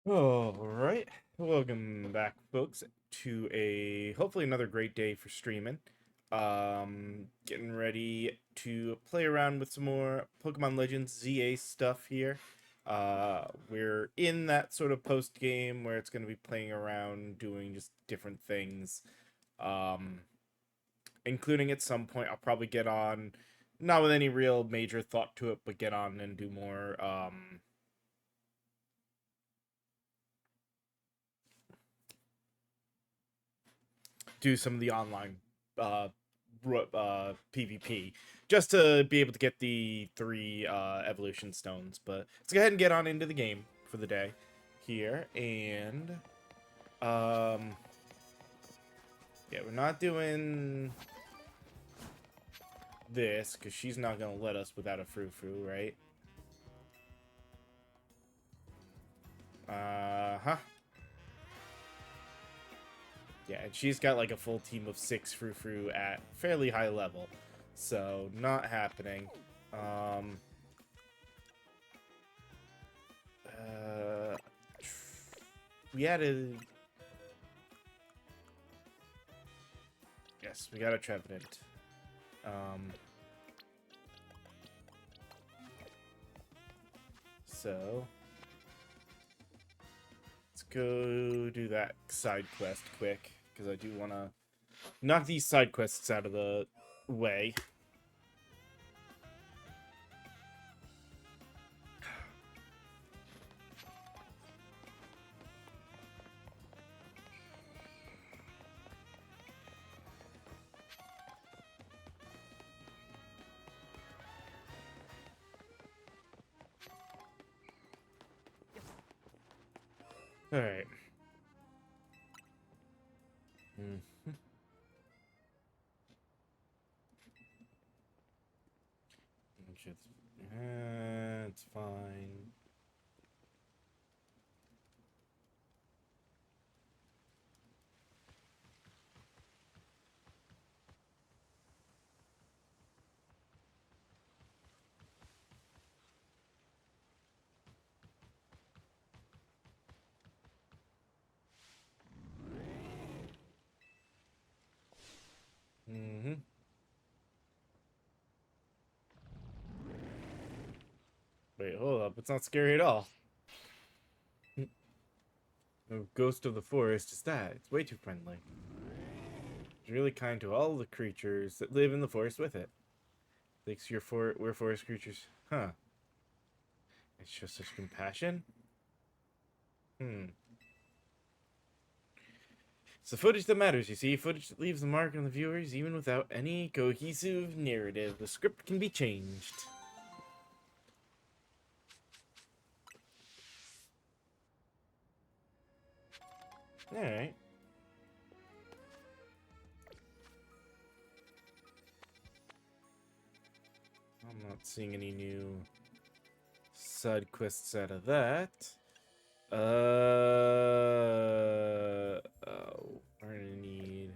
All right. Welcome back, folks, to hopefully another great day for streaming. Getting ready to play around with some more Pokemon Legends ZA stuff here. We're in that sort of post game where it's going to be playing around, doing just different things. Um, Including at some point, I'll probably get on, not with any real major thought to it, but get on and do more. Do some of the online uh, PvP just to be able to get the three evolution stones. But let's go ahead and get on into the game for the day here. And yeah, we're not doing this because she's not going to let us without a frou-frou, right? Uh-huh. Yeah, and she's got like a full team of 6 frou-frou at fairly high level. So, not happening. Um, uh, we had a... Yes, we got a Trevenant. So... Let's go do that side quest quick, because I do want to knock these side quests out of the way. Alright. It's fine. Wait, hold up. It's not scary at all. No ghost of the forest is that. It's way too friendly. It's really kind to all the creatures that live in the forest with it. Thinks we're forest creatures. Huh. It shows such compassion. It's the footage that matters, you see. Footage that leaves a mark on the viewers, even without any cohesive narrative. The script can be changed. Alright. I'm not seeing any new side quests out of that. Oh, we're gonna need...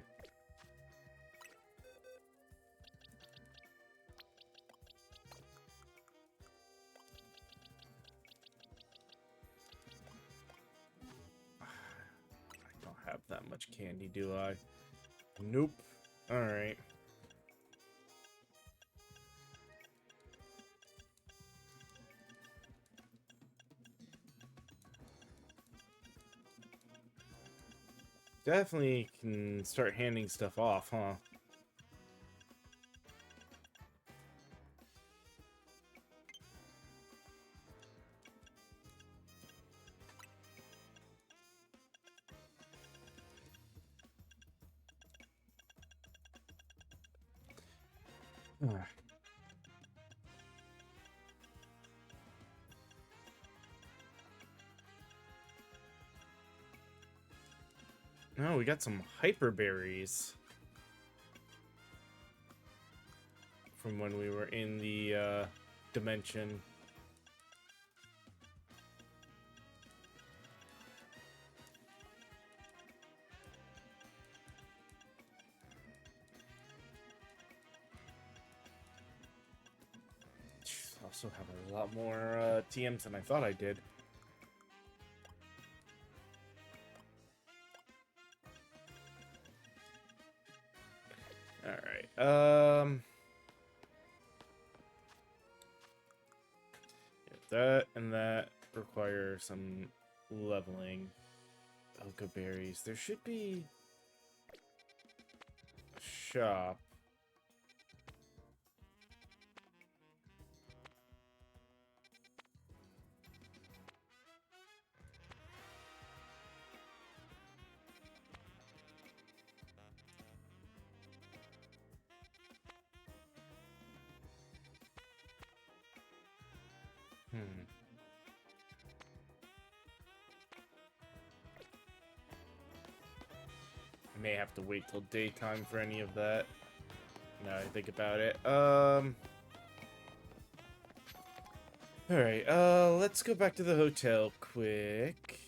I don't have that much candy, do I? Nope. Alright. Definitely can start handing stuff off, huh? Oh, we got some hyper berries from when we were in the dimension. Also have a lot more TMs than I thought I did. That and that require some leveling. Oka berries. There should be a shop. I may have to wait till daytime for any of that. Now I think about it. Alright, let's go back to the hotel quick.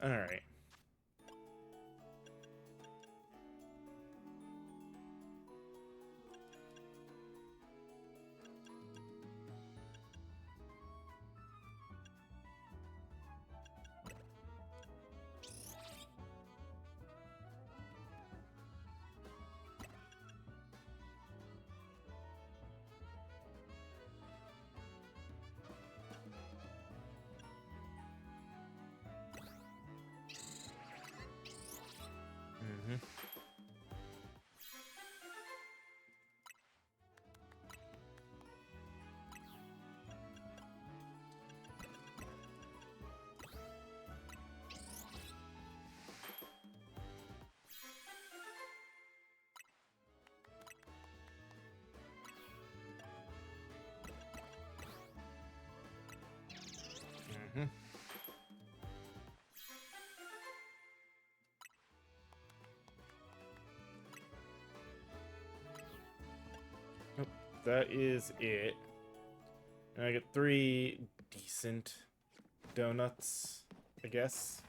Alright. Mm-hmm. Mm-hmm. Nope, that is it. And I get 3 decent donuts, I guess.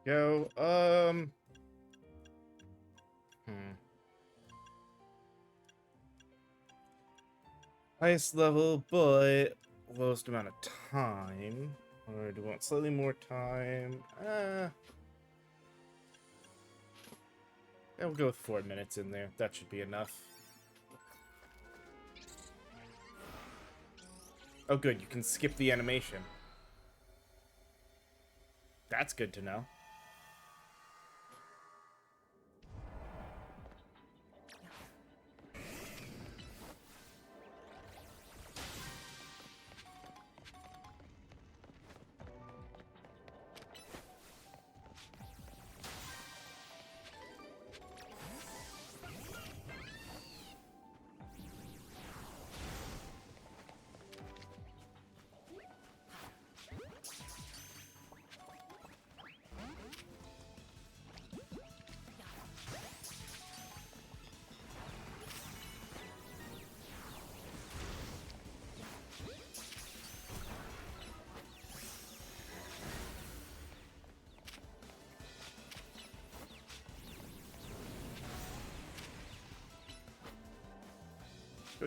Go. Highest level, but lowest amount of time. Or do we want slightly more time? Yeah, we'll go with 4 minutes in there. That should be enough. Oh, good. You can skip the animation. That's good to know.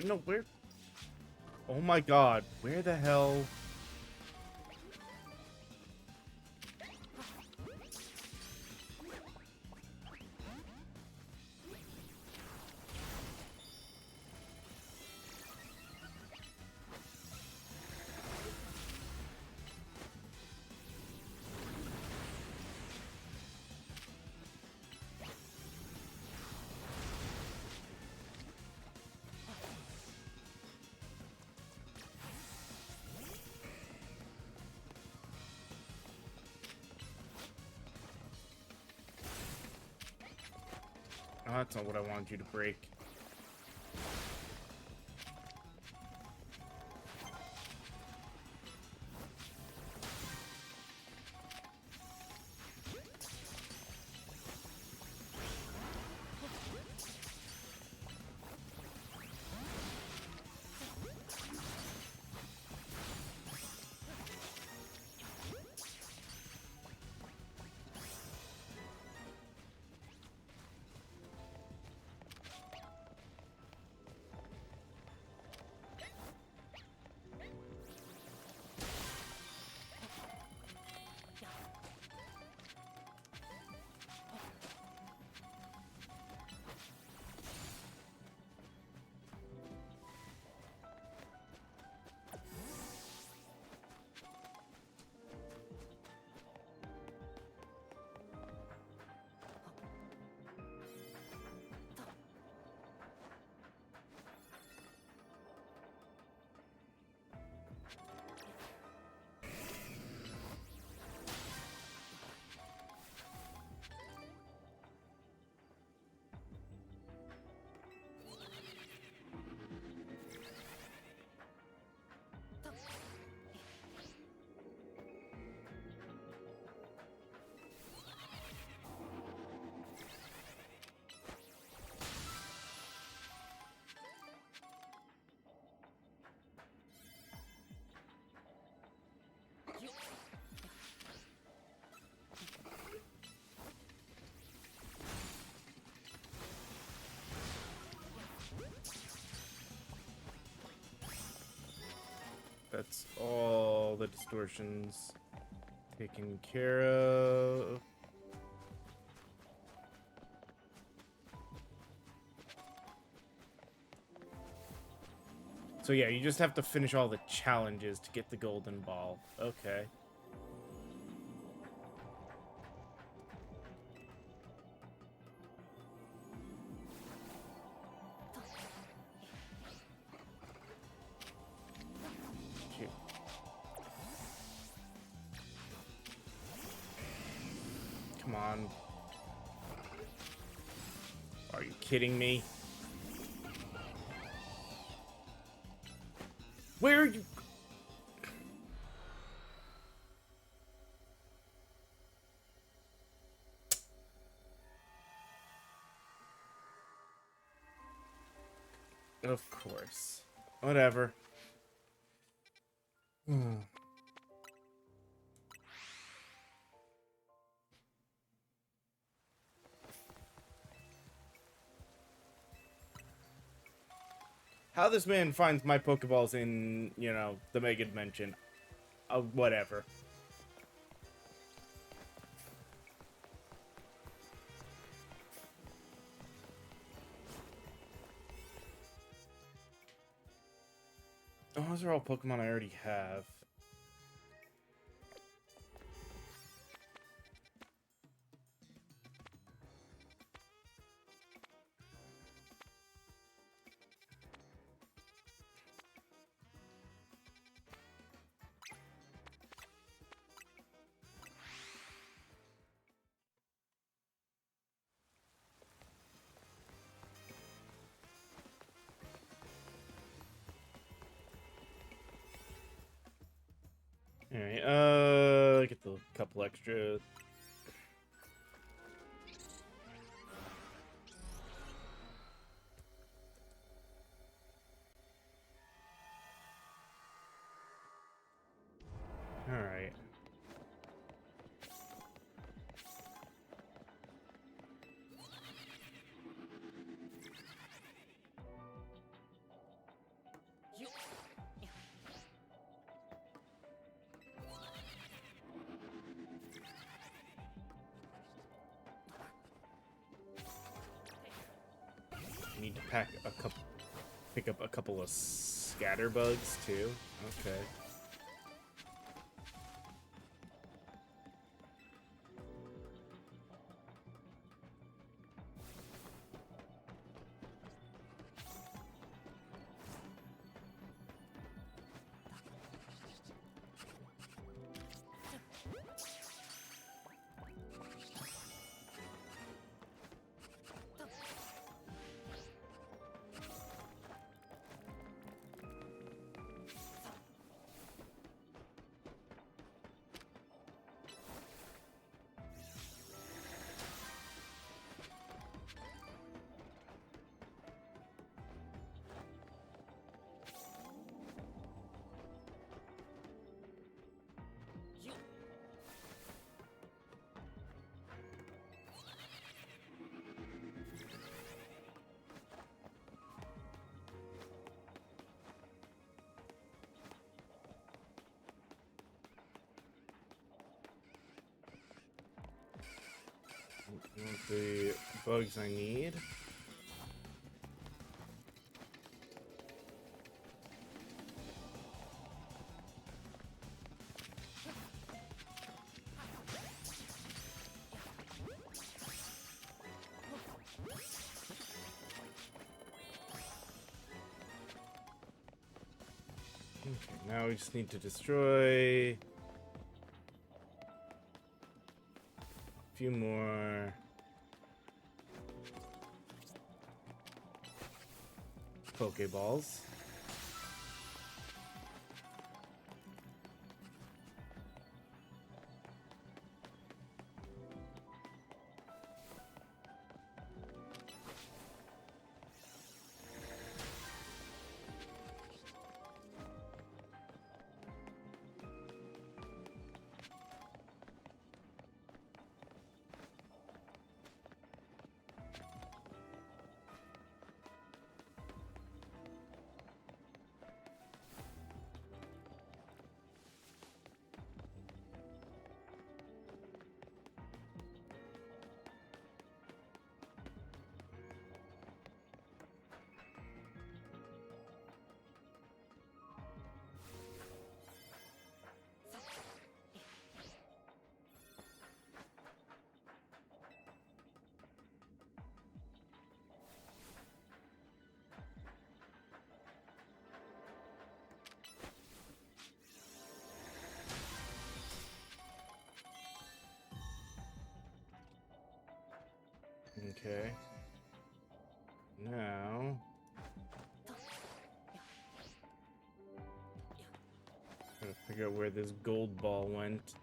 No, where? Oh my god. Where the hell? Oh, that's not what I wanted you to break. That's all the distortions taken care of. So yeah, you just have to finish all the challenges to get the golden ball. Okay. Cute. Come on. Are you kidding me? Where are you? Of course. Whatever. How this man finds my Pokeballs in, you know, the Mega Dimension. Whatever. Oh, those are all Pokemon I already have. Alright, get the couple extra. Alright. I need to pick up a couple of scatterbugs too. Okay. Want the bugs I need. Okay, now we just need to destroy a few more Pokeballs. Okay. Now, gotta figure out where this gold ball went.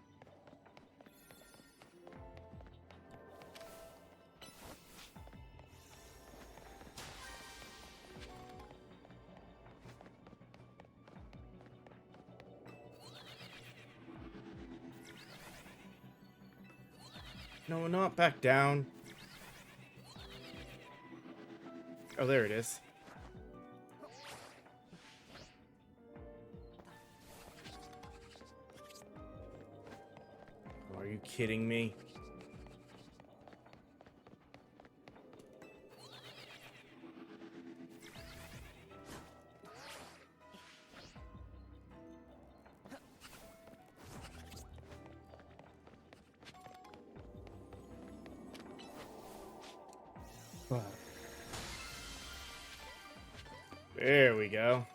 No, not back down. Oh, there it is. you kidding me? There we go.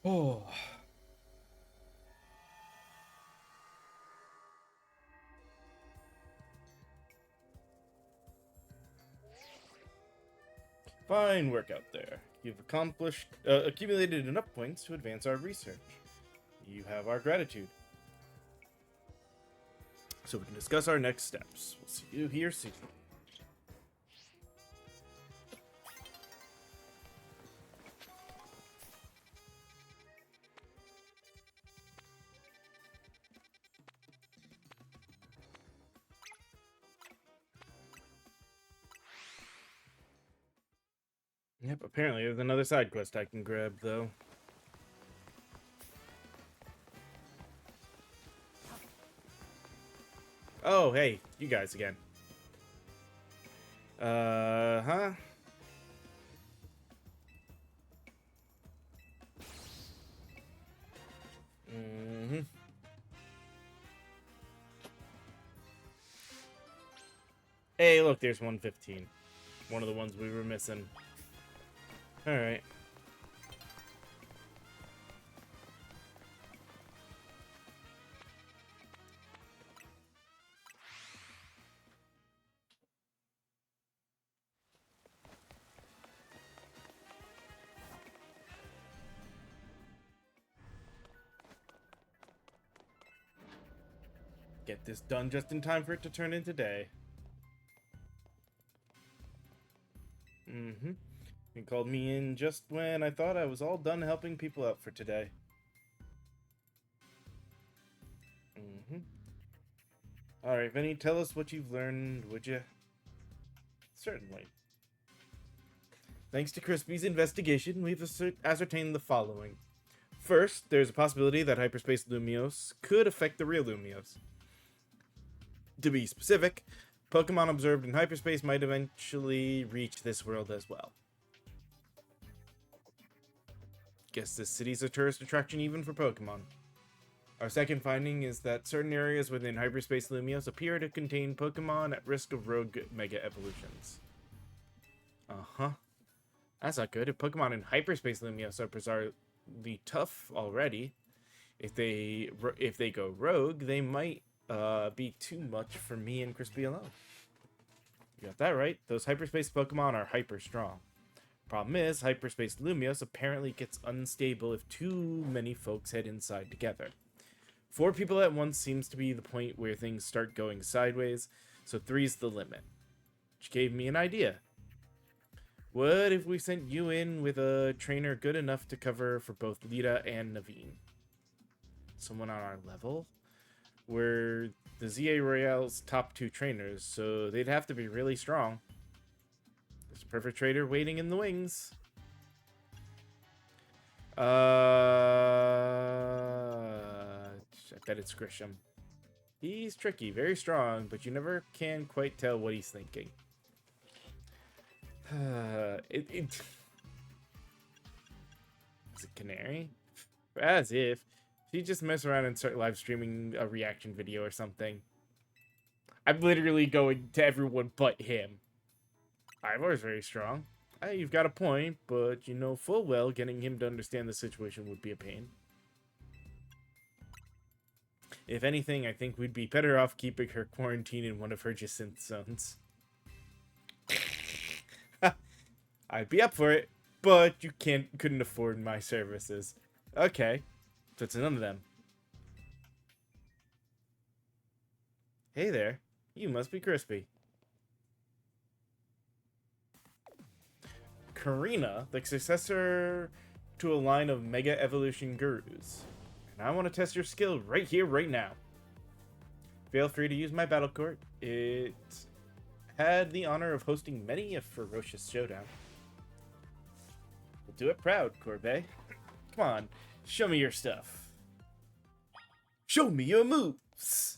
Oh. Fine work out there. You've accumulated enough points to advance our research. You have our gratitude. So we can discuss our next steps. We'll see you here soon. Yep, apparently there's another side quest I can grab, though. Oh, hey, you guys again. Huh? Mm-hmm. Hey, look, there's 115. One of the ones we were missing. Alright. Get this done just in time for it to turn into day. Mm-hmm. You called me in just when I thought I was all done helping people out for today. Mm-hmm. Alright, Vinny, tell us what you've learned, would you? Certainly. Thanks to Crispy's investigation, we've ascertained the following. First, there's a possibility that hyperspace Lumiose could affect the real Lumiose. To be specific, Pokemon observed in hyperspace might eventually reach this world as well. Guess this city's a tourist attraction even for Pokemon. Our second finding is that certain areas within hyperspace Lumiose appear to contain Pokemon at risk of rogue Mega Evolutions. Uh-huh. That's not good. If Pokemon in hyperspace Lumiose are bizarrely tough already, if they go rogue, they might be too much for me and Crispy alone. You got that right. Those hyperspace Pokemon are hyper strong. Problem is, hyperspace Lumiose apparently gets unstable if too many folks head inside together. 4 people at once seems to be the point where things start going sideways, so 3's the limit. Which gave me an idea. What if we sent you in with a trainer good enough to cover for both Lita and Naveen? Someone on our level? We're the ZA Royale's top 2 trainers, so they'd have to be really strong. There's a perfect trader waiting in the wings. I bet it's Grisham. He's tricky, very strong, but you never can quite tell what he's thinking. Is it Canary? As if. She just mess around and start live streaming a reaction video or something. I'm literally going to everyone but him. Ivor's very strong. You've got a point, but you know full well getting him to understand the situation would be a pain. If anything, I think we'd be better off keeping her quarantined in one of her Jacynth zones. I'd be up for it, but you couldn't afford my services. Okay, so it's none of them. Hey there, you must be Crispy. Karina, the successor to a line of Mega Evolution Gurus. And I want to test your skill right here, right now. Feel free to use my battle court. It had the honor of hosting many a ferocious showdown. We'll do it proud, Corbet. Come on, show me your stuff. Show me your moves!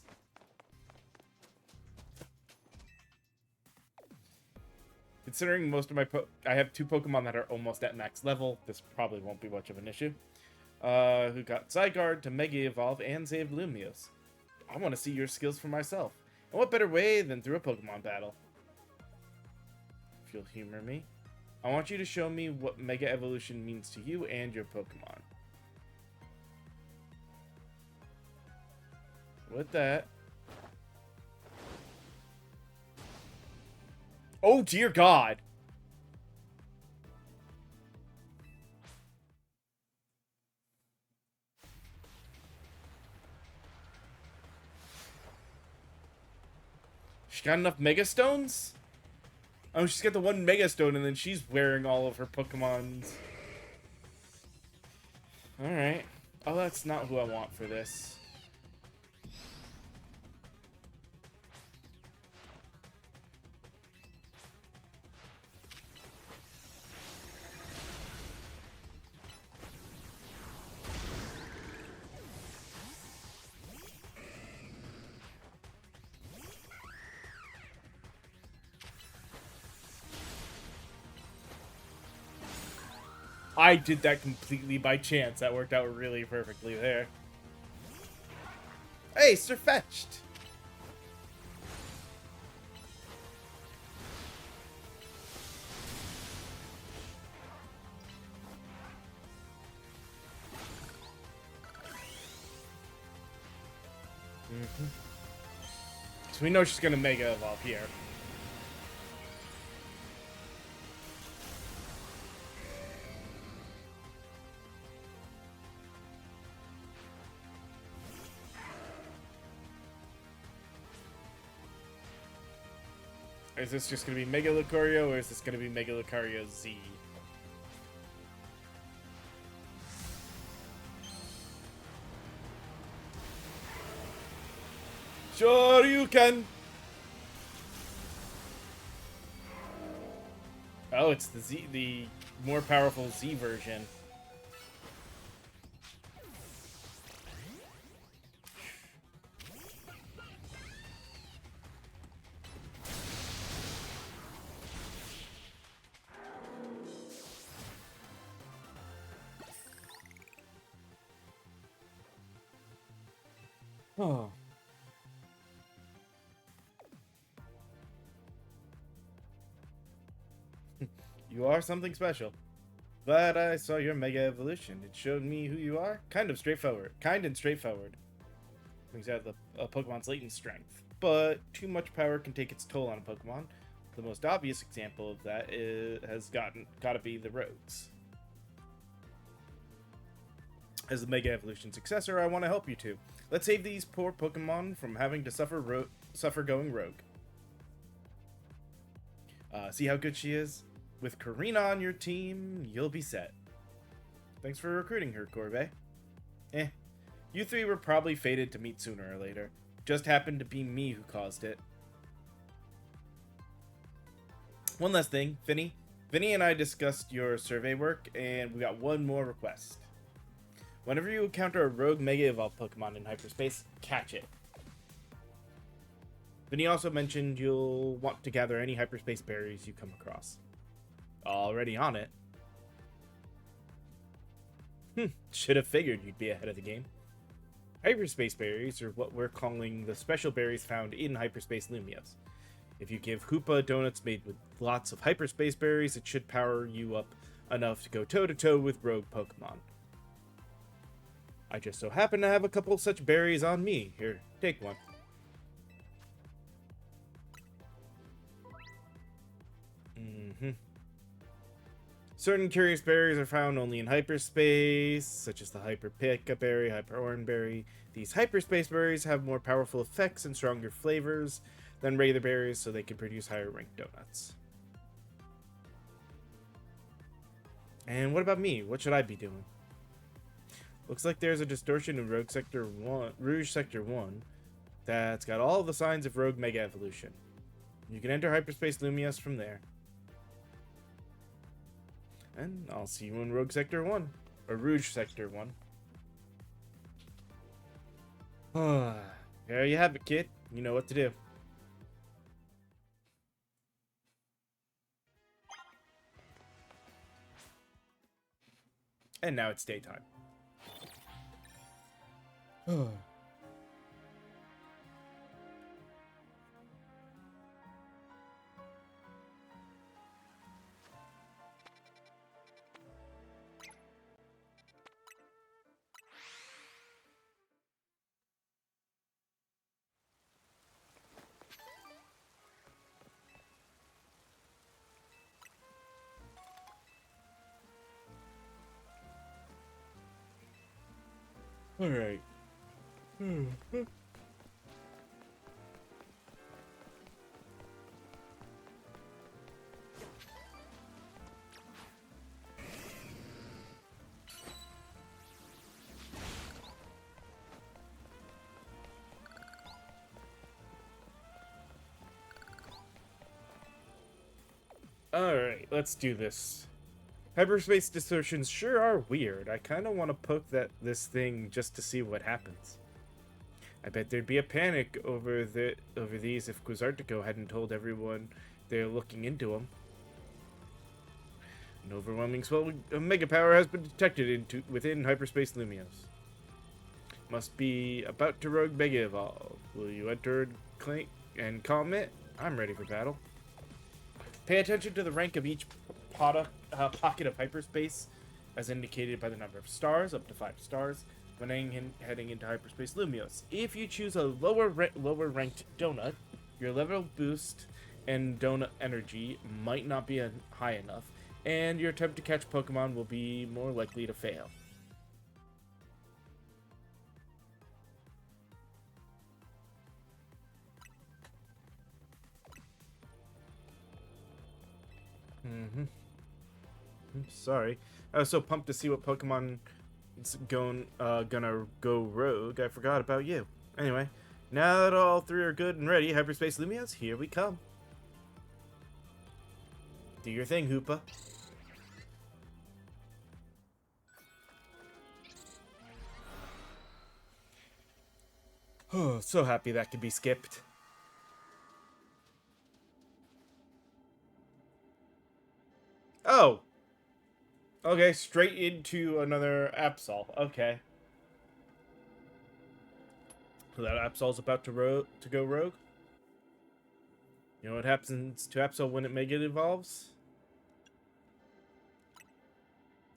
Considering most of my I have 2 Pokemon that are almost at max level, this probably won't be much of an issue. Who got Zygarde to Mega Evolve and saved Lumiose. I want to see your skills for myself. And what better way than through a Pokemon battle? If you'll humor me, I want you to show me what Mega Evolution means to you and your Pokemon. With that... Oh, dear God! She got enough Mega Stones? Oh, she's got the 1 Mega Stone, and then she's wearing all of her Pokemon's. Alright. Oh, that's not who I want for this. I did that completely by chance. That worked out really perfectly there. Hey, Sir Fetched! So we know she's gonna Mega Evolve here. Is this just going to be Mega Lucario, or is this going to be Mega Lucario Z? Sure you can! Oh, it's the more powerful Z version. Oh. You are something special. Glad I saw your Mega Evolution. It showed me who you are. Kind and straightforward. Brings out a Pokemon's latent strength. But too much power can take its toll on a Pokemon. The most obvious example of that has gotta be the Rogues. As the Mega Evolution successor, I want to help you two. Let's save these poor Pokemon from having to suffer going rogue. See how good she is? With Karina on your team, you'll be set. Thanks for recruiting her, Corbet. You 3 were probably fated to meet sooner or later. Just happened to be me who caused it. One last thing, Vinny. Vinny and I discussed your survey work, and we got one more request. Whenever you encounter a rogue Mega Evolved Pokemon in hyperspace, catch it. Vinny also mentioned you'll want to gather any hyperspace berries you come across. Already on it. Should have figured you'd be ahead of the game. Hyperspace berries are what we're calling the special berries found in Hyperspace Lumiose. If you give Hoopa donuts made with lots of hyperspace berries, it should power you up enough to go toe-to-toe with rogue Pokemon. I just so happen to have a couple such berries on me. Here, take one. Certain curious berries are found only in hyperspace, such as the Hyper Pika berry, Hyper Oran berry. These hyperspace berries have more powerful effects and stronger flavors than regular berries, so they can produce higher ranked donuts. And what about me? What should I be doing? Looks like there's a distortion in Rogue Sector 1, Rouge Sector 1 that's got all the signs of Rogue Mega Evolution. You can enter Hyperspace Lumios from there. And I'll see you in Rogue Sector 1. Or Rouge Sector 1. There you have it, kid. You know what to do. And now it's daytime. Alright. Alright, let's do this. Hyperspace distortions sure are weird. I kind of want to poke this thing just to see what happens. I bet there'd be a panic over these if Quizartico hadn't told everyone they're looking into them. An overwhelming swell of mega power has been detected within Hyperspace Lumios. Must be about to Rogue Mega Evolve. Will you enter and comment? I'm ready for battle. Pay attention to the rank of each pocket of hyperspace, as indicated by the number of stars, up to 5 stars, when heading into Hyperspace Lumios. If you choose a lower ranked donut, your level boost and donut energy might not be high enough, and your attempt to catch Pokemon will be more likely to fail. Sorry. I was so pumped to see what Pokemon is gonna go rogue, I forgot about you. Anyway, now that all 3 are good and ready, Hyperspace Lumios, here we come. Do your thing, Hoopa. Oh, so happy that could be skipped. Oh! Okay, straight into another Absol. Okay. So that Absol's about to go rogue? You know what happens to Absol when it Mega Evolves?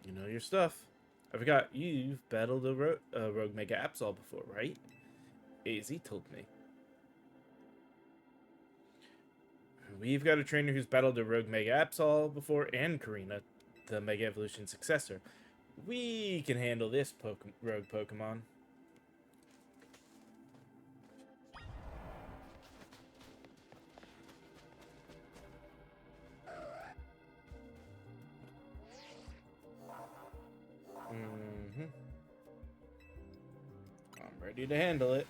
You know your stuff. I forgot, you've battled a Rogue Mega Absol before, right? AZ told me. We've got a trainer who's battled a Rogue Mega Absol before, and Karina, the Mega Evolution successor. We can handle this rogue Pokemon. I'm ready to handle it.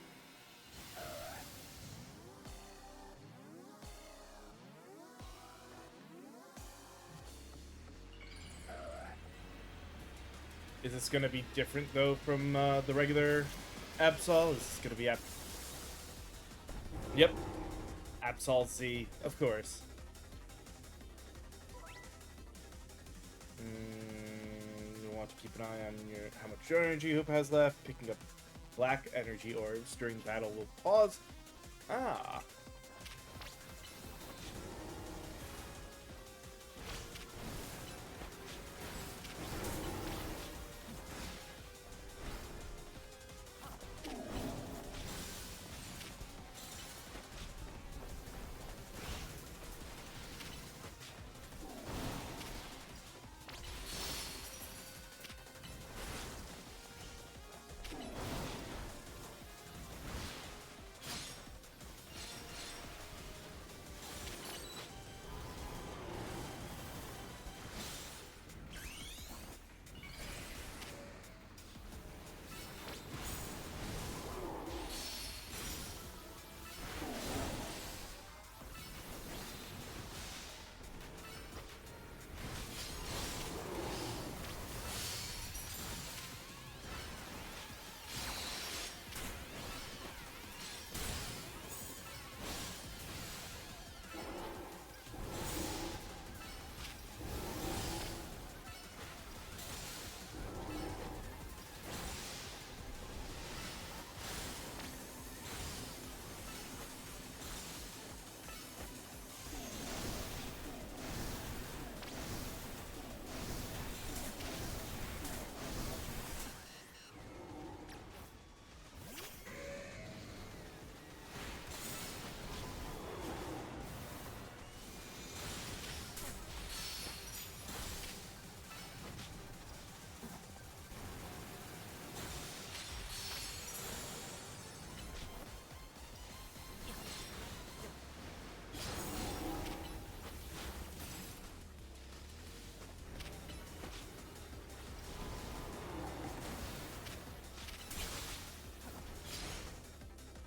Is this going to be different, though, from the regular Absol? Is this going to be Yep. Absol Z, of course. You want to keep an eye on how much energy Hoop has left. Picking up black energy orbs during battle will pause. Ah.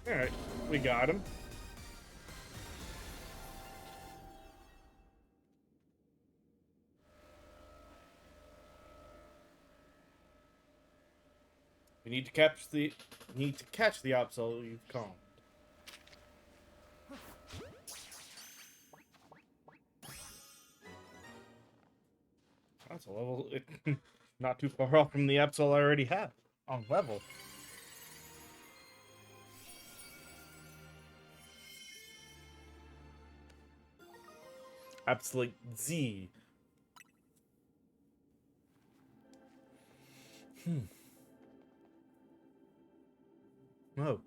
Alright, we got him. We need to catch the Absol you've calmed. That's a level not too far off from the Absol I already have on level. Absolute Z. Oh.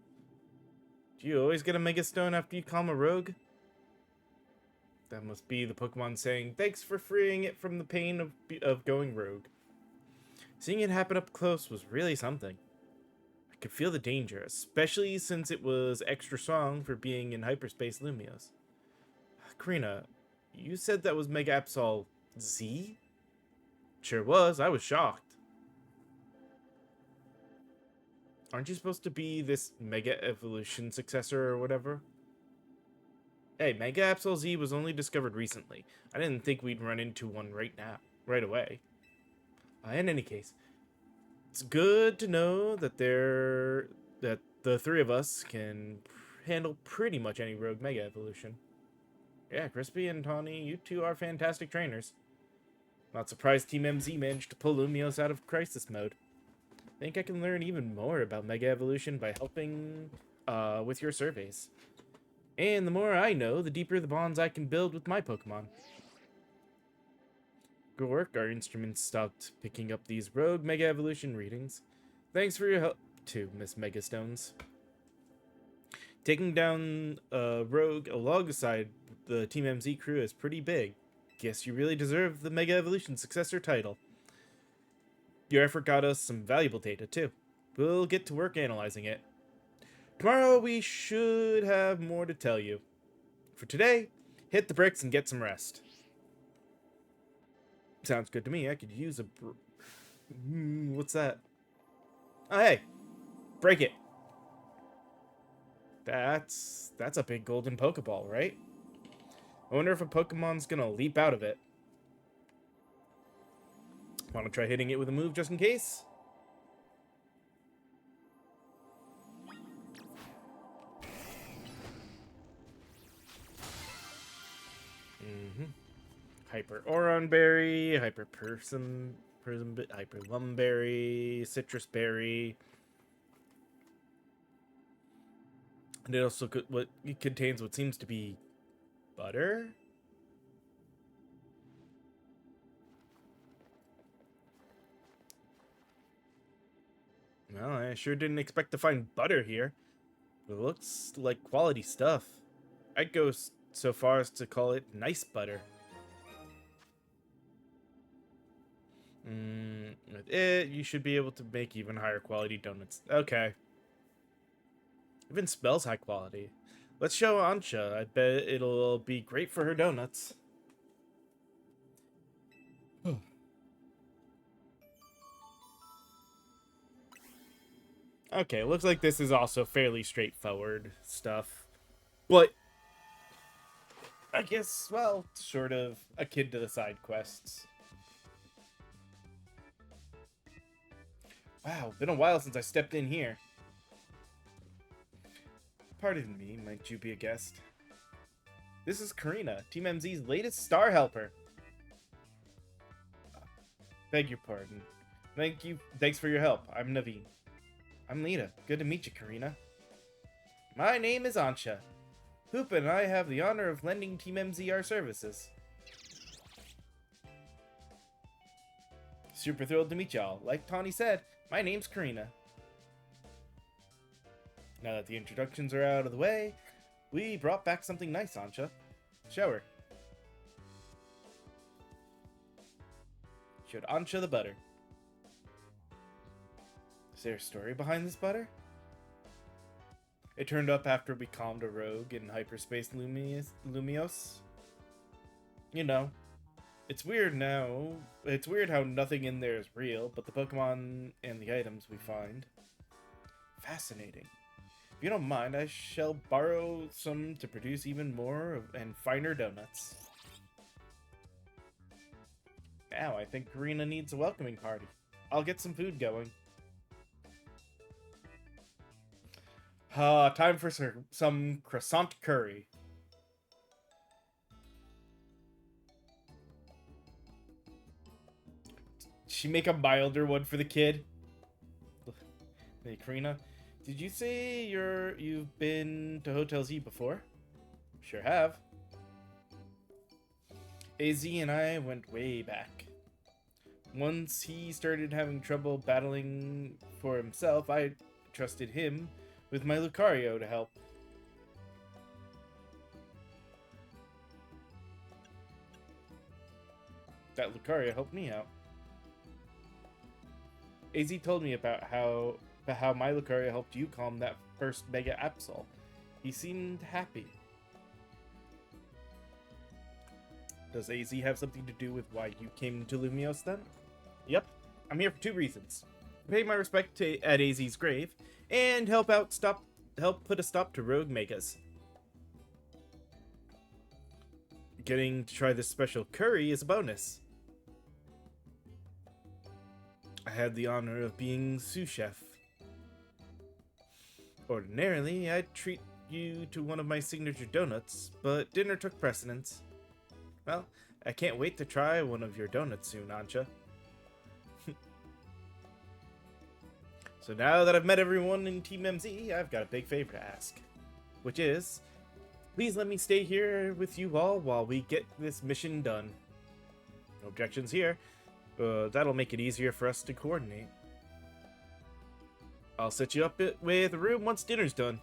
Do you always get a Mega Stone after you calm a rogue? That must be the Pokemon saying, thanks for freeing it from the pain of going rogue. Seeing it happen up close was really something. I could feel the danger, especially since it was extra strong for being in hyperspace Lumios. Karina, you said that was Mega Absol Z? Sure was, I was shocked. Aren't you supposed to be this Mega Evolution successor or whatever? Hey, Mega Absol Z was only discovered recently. I didn't think we'd run into one right away. In any case, it's good to know that the three of us can handle pretty much any rogue Mega Evolution. Yeah, Crispy and Tawny, you two are fantastic trainers. Not surprised Team MZ managed to pull Lumios out of crisis mode. Think I can learn even more about Mega Evolution by helping with your surveys. And the more I know, the deeper the bonds I can build with my Pokemon. Good work, our instruments stopped picking up these rogue Mega Evolution readings. Thanks for your help too, Miss Megastones. Taking down Rogue alongside the Team MZ crew is pretty big. Guess you really deserve the Mega Evolution Successor title. Your effort got us some valuable data, too. We'll get to work analyzing it. Tomorrow we should have more to tell you. For today, hit the bricks and get some rest. Sounds good to me. I could use a... what's that? Oh, hey. Break it. That's a big golden Pokeball, right? I wonder if a Pokemon's gonna leap out of it. Want to try hitting it with a move just in case? Hyper Oron Berry, Hyper Hyper Lumberry, Citrus Berry. And it also it contains what seems to be butter? Well, I sure didn't expect to find butter here. But it looks like quality stuff. I'd go so far as to call it nice butter. With it, you should be able to make even higher quality donuts. Okay. Even spells high quality. Let's show Ansha. I bet it'll be great for her donuts. Okay, looks like this is also fairly straightforward stuff. But I guess, well, sort of akin to the side quests. Wow, been a while since I stepped in here. Pardon me, might you be a guest? This is Karina, Team MZ's latest star helper. Beg your pardon. Thanks for your help. I'm Naveen. I'm Lita. Good to meet you, Karina. My name is Ansha. Hoopa and I have the honor of lending Team MZ our services. Super thrilled to meet y'all. Like Tawny said, my name's Karina. Now that the introductions are out of the way, we brought back something nice, Ansha. Shower. Showed Ansha the butter. Is there a story behind this butter? It turned up after we calmed a rogue in hyperspace Lumios. You know, it's weird now. It's weird how nothing in there is real, but the Pokemon and the items we find. Fascinating. If you don't mind, I shall borrow some to produce even more and finer donuts. Now, I think Karina needs a welcoming party. I'll get some food going. Time for some croissant curry. She make a milder one for the kid. Hey, Karina, did you say you've been to Hotel Z before? Sure have. AZ and I went way back. Once he started having trouble battling for himself, I trusted him with my Lucario to help. That Lucario helped me out. AZ told me about how my Lucario helped you calm that first Mega Absol. He seemed happy. Does AZ have something to do with why you came to Lumios then? Yep, I'm here for 2 reasons. Pay my respect at AZ's grave, and help put a stop to rogue megas. Getting to try this special curry is a bonus. I had the honor of being sous chef. Ordinarily, I'd treat you to one of my signature donuts, but dinner took precedence. Well, I can't wait to try one of your donuts soon, Ancha. So now that I've met everyone in Team MZ, I've got a big favor to ask. Which is, please let me stay here with you all while we get this mission done. No objections here. That'll make it easier for us to coordinate. I'll set you up with a room once dinner's done.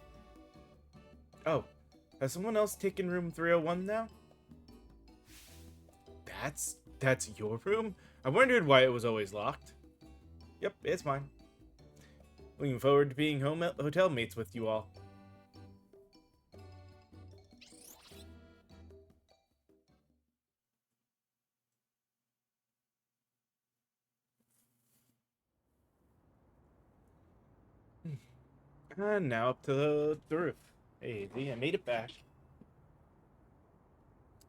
Oh, has someone else taken room 301 now? That's your room? I wondered why it was always locked. Yep, it's mine. Looking forward to being hotel mates with you all. And now up to the roof. Hey, I made it back.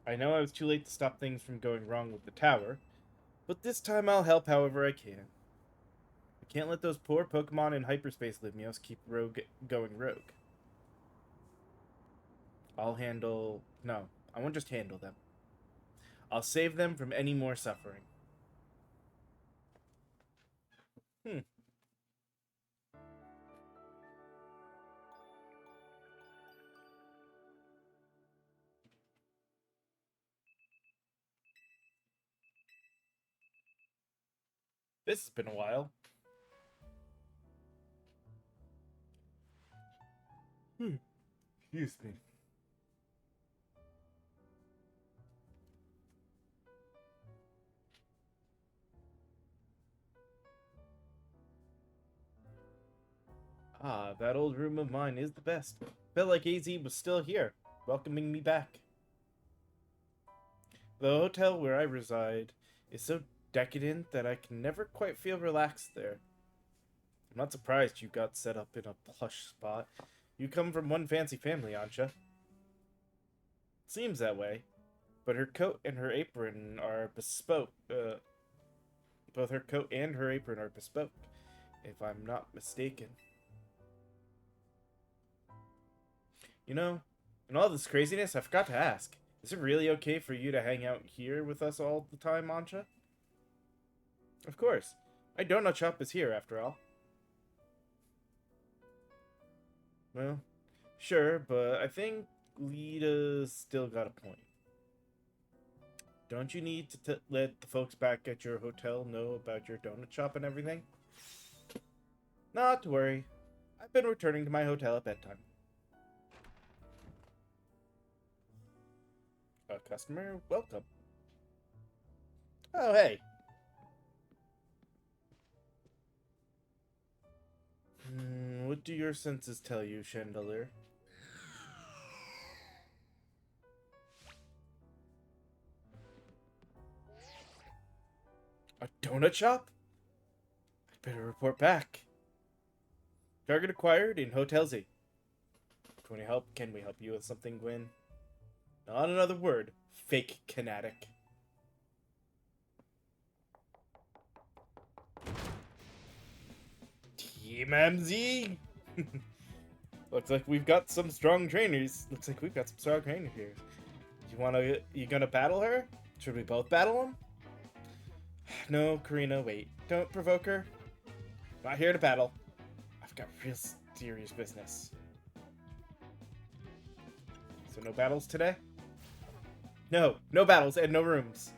I know I was too late to stop things from going wrong with the tower, but this time I'll help however I can. I can't let those poor Pokemon in hyperspace Livmios keep going rogue. I'll handle... No, I won't just handle them. I'll save them from any more suffering. This has been a while. Excuse me. Ah, that old room of mine is the best. Felt like AZ was still here, welcoming me back. The hotel where I reside is so decadent that I can never quite feel relaxed there. I'm not surprised you got set up in a plush spot. You come from one fancy family, Ancha. Seems that way, but her coat and her apron are bespoke. Both her coat and her apron are bespoke, if I'm not mistaken. You know, in all this craziness, I forgot to ask. Is it really okay for you to hang out here with us all the time, Ancha? Of course. My donut shop is here, after all. Well, sure, but I think Lita's still got a point. Don't you need to let the folks back at your hotel know about your donut shop and everything? Not to worry. I've been returning to my hotel at bedtime. A customer, welcome. Oh, hey. What do your senses tell you, Chandelier? A donut shop? I'd better report back. Target acquired in Hotel Z. Can we help? Can we help you with something, Gwyn? Not another word. Fake kinetic. Team MZ! Looks like we've got some strong trainers. Here. You gonna battle her? Should we both battle him? No, Karina, wait. Don't provoke her. Not here to battle. I've got real serious business. So no battles today? No battles and no rooms.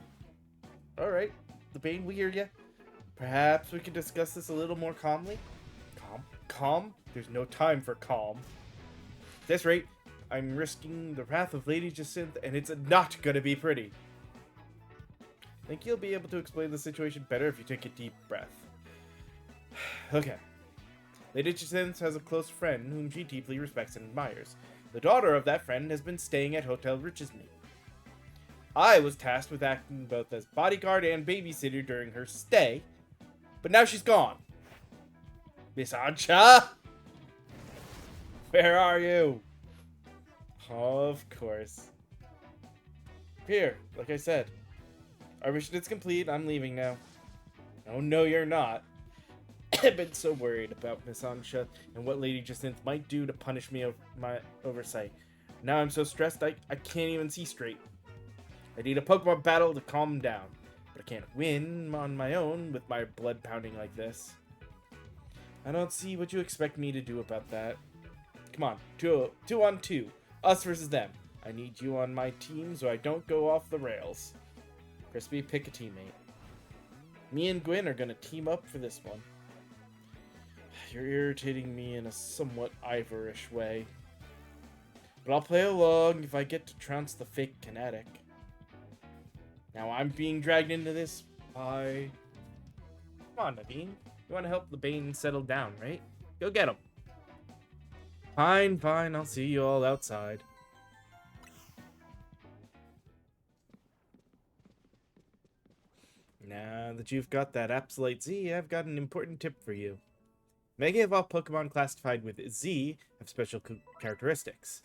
Alright, the Bane, we hear ya. Perhaps we can discuss this a little more calmly? Calm? There's no time for calm. At this rate, I'm risking the wrath of Lady Jacinth, and it's not gonna be pretty. Think you'll be able to explain the situation better if you take a deep breath. Okay. Lady Jacinth has a close friend whom she deeply respects and admires. The daughter of that friend has been staying at Hotel Richesmead. I was tasked with acting both as bodyguard and babysitter during her stay, but now she's gone. Miss Ancha? Where are you? Of course. Here, like I said. Our mission is complete. I'm leaving now. Oh, no, you're not. I've been so worried about Miss Ansha and what Lady Jacinth might do to punish me over my oversight. Now I'm so stressed I can't even see straight. I need a Pokemon battle to calm down, but I can't win on my own with my blood pounding like this. I don't see what you expect me to do about that. Come on, two on two. Us versus them. I need you on my team so I don't go off the rails. Crispy, pick a teammate. Me and Gwyn are gonna team up for this one. You're irritating me in a somewhat Ivorish way. But I'll play along if I get to trounce the fake kinetic. Now I'm being dragged into this by... Come on, Naveen. You want to help the Bane settle down, right? Go get him. Fine. I'll see you all outside. Now that you've got that Absolute Z, I've got an important tip for you. Mega Evolved Pokemon classified with Z have special characteristics.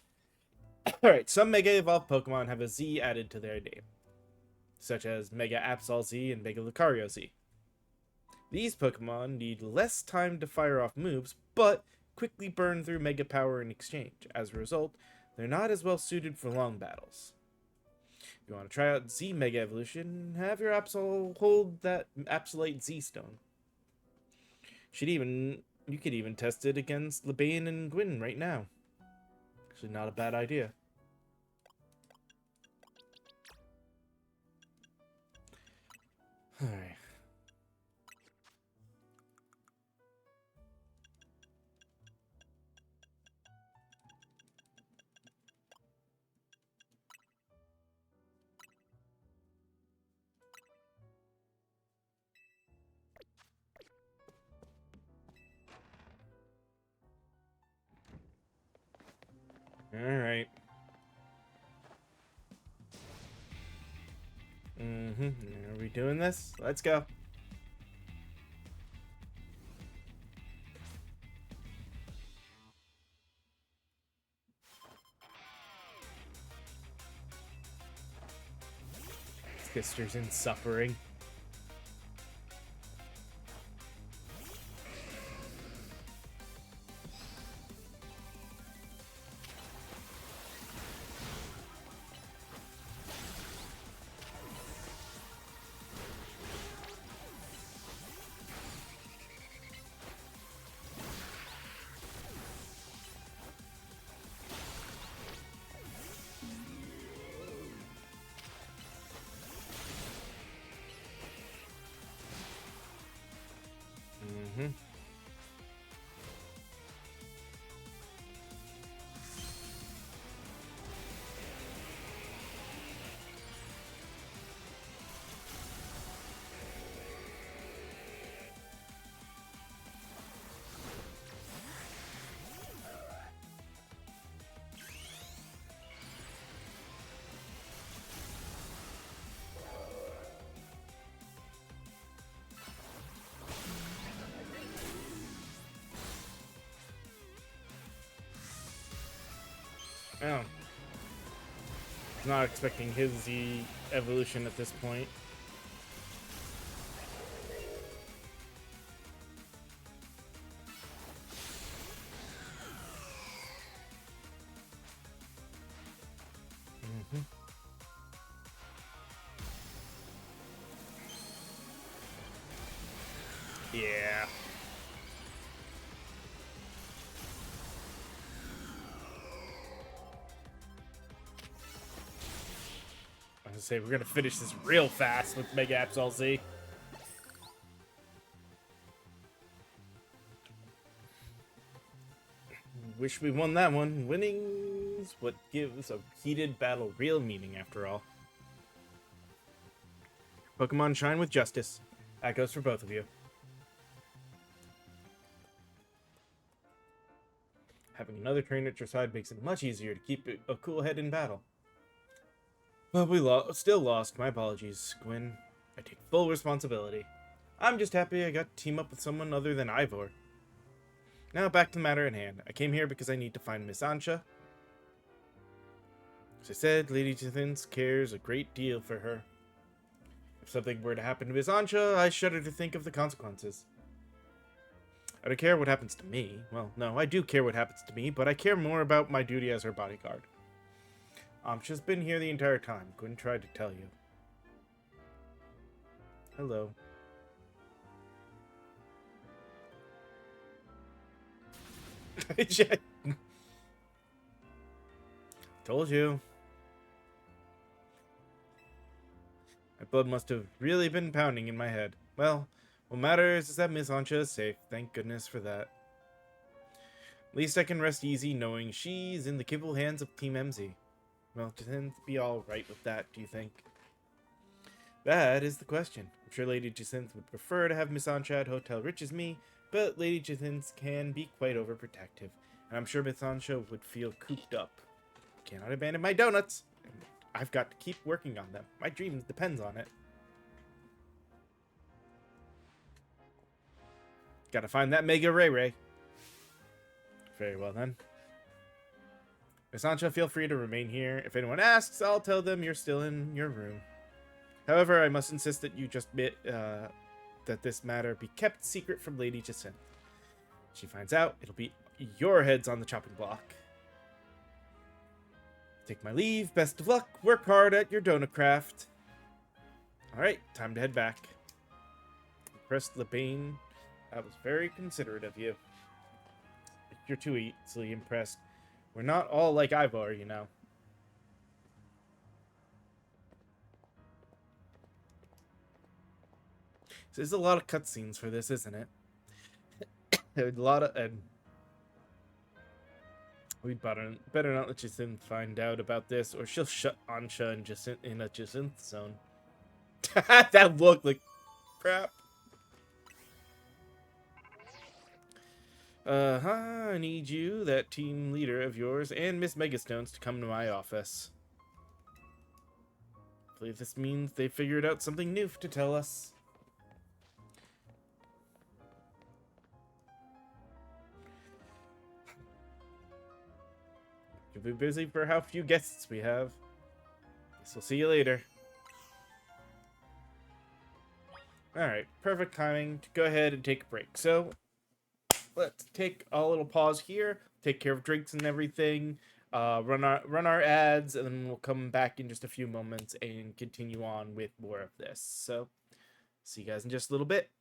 Alright, some Mega Evolved Pokemon have a Z added to their name, such as Mega Absol Z and Mega Lucario Z. These Pokemon need less time to fire off moves, but quickly burn through Mega Power in exchange. As a result, they're not as well suited for long battles. If you want to try out Z Mega Evolution, have your Absol hold that Absolute Z Stone. You could even test it against Lebane and Gwyn right now. Actually, not a bad idea. Alright. Alright. Are we doing this? Let's go. Sisters in suffering. Oh, not expecting his Z evolution at this point. Mm-hmm. Yeah. I was gonna say, we're gonna finish this real fast with Mega Absol Z. Wish we won that one. Winning's what gives a heated battle real meaning, after all. Pokemon shine with justice. That goes for both of you. Having another trainer at your side makes it much easier to keep a cool head in battle. But we still lost. My apologies, Gwyn. I take full responsibility. I'm just happy I got to team up with someone other than Ivor. Now back to the matter at hand. I came here because I need to find Miss Ansha. As I said, Lady Jithins cares a great deal for her. If something were to happen to Miss Ansha, I shudder to think of the consequences. I don't care what happens to me. Well, no, I do care what happens to me, but I care more about my duty as her bodyguard. Amsha's been here the entire time. Gwyn tried to tell you. Hello. Told you. My blood must have really been pounding in my head. Well, what matters is that Miss Ansha is safe. Thank goodness for that. At least I can rest easy knowing she's in the capable hands of Team MZ. Well, Jacinth be alright with that, do you think? That is the question. I'm sure Lady Jacinth would prefer to have Miss Ansha at Hotel Rich as me, but Lady Jacinth can be quite overprotective, and I'm sure Miss Ansha would feel cooped up. Cannot abandon my donuts! I've got to keep working on them. My dream depends on it. Gotta find that Mega Ray Ray. Very well then. Miss Ansha, feel free to remain here. If anyone asks, I'll tell them you're still in your room. However, I must insist that you just that this matter be kept secret from Lady Jacinth. If she finds out, it'll be your heads on the chopping block. Take my leave. Best of luck. Work hard at your donut craft. Alright, time to head back. Impressed Lebane. That was very considerate of you. You're too easily impressed. We're not all like Ivor, you know. So there's a lot of cutscenes for this, isn't it? A lot of... we'd better not let Jacinth find out about this, or she'll shut Ansha and Jacinth in a Jacinth zone. That looked like crap. I need you, that team leader of yours, and Miss Megastones to come to my office. I believe this means they figured out something new to tell us. You'll be busy for how few guests we have. Guess we'll see you later. Alright, perfect timing to go ahead and take a break. So, let's take a little pause here, take care of drinks and everything, run our ads, and then we'll come back in just a few moments and continue on with more of this. So, see you guys in just a little bit.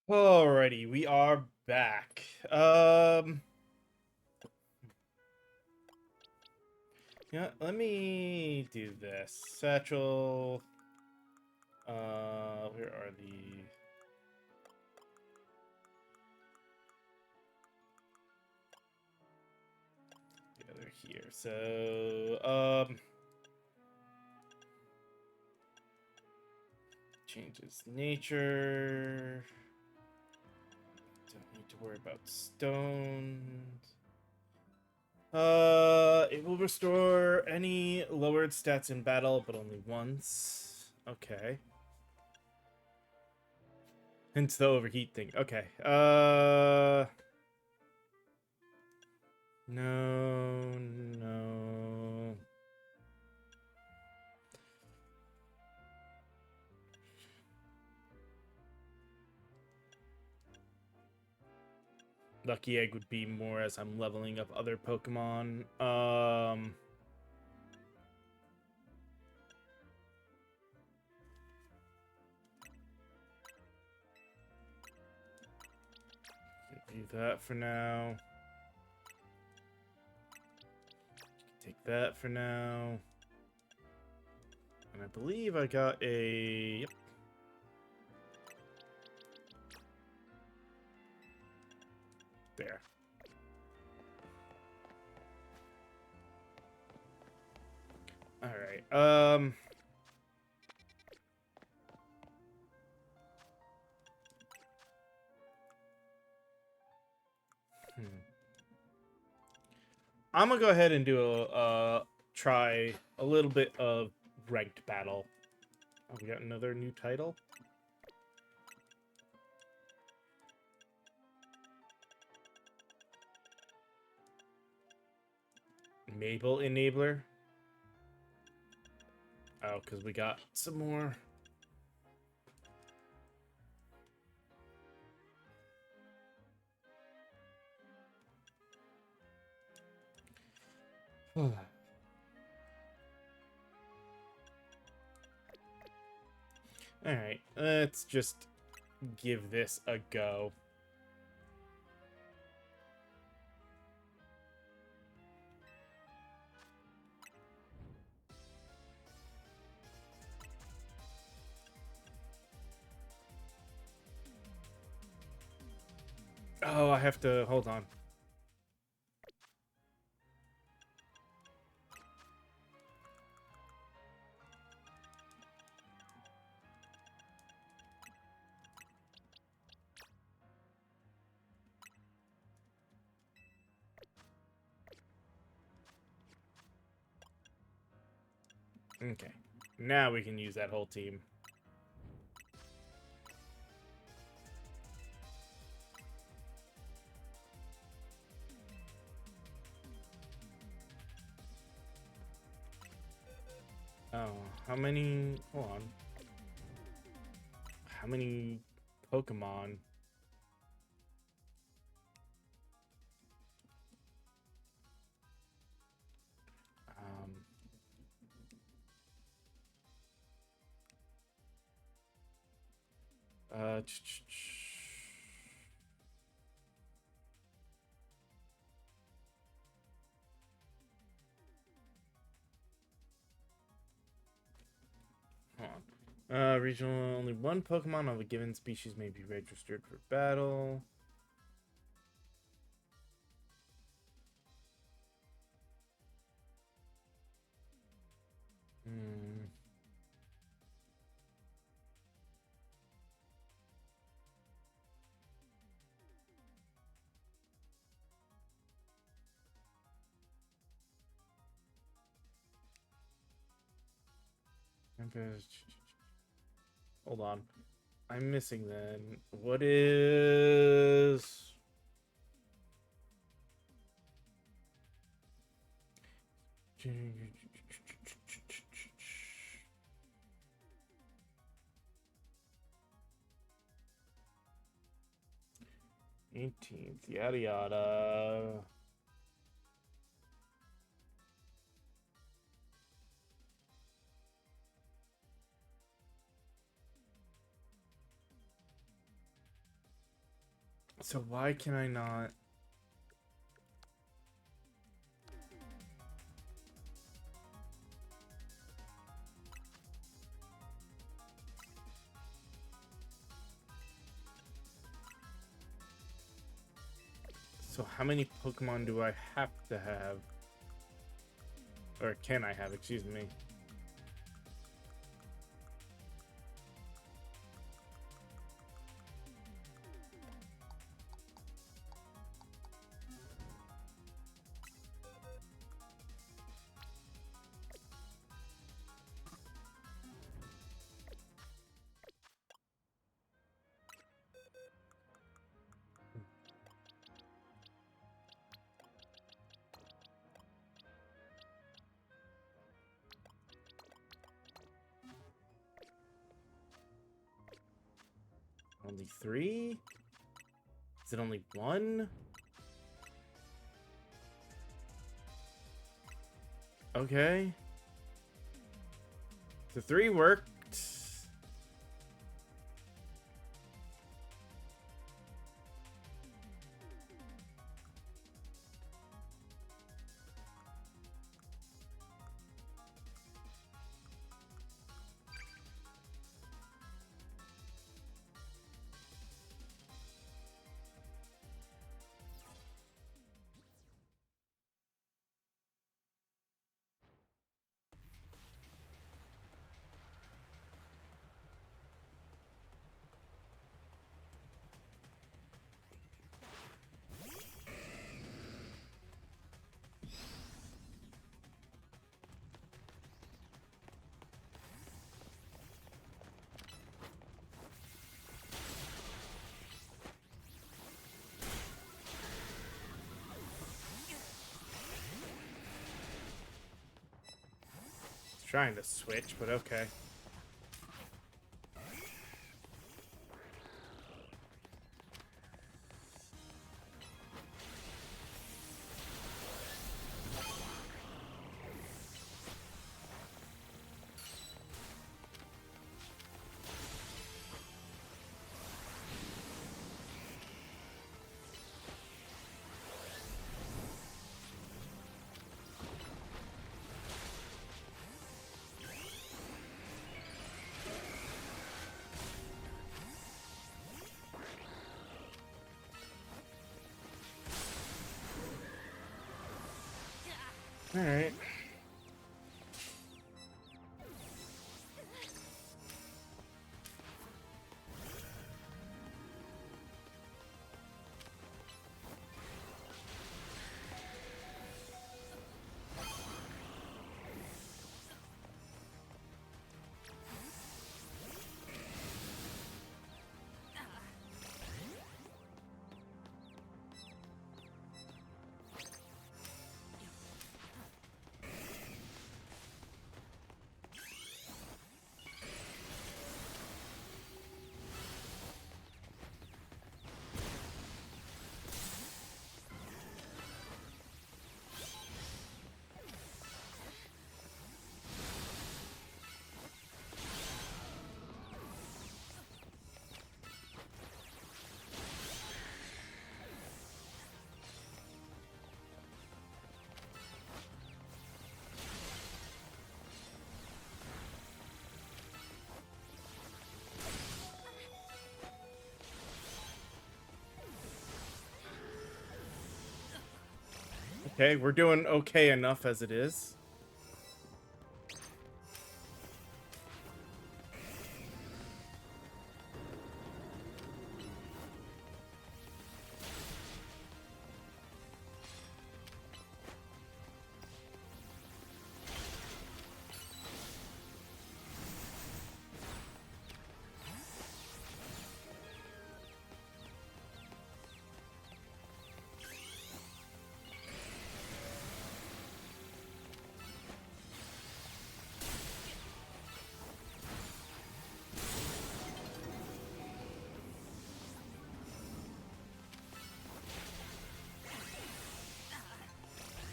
Alrighty, we are back. Yeah, let me do this. Satchel. Where are the other here? So, changes nature. Don't need to worry about stones. It will restore any lowered stats in battle, but only once. Okay. Hence the overheat thing. Okay. No, no. Lucky Egg would be more as I'm leveling up other Pokemon. Do that for now. Take that for now. And I believe I got a... Yep. There. Alright, I'm gonna go ahead and do try a little bit of ranked battle. Oh, we got another new title? Mabel Enabler? Oh, because we got some more. Alright, let's just give this a go. Oh, I have to... Hold on. Okay. Now we can use that whole team. Oh, how many... Hold on. How many Pokemon? Uh... Hold on. Regional, only one Pokemon of a given species may be registered for battle. Hmm. Hold on. I'm missing then. What is... 18th, yada yada. So why can I not? So how many Pokemon do I have to have? Or can I have, excuse me. Only 3? Is it only 1? Okay. The 3 worked. Trying to switch, but okay. Alright. Okay, we're doing okay enough as it is.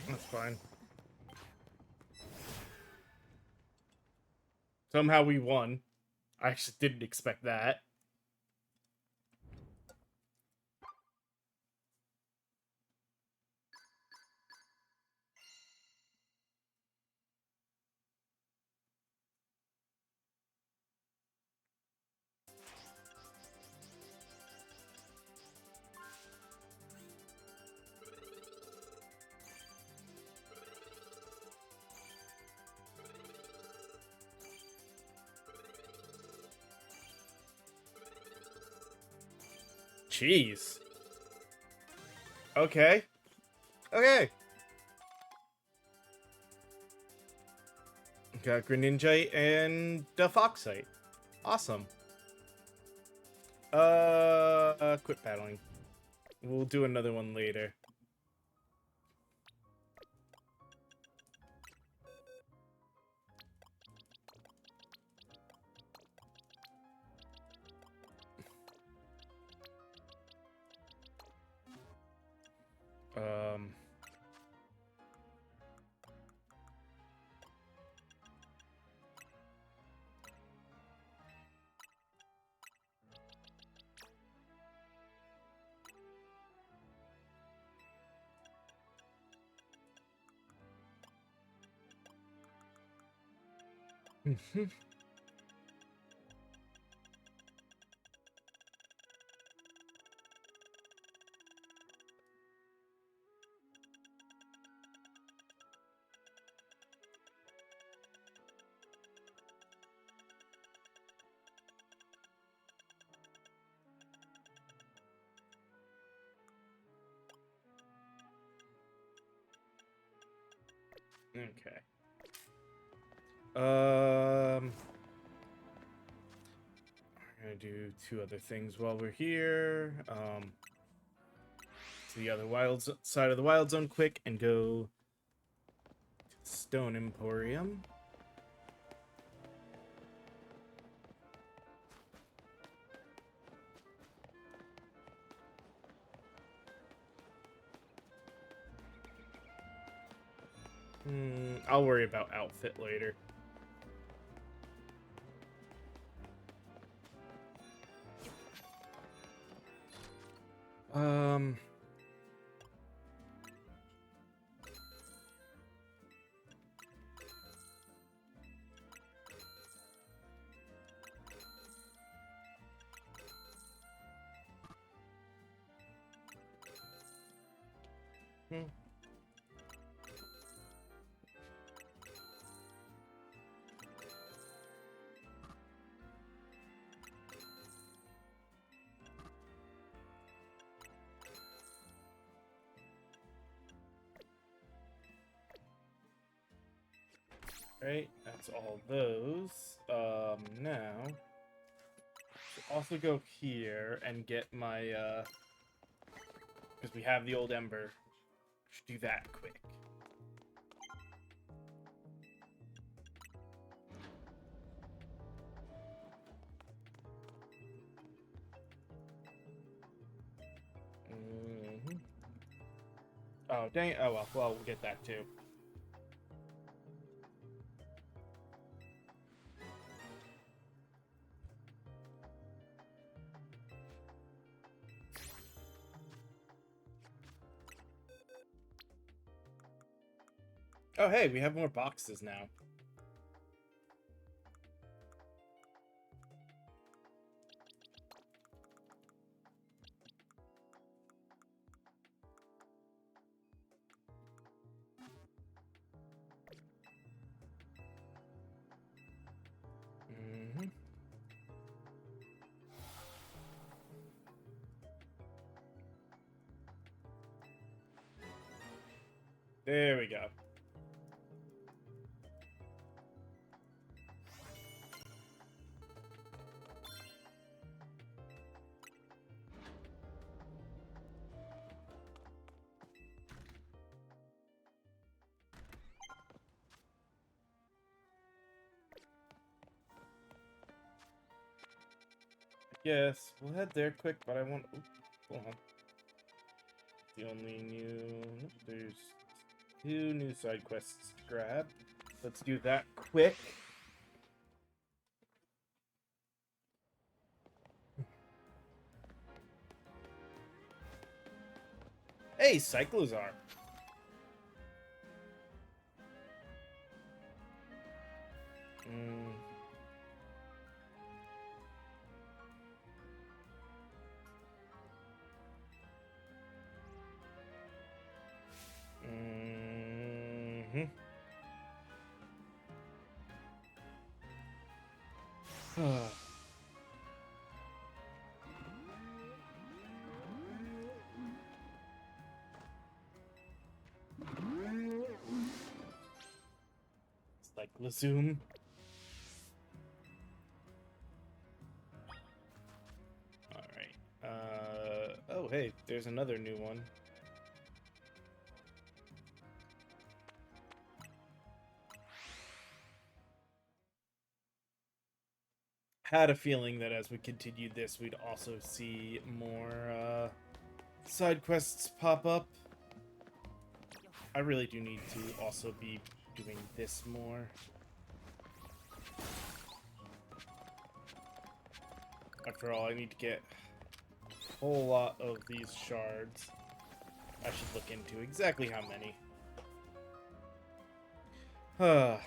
That's fine. Somehow we won. I actually didn't expect that. jeez. Okay. Okay. Got Greninjite and Foxite. Awesome. Quit battling. We'll do another one later. Um... Okay. I'm gonna do two other things while we're here. To the other side of the wild zone quick and go to the Stone Emporium. I'll worry about outfit later. Um... Right, that's all those. Now, also go here and get my, because we have the old Ember. Should do that quick. Oh, dang it. Oh, well, we'll get that too. Oh, hey, we have more boxes now. There we go. Yes, we'll head there quick, but I want... Oops, hold on. The only new... There's 2 new side quests to grab. Let's do that quick. Hey, Cyclozar. Lazoom. Alright. Oh, hey, there's another new one. Had a feeling that as we continued this, we'd also see more side quests pop up. I really do need to also be doing this more. After all, I need to get a whole lot of these shards. I should look into exactly how many. Mm-hmm.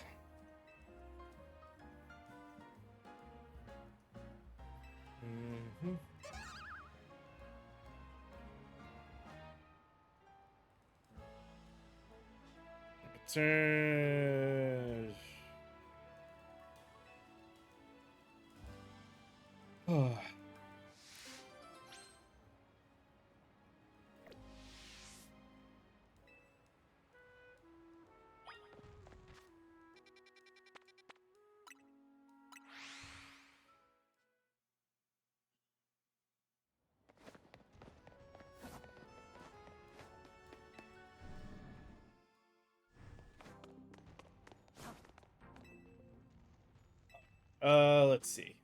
Concern. Let's see.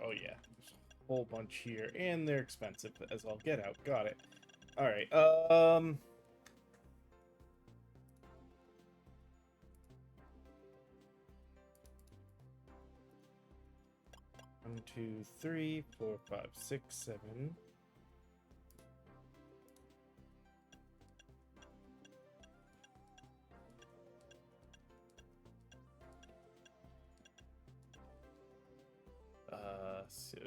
Oh yeah, there's a whole bunch here, and they're expensive as all get out. Got it. All right. 1, 2, 3, 4, 5, 6, 7. So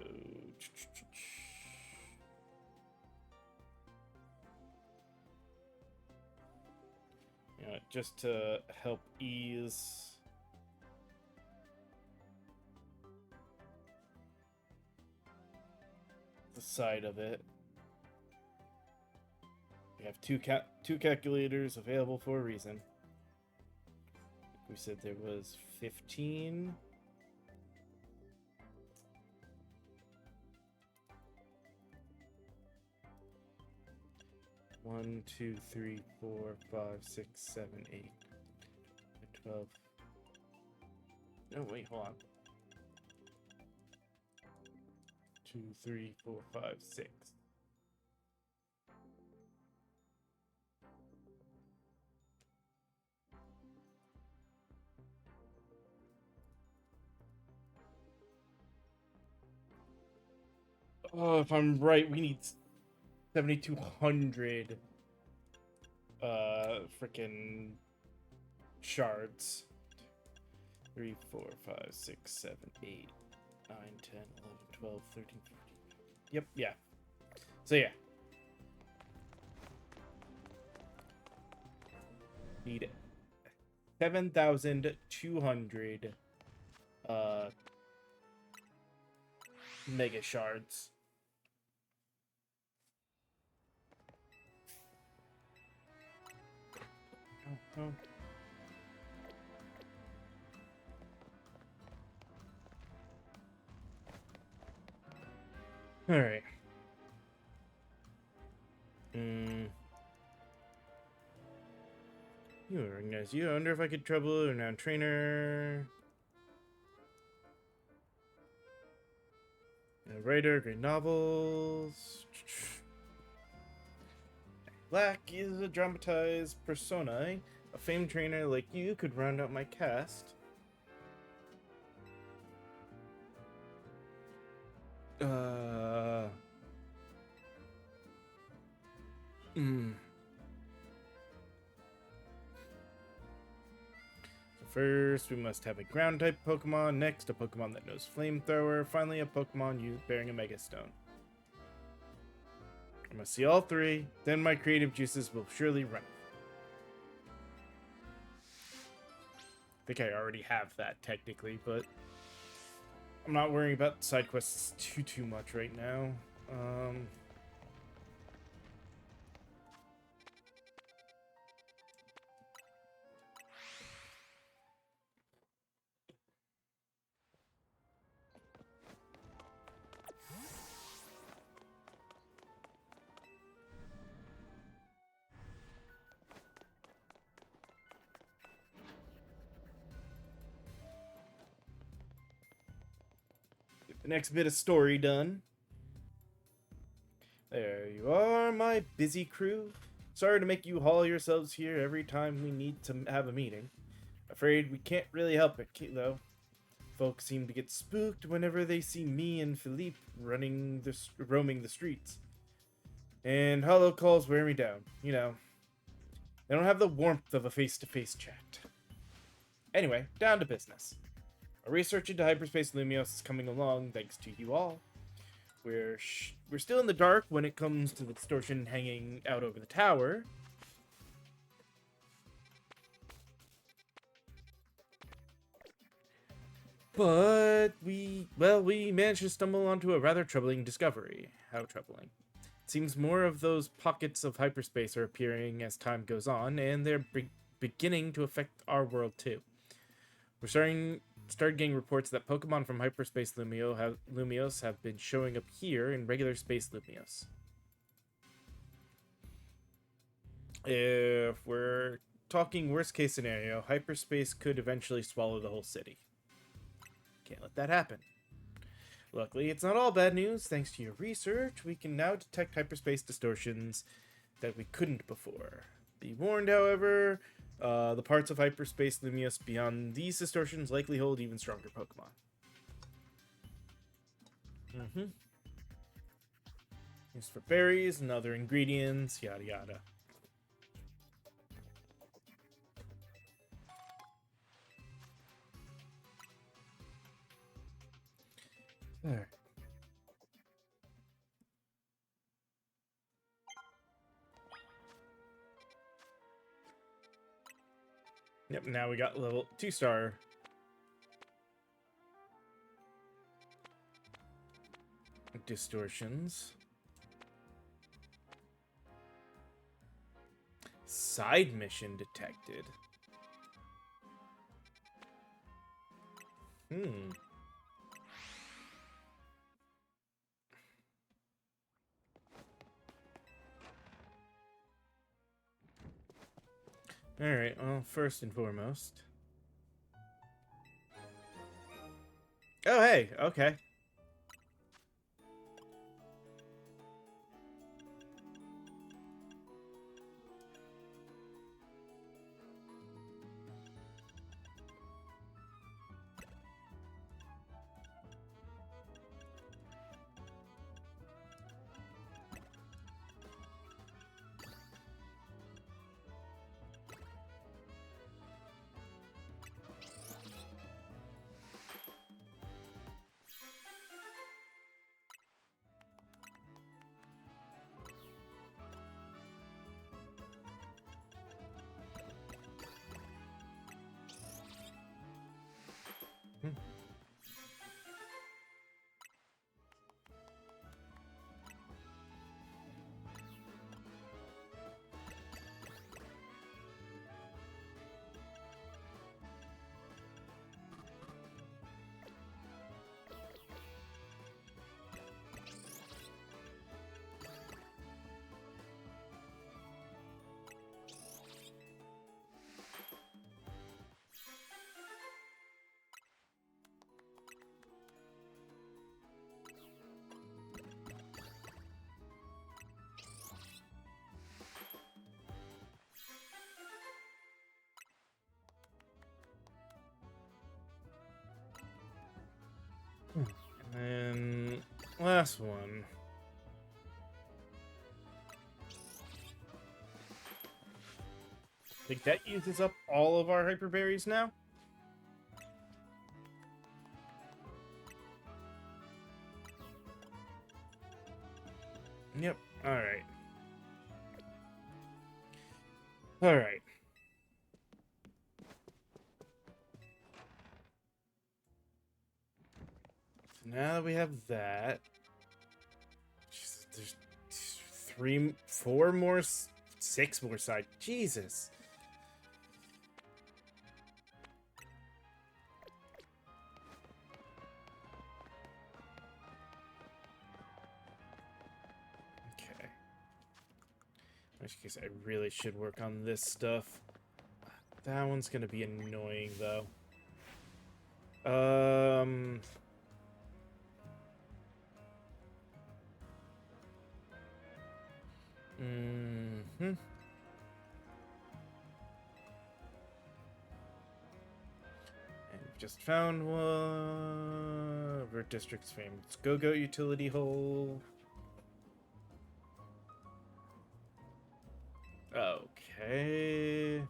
you know, just to help ease the side of it, we have two calculators available for a reason. We said there was 15. One, 2, 3, 4, 5, 6, 7, 8, 12. No, wait, hold on. 2, 3, 4, 5, 6. Oh, if I'm right, we need 7,200 freaking shards. 3, 4, 5, 6, 7, 8, 9, 10, 11, 12, 13, 14. Yep, yeah. So yeah. Need 7,200 mega shards. Oh. All right. You recognize you. I wonder if I could trouble a renowned trainer. A writer, great novels. Black is a dramatized persona. A famed trainer like you could round out my cast. First, we must have a ground-type Pokemon. Next, a Pokemon that knows Flamethrower. Finally, a Pokemon bearing a Mega Stone. I must see all three, then my creative juices will surely run. I think I already have that, technically, but I'm not worrying about side quests too much right now. the next bit of story done. There you are, my busy crew. Sorry to make you haul yourselves here every time we need to have a meeting. Afraid we can't really help it, though. Folks seem to get spooked whenever they see me and Philippe roaming the streets. And hollow calls wear me down. You know, they don't have the warmth of a face-to-face chat. Anyway, down to business. Our research into hyperspace Lumios is coming along thanks to you all. We're still in the dark when it comes to the distortion hanging out over the tower. But we managed to stumble onto a rather troubling discovery. How troubling? It seems more of those pockets of hyperspace are appearing as time goes on, and they're beginning to affect our world too. We're started getting reports that Pokemon from hyperspace Lumios have been showing up here in regular space Lumios. If we're talking worst case scenario, hyperspace could eventually swallow the whole city. Can't let that happen. Luckily, it's not all bad news. Thanks to your research, we can now detect hyperspace distortions that we couldn't before. Be warned, however, the parts of hyperspace Lumios beyond these distortions likely hold even stronger Pokemon. Used for berries and other ingredients, yada yada. There. Yep, now we got level 2-star. Distortions. Side mission detected. Alright, well, first and foremost. Oh, hey, okay. And last one. I think that uses up all of our hyper berries now. Yep. All right. All right. So now that we have that, there's 3, 4 more, 6 more side. Jesus. Okay. In which case, I really should work on this stuff. That one's gonna be annoying, though. Just found one. Vert District's famous Go-Go utility hole. Okay.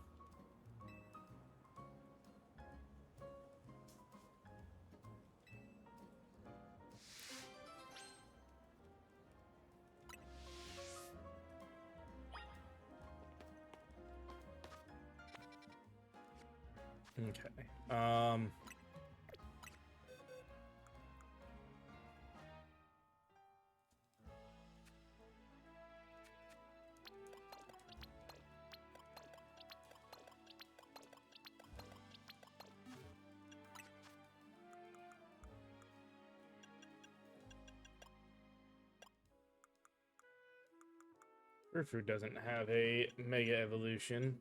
Okay. Urfu doesn't have a Mega Evolution.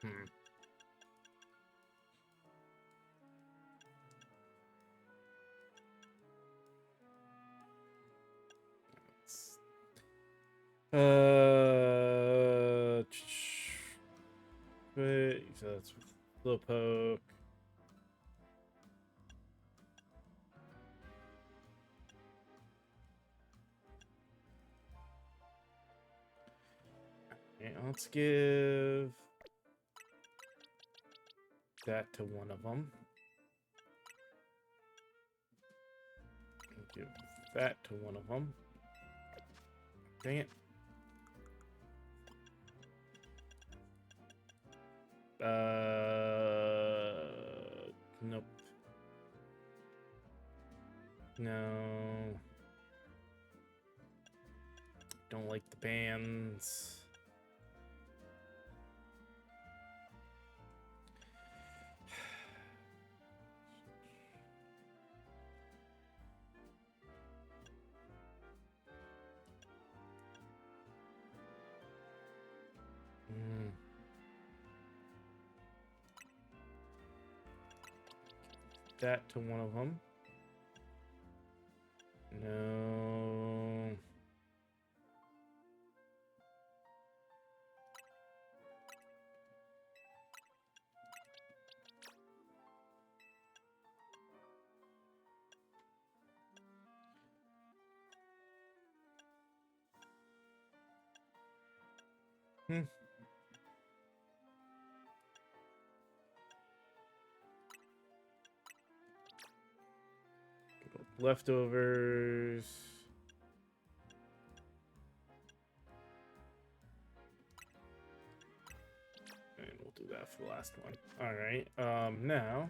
Hmm. But so that's Slowpoke. Okay, let's give that to one of them. Give that to one of them. Dang it. Nope. No. Don't like the bands. That to one of them. No. Hmm. Leftovers. And we'll do that for the last one. Alright, now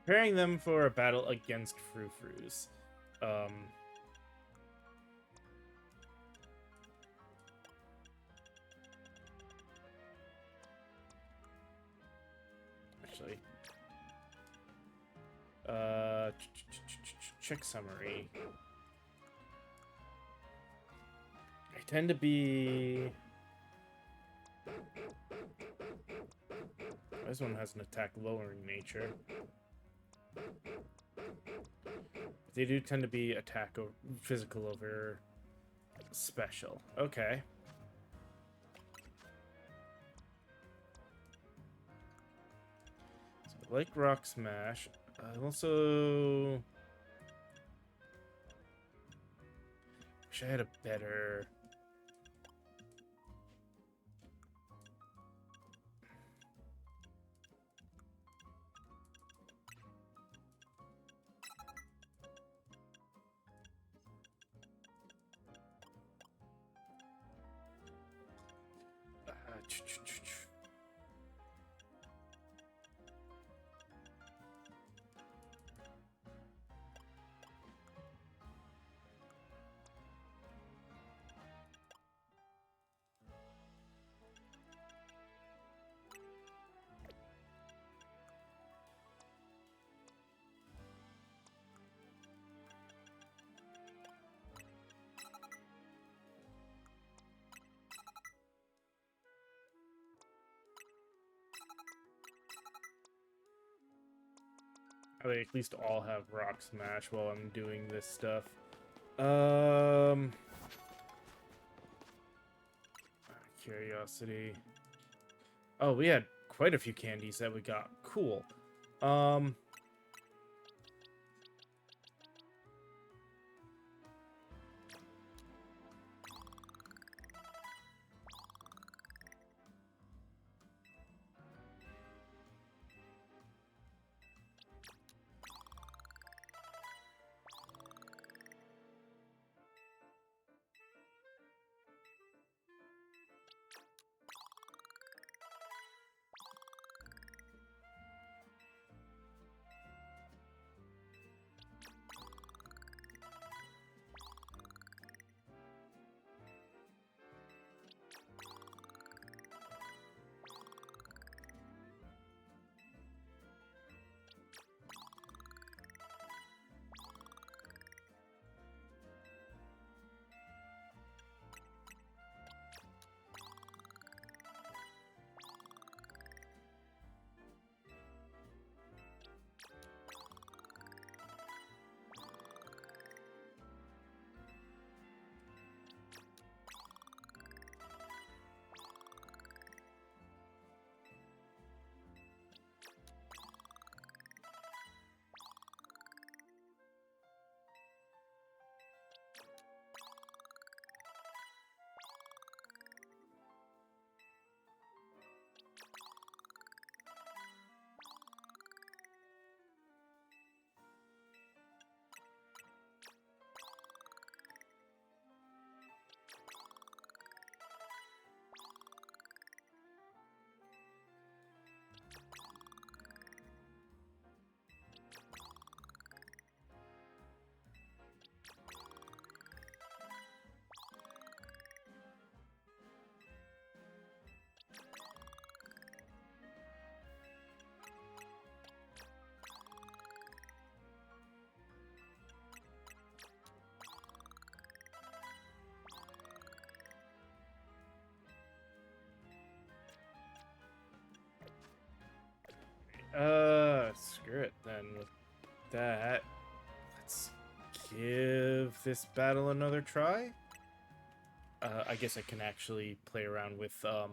preparing them for a battle against Frou-Frous. Actually, check summary. I tend to be... This one has an attack lowering nature. They do tend to be attack over physical over special. Okay. So I like Rock Smash. I also wish I had a better... They at least all have Rock Smash while I'm doing this stuff. curiosity. Oh, we had quite a few candies that we got. Cool. Um... Screw it then. With that, let's give this battle another try. I guess I can actually play around with, yeah.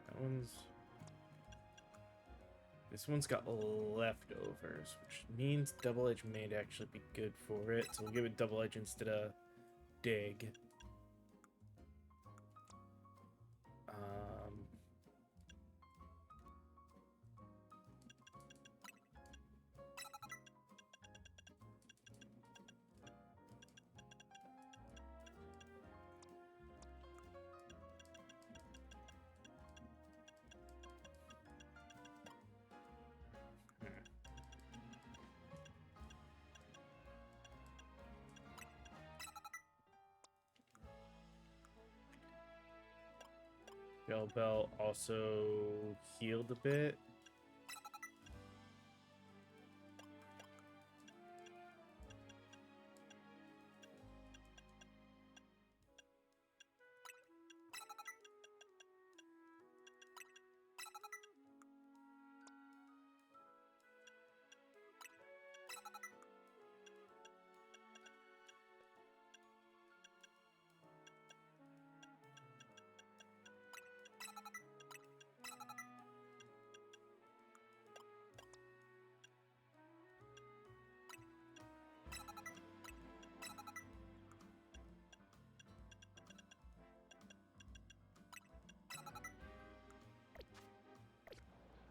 That one's... This one's got leftovers, which means Double Edge may actually be good for it. So we'll give it Double Edge instead of Dig. Gel Bell also healed a bit.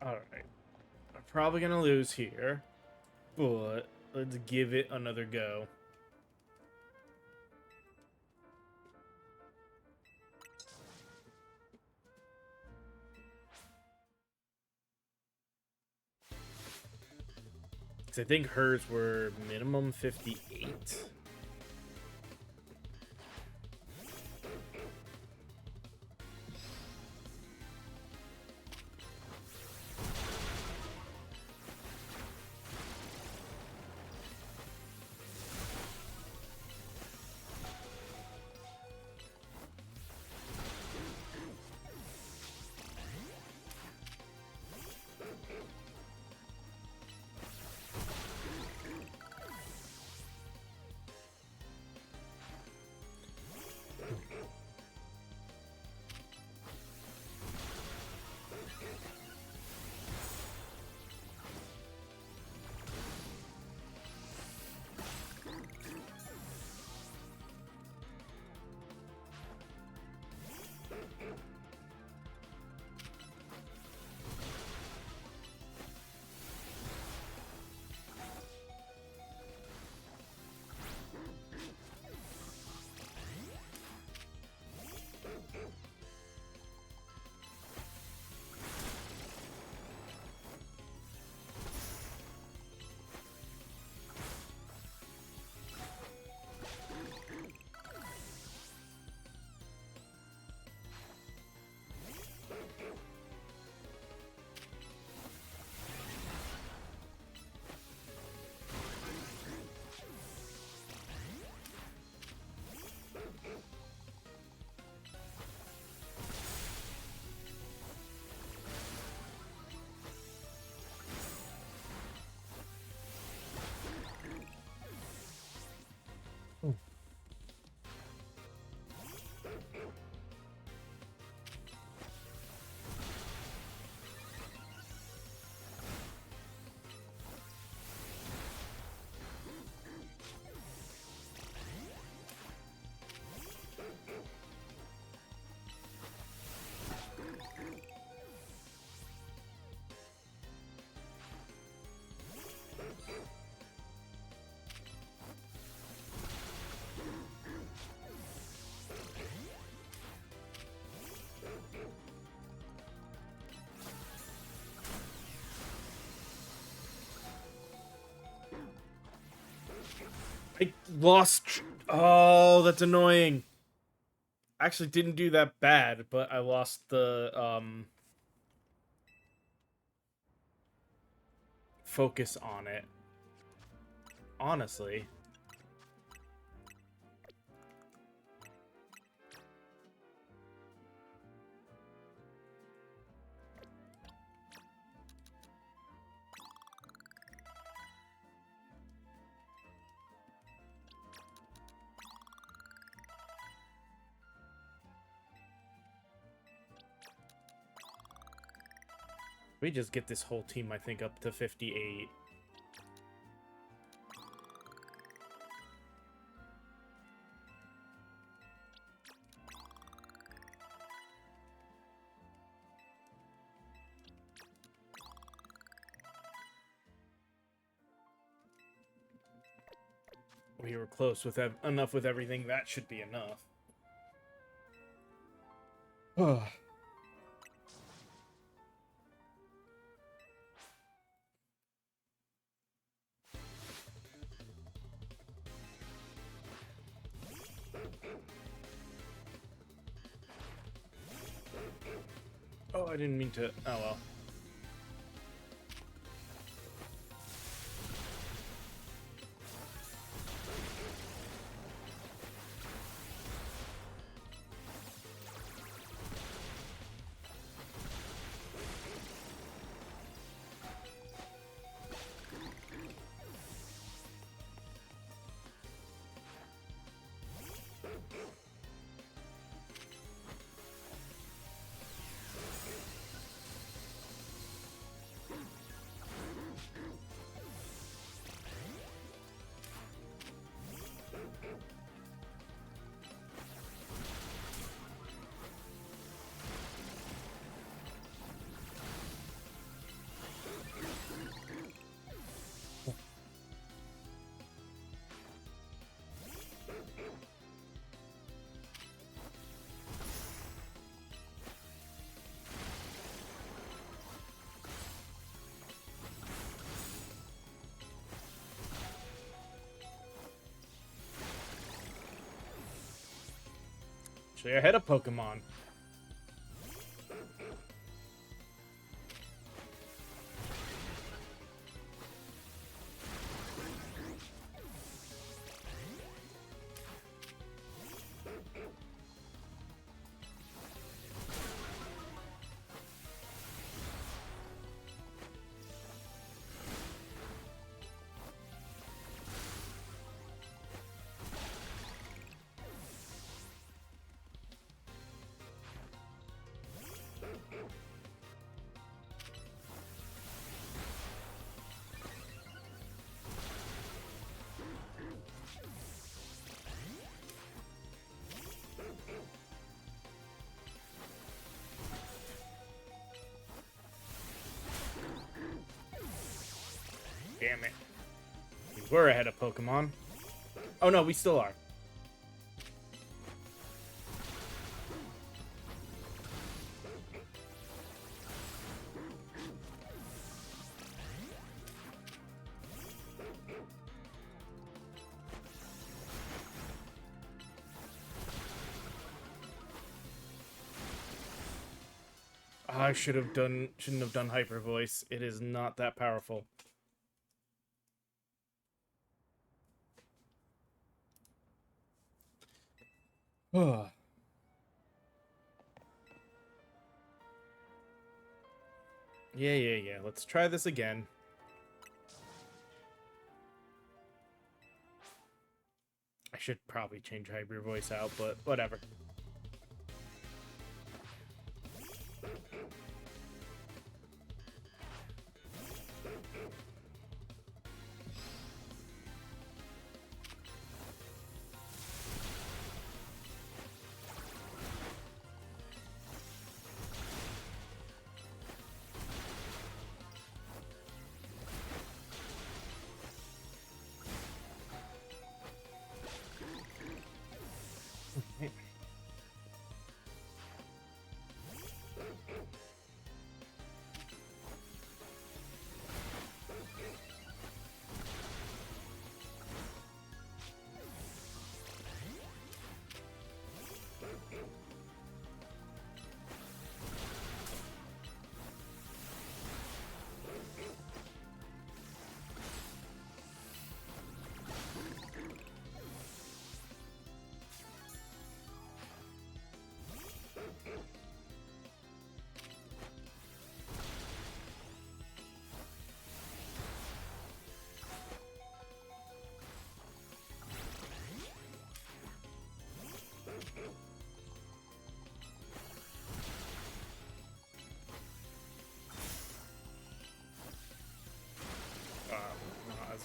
Alright. I'm probably gonna lose here, but let's give it another go. Because I think hers were minimum 58. lost. Oh, that's annoying. Actually, didn't do that bad, but I lost the focus on it. Honestly. We just get this whole team, I think, up to 58. We were close with enough with everything. That should be enough. Oh, I didn't mean to. Oh, well. Actually, I had a Pokemon. Damn it. We were ahead of Pokemon. Oh no, we still are. I shouldn't have done Hyper Voice. It is not that powerful. Yeah. Let's try this again. I should probably change Hyper Voice out, but whatever.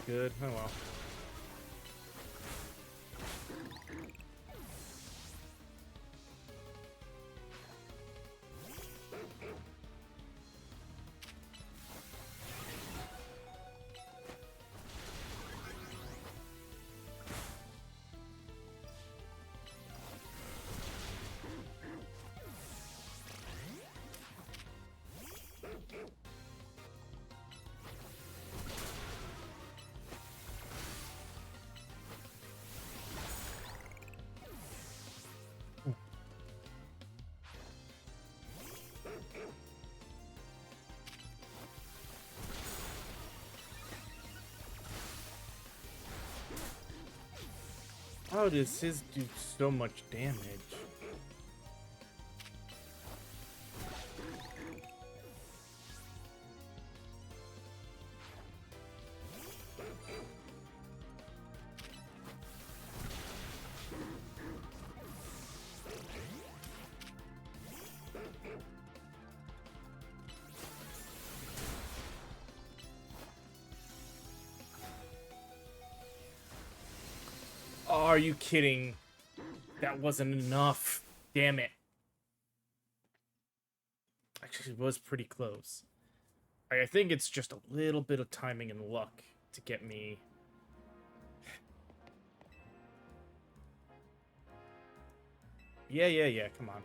good. Oh well. How does his do so much damage? Oh, are you kidding? That wasn't enough. Damn it. Actually, it was pretty close. I think it's just a little bit of timing and luck to get me. Yeah. Come on.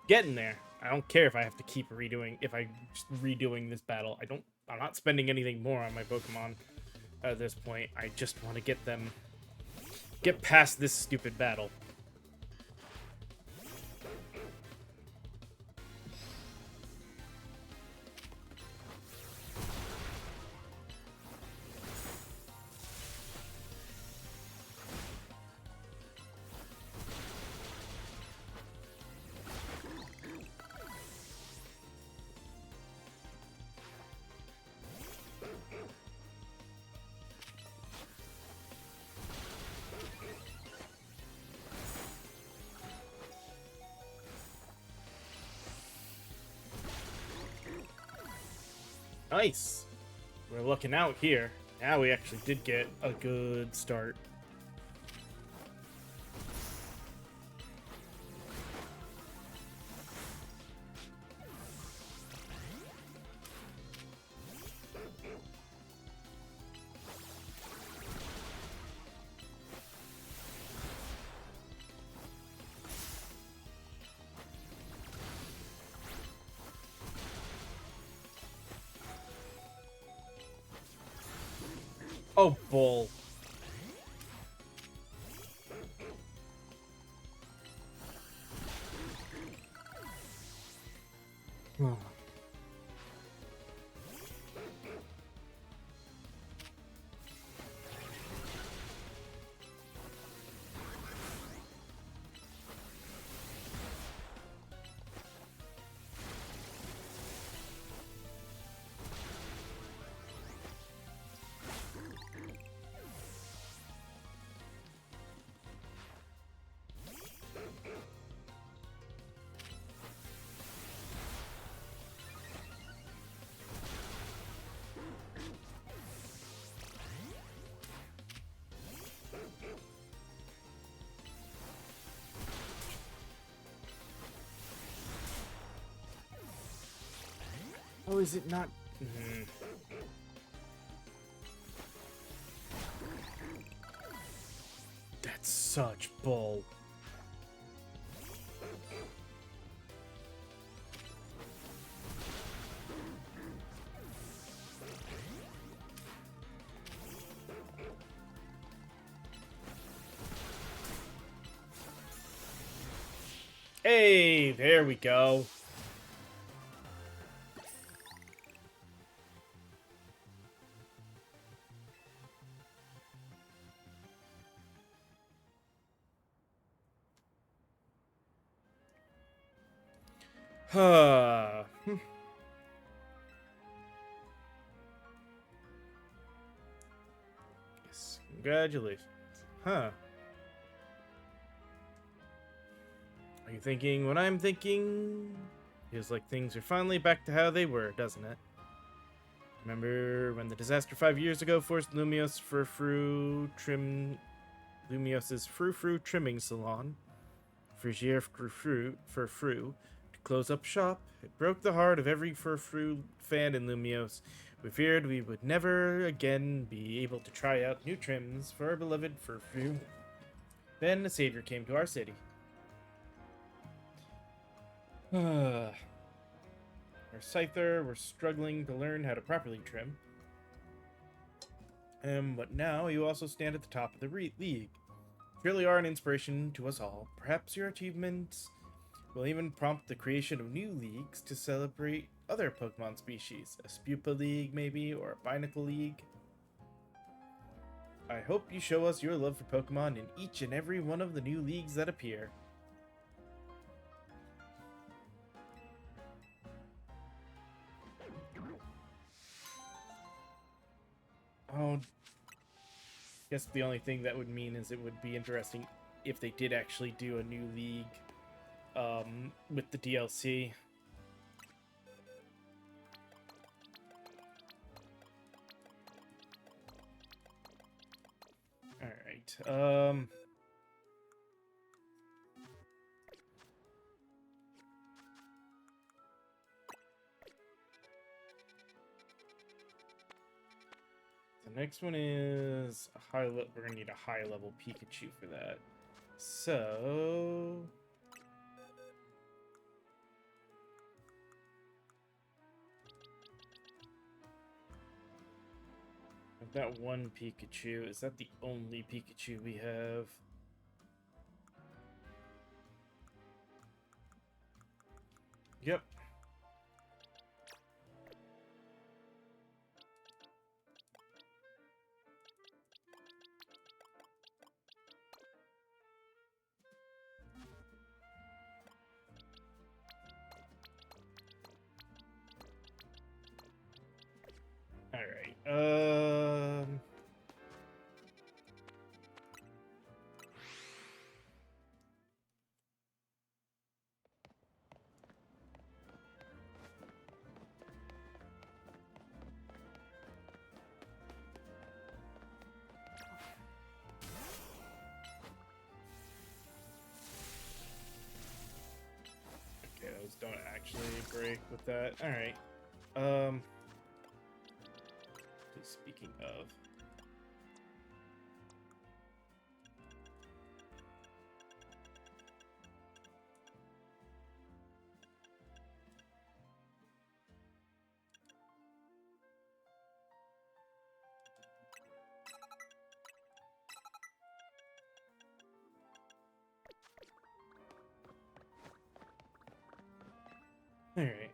Getting there. I don't care if I have to keep redoing. If I just redoing this battle, I'm not spending anything more on my Pokemon at this point. I just want to get them. Get past this stupid battle. Nice. We're looking out here. Now we actually did get a good start. Oh, bull. Oh, is it not? That's such bull. Hey, there we go. Huh. Yes, congratulations. Huh. Are you thinking what I'm thinking? Feels like things are finally back to how they were, doesn't it? Remember when the disaster 5 years ago forced Lumios's frou-frou trimming salon, Frigier Frou, to close up shop? It broke the heart of every frou fan in Lumios. We feared we would never again be able to try out new trims for our beloved frou. Then a savior came to our city. Our scyther were struggling to learn how to properly trim. But now you also stand at the top of the league. You really are an inspiration to us all. Perhaps your achievements will even prompt the creation of new leagues to celebrate other Pokemon species. A Spupa League, maybe, or a Binacle League. I hope you show us your love for Pokemon in each and every one of the new leagues that appear. Oh, guess the only thing that would mean is it would be interesting if they did actually do a new league with the DLC. Alright, the next one is a high level. We're gonna need a high level Pikachu for that. So I've got one Pikachu. Is that the only Pikachu we have? Yep. Alright, okay, those don't actually break with that. Alright, speaking of, alright,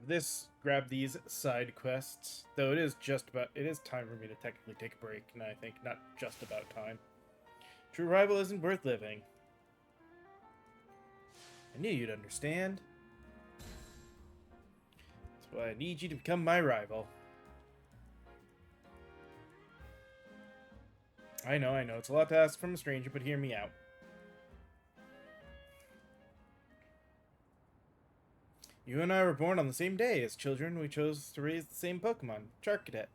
let's grab these side quests. Though it is time for me to technically take a break, and I think not just about time. True rival isn't worth living. I knew you'd understand. That's why I need you to become my rival. I know, it's a lot to ask from a stranger, but hear me out. You and I were born on the same day. As children, we chose to raise the same Pokemon, Charcadet.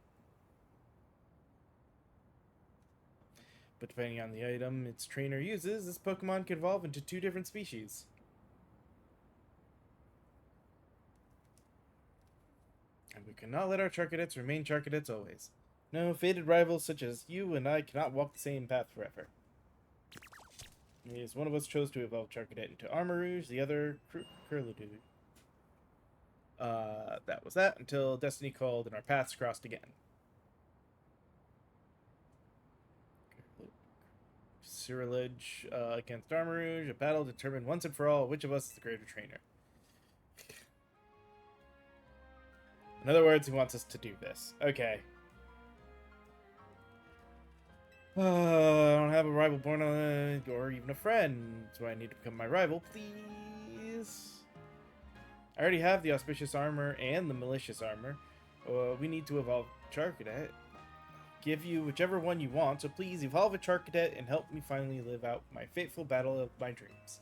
But depending on the item its trainer uses, this Pokemon can evolve into two different species. And we cannot let our Charcadets remain Charcadets always. No, fated rivals such as you and I cannot walk the same path forever. As one of us chose to evolve Charcadet into Armarouge, the other Curlidude. That was that until Destiny called and our paths crossed again. Cyrilage against Armarouge, a battle determined once and for all which of us is the greater trainer. In other words, he wants us to do this. Okay. I don't have a rival born on or even a friend. Do I need to become my rival, please? I already have the auspicious armor and the malicious armor. We need to evolve Charcadet. Give you whichever one you want, so please evolve a Charcadet and help me finally live out my fateful battle of my dreams.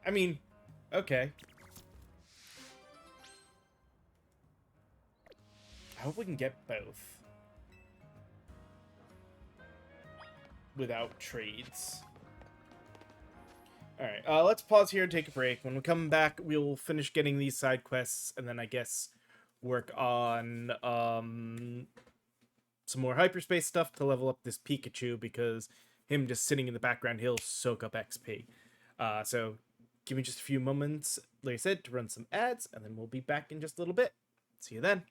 I mean, okay. hope we can get both without trades. All right, let's pause here and take a break. When we come back, we'll finish getting these side quests, and then I guess work on some more hyperspace stuff to level up this Pikachu, because him just sitting in the background, he'll soak up XP. So give me just a few moments, like I said, to run some ads, and then we'll be back in just a little bit. See you then.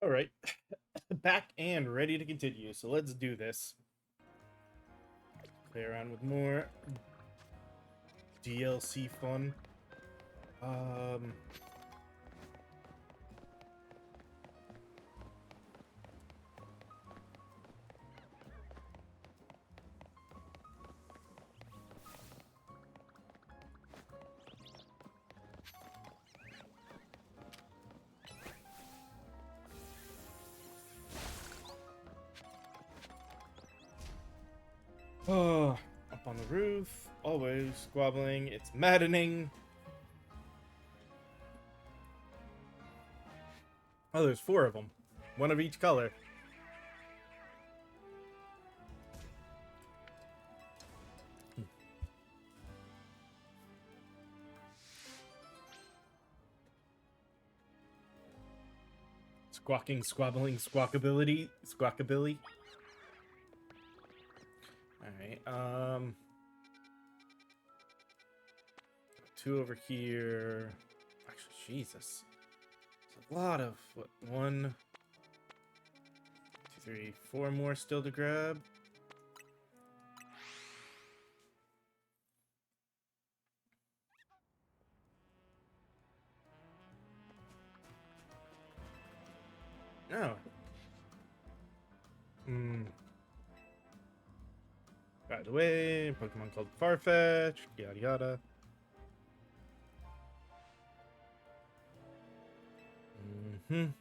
All right, back and ready to continue. So let's do this. Play around with more DLC fun. Oh, up on the roof, always squabbling. It's maddening. Oh, there's 4 of them. One of each color. Squawking, squabbling, squawkability, squawkabilly. Alright, two over here. Actually, Jesus. It's a lot of, what, 1, 2, 3, 4 more still to grab. Oh. By the way, Pokemon called Farfetch, yada yada. Only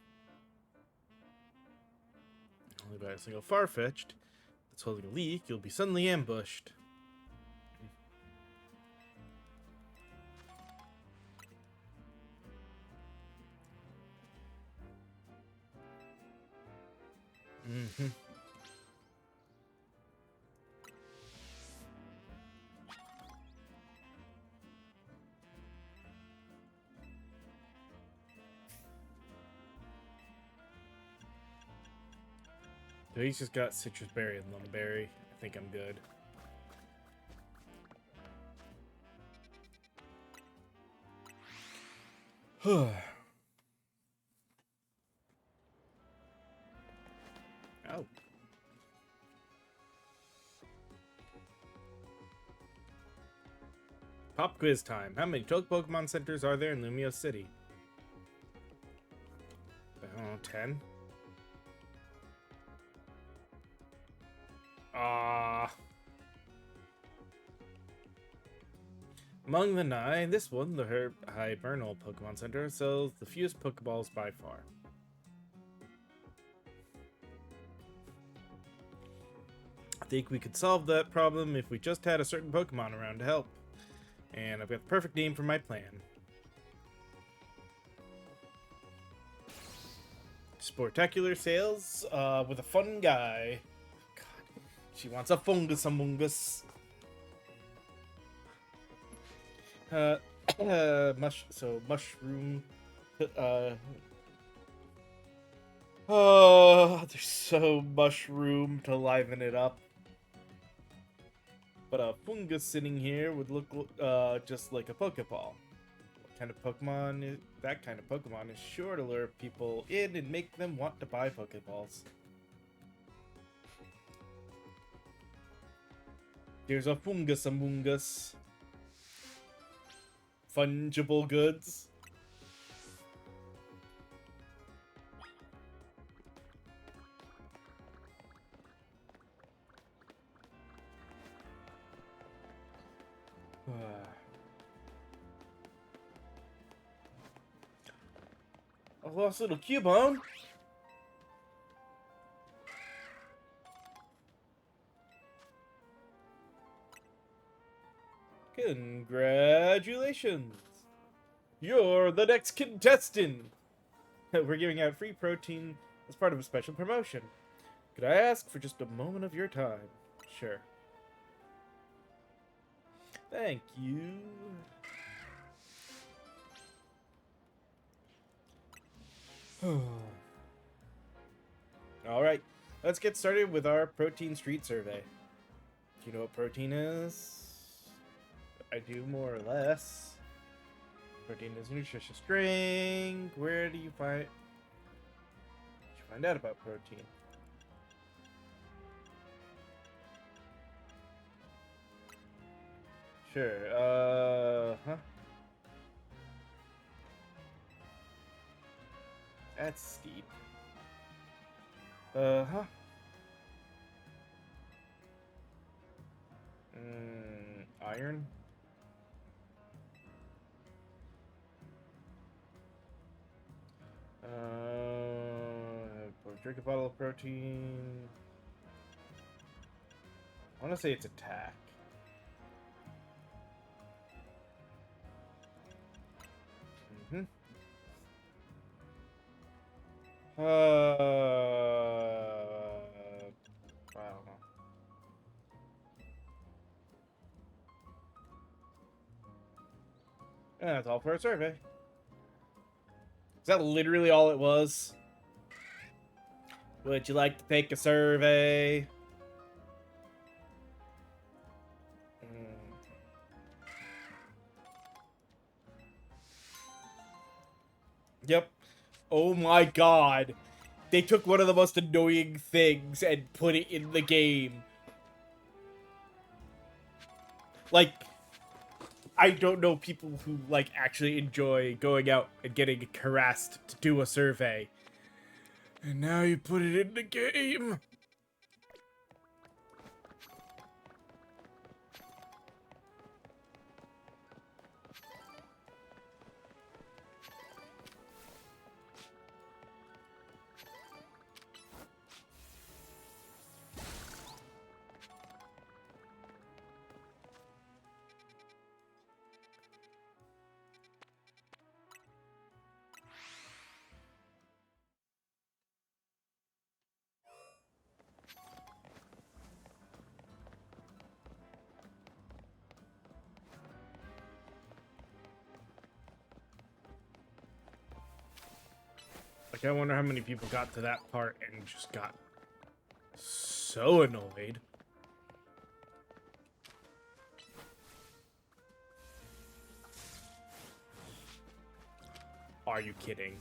by a single Farfetch'd that's holding a leak, you'll be suddenly ambushed. He's just got Citrus Berry and Lumberry. I think I'm good. Oh. Pop quiz time. How many total Pokemon centers are there in Lumio City? Oh, 10? Among the 9, this one, the Hibernal Pokemon Center, sells the fewest Pokeballs by far. I think we could solve that problem if we just had a certain Pokemon around to help. And I've got the perfect name for my plan. Sportacular sales with a fun guy. God, she wants a fungus among us. Mushroom. Oh, there's so mushroom to liven it up. But a fungus sitting here would look just like a Pokeball. What kind of Pokemon is that? Kind of Pokemon is sure to lure people in and make them want to buy Pokeballs. Here's a fungus among us. Fungible goods. A lost little Cubone. Congratulations! You're the next contestant! We're giving out free protein as part of a special promotion. Could I ask for just a moment of your time? Sure. Thank you. Alright, let's get started with our protein street survey. Do you know what protein is? I do, more or less. Protein is a nutritious drink. Where do you find out about protein? Sure, That's steep. Iron? Drink a bottle of protein. I want to say it's attack. I don't know. And that's all for our survey. Is that literally all it was? Would you like to take a survey? Yep. Oh my god. They took one of the most annoying things and put it in the game. Like, I don't know people who, like, actually enjoy going out and getting harassed to do a survey. And now you put it in the game. Like, I wonder how many people got to that part and just got so annoyed. Are you kidding?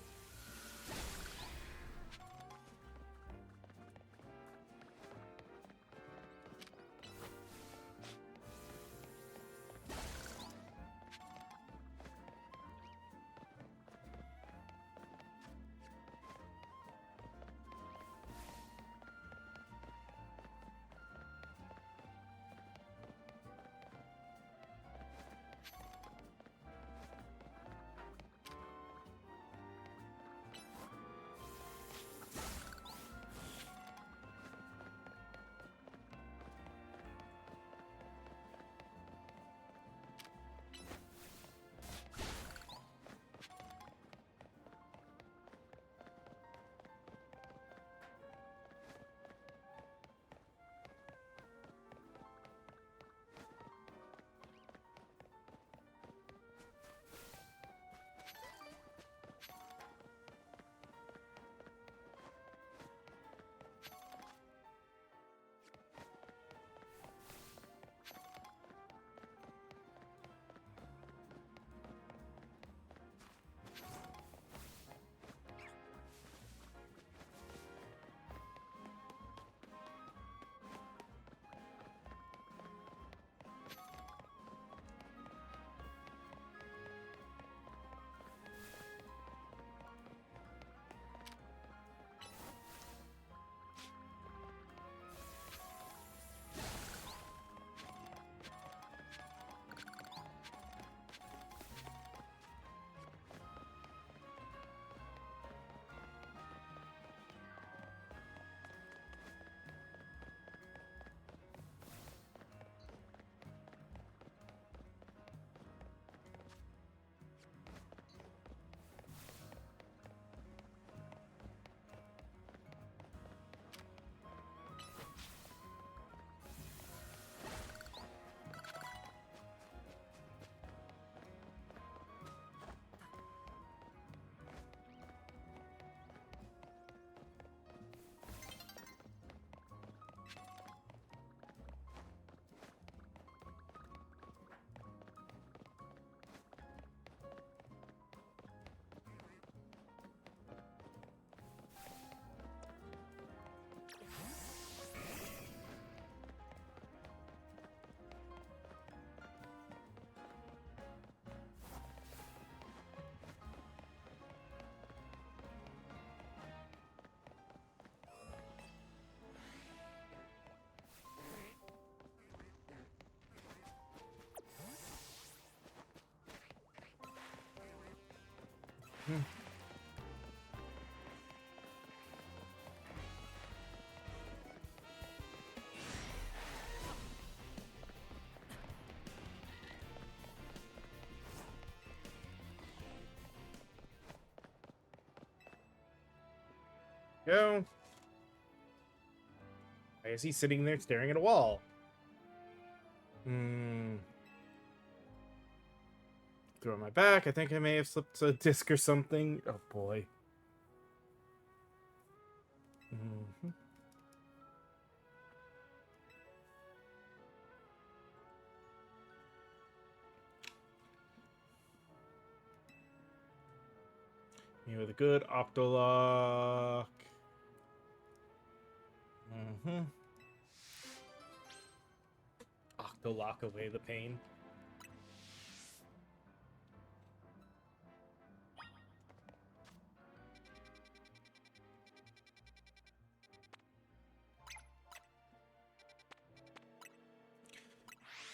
Go. I guess he's sitting there staring at a wall. Throw my back. I think I may have slipped a disc or something. Oh boy. Mm-hmm. You with a good Octolock. Mm-hmm. Octolock away the pain.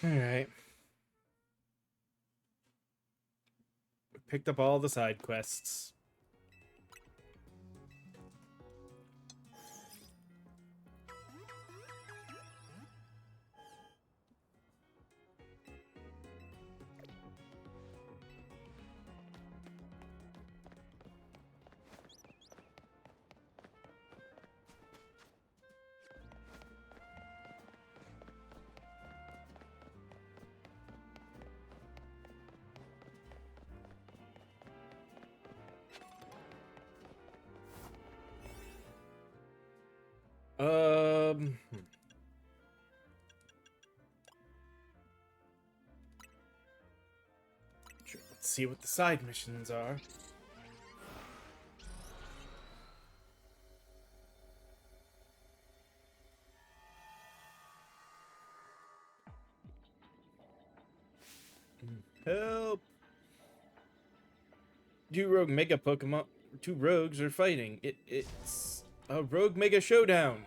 Alright. We picked up all the side quests. Um... Sure, let's see what the side missions are. Help! Two rogue mega Pokemon. Two rogues are fighting. It's a rogue mega showdown.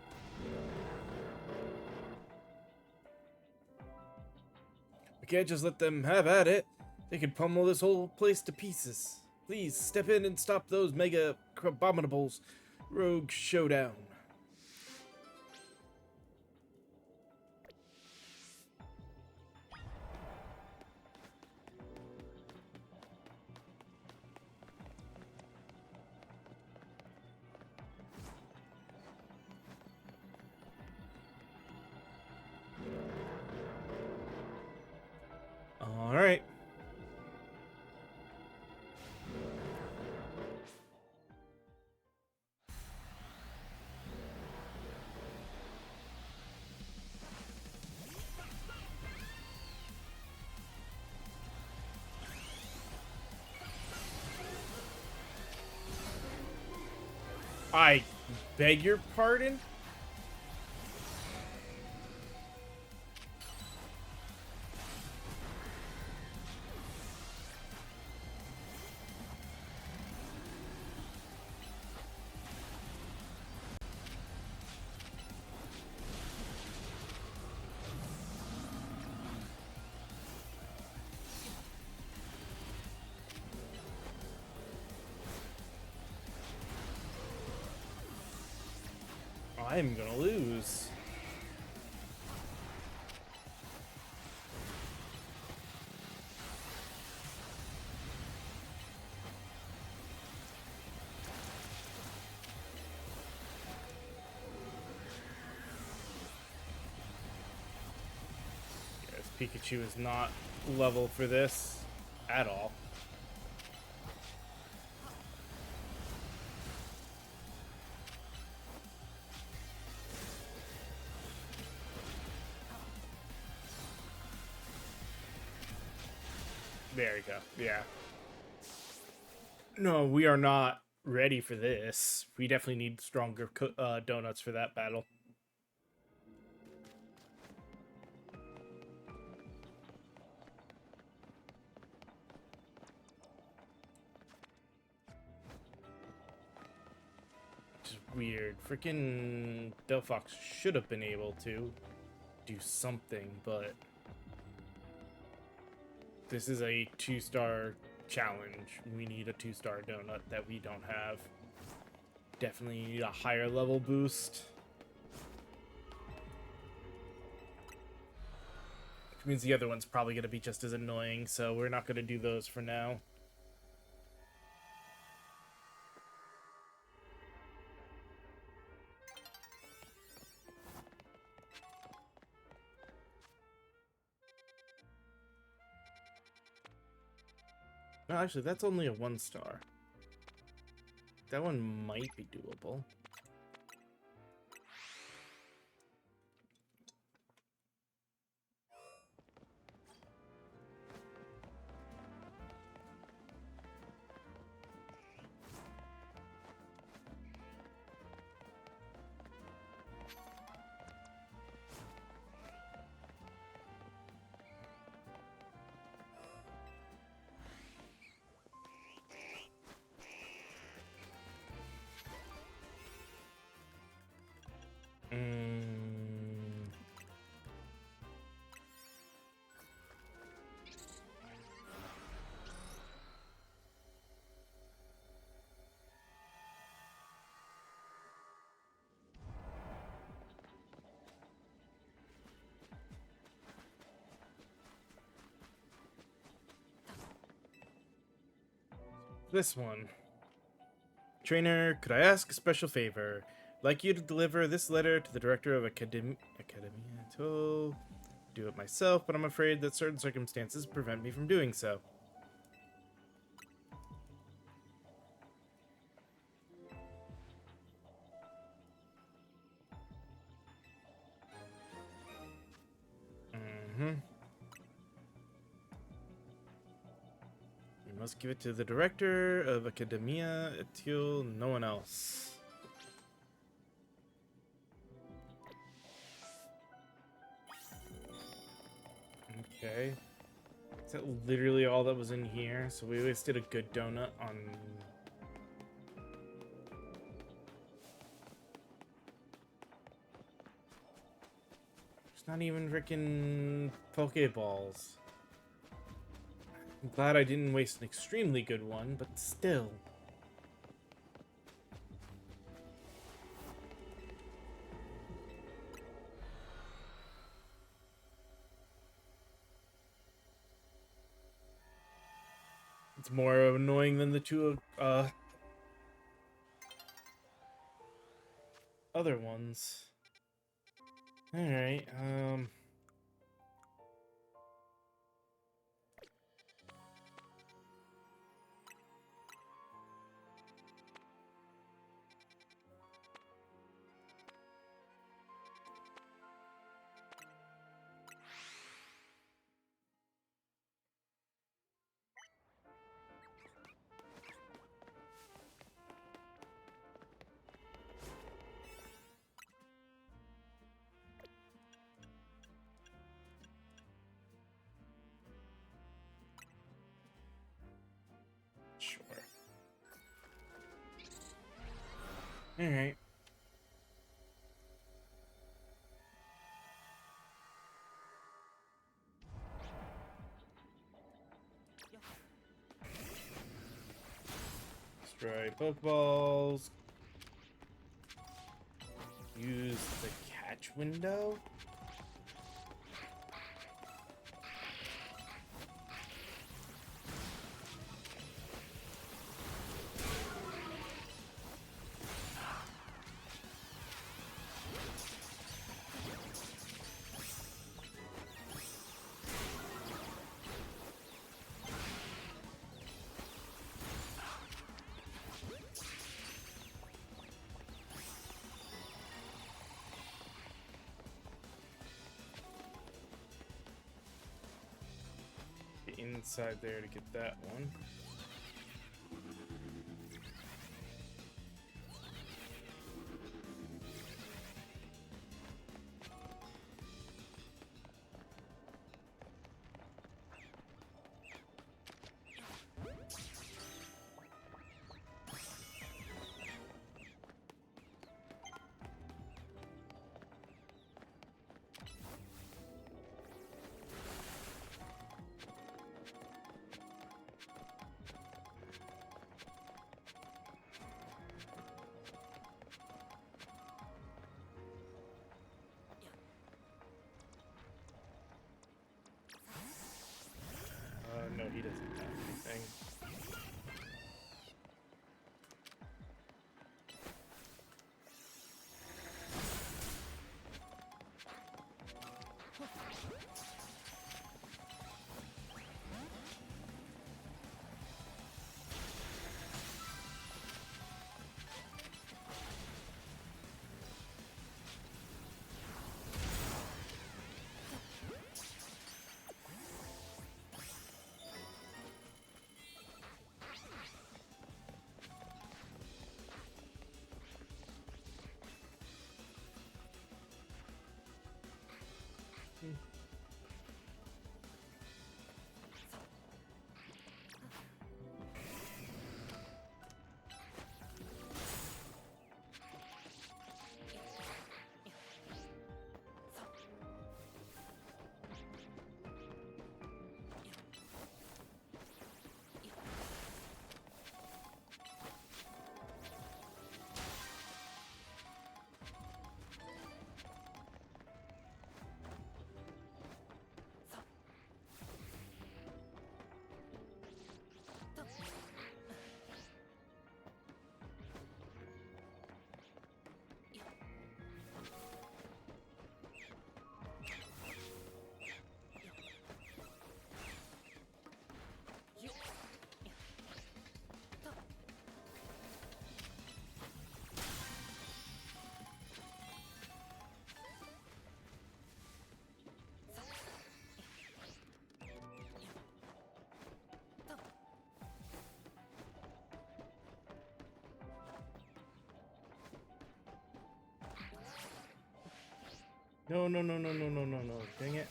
We can't just let them have at it. They could pummel this whole place to pieces. Please step in and stop those mega abominables. Rogue showdown. All right. I beg your pardon? I'm gonna lose. Yes, Pikachu is not level for this at all. There we go. Yeah. No, we are not ready for this. We definitely need stronger donuts for that battle. Which is weird. Freaking Delphox should have been able to do something, but this is a 2-star challenge. We need a 2-star donut that we don't have. Definitely need a higher level boost. Which means the other one's probably going to be just as annoying, so we're not going to do those for now. No, actually, that's only a 1-star. That one might be doable. This one. Trainer, could I ask a special favor? I'd like you to deliver this letter to the director of Academia. To do it myself, but I'm afraid that certain circumstances prevent me from doing so. You must give it to the director of Academia until no one else. Okay. Is that literally all that was in here? So we wasted a good donut on... There's not even freaking Pokeballs. I'm glad I didn't waste an extremely good one, but still. It's more annoying than the two other ones. Alright, sure. Alright. Destroy Pokeballs. Use the catch window. Get inside there to get that one. No, no, no, no, no, no, no, no. Dang it.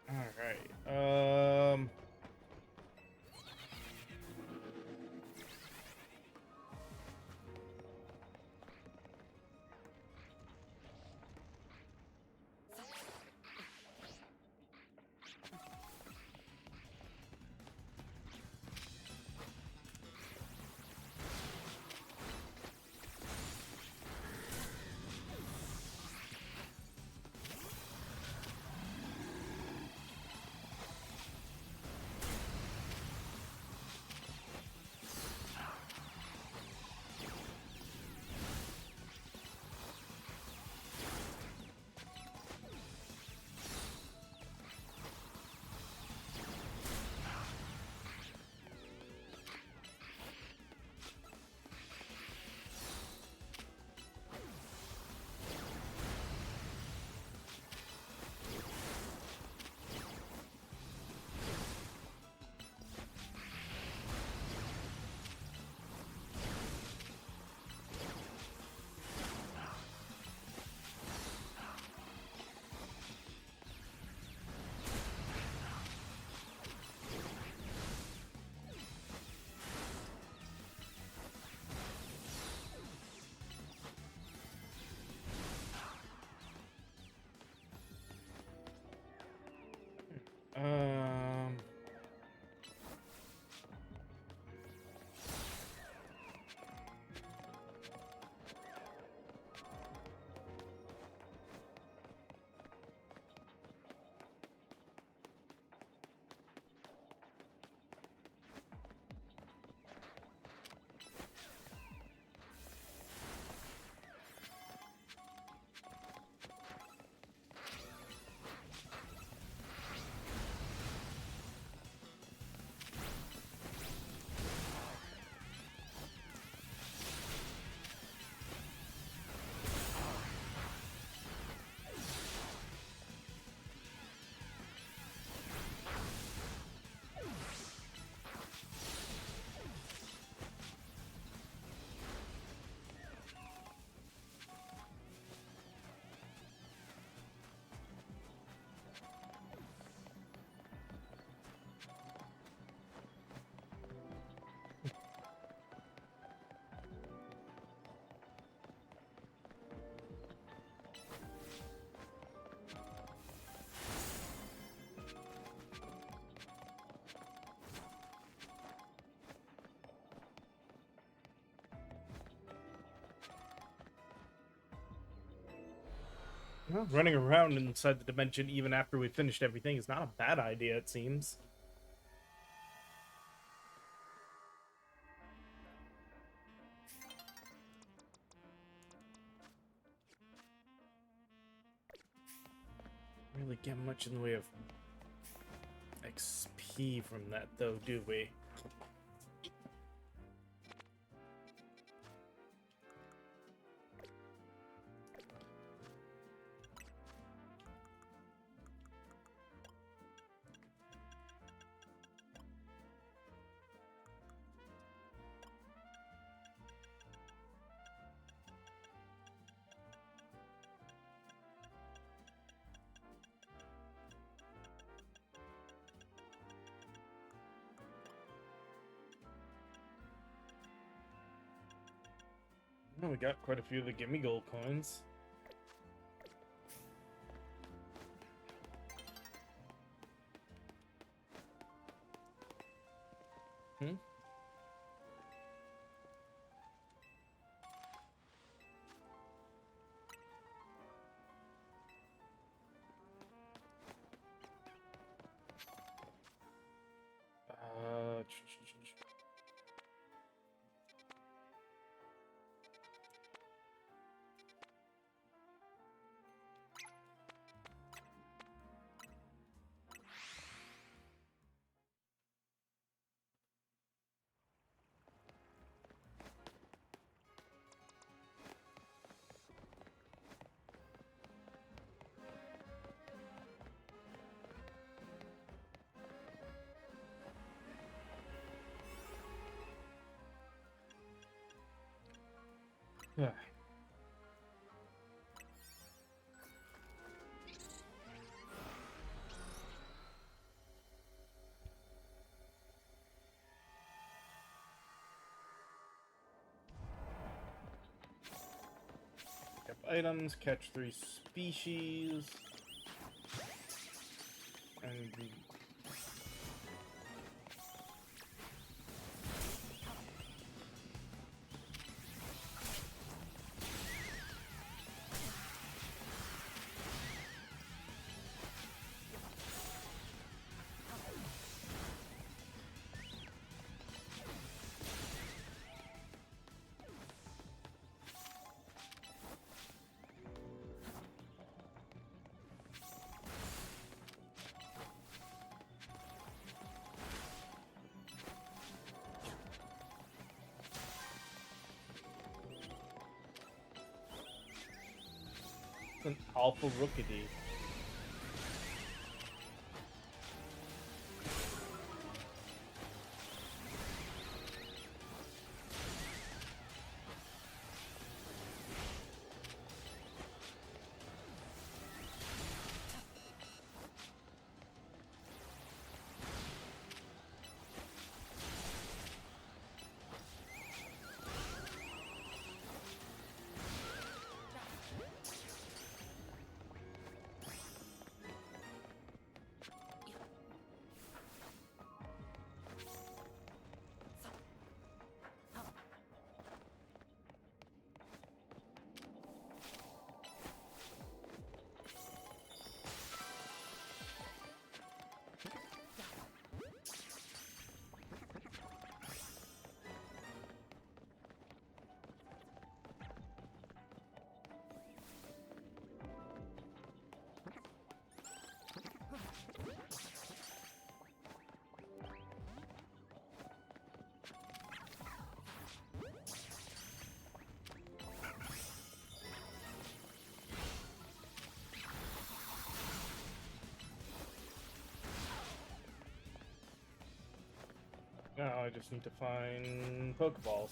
All right. Um. Well, running around inside the dimension even after we finished everything is not a bad idea, it seems. Really get much in the way of XP from that, though, do we? Well, we got quite a few of the gimme gold coins. Hmm? Uh, yeah. Pick up items, catch 3 species, and an alpha rookity. Now I just need to find Pokeballs.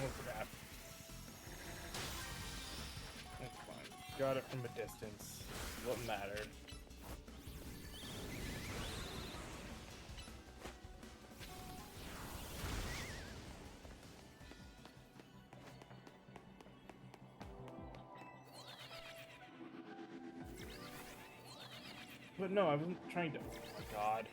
Oh crap. That's fine. Got it from a distance. What mattered. But no, I wasn't trying to. Oh my god.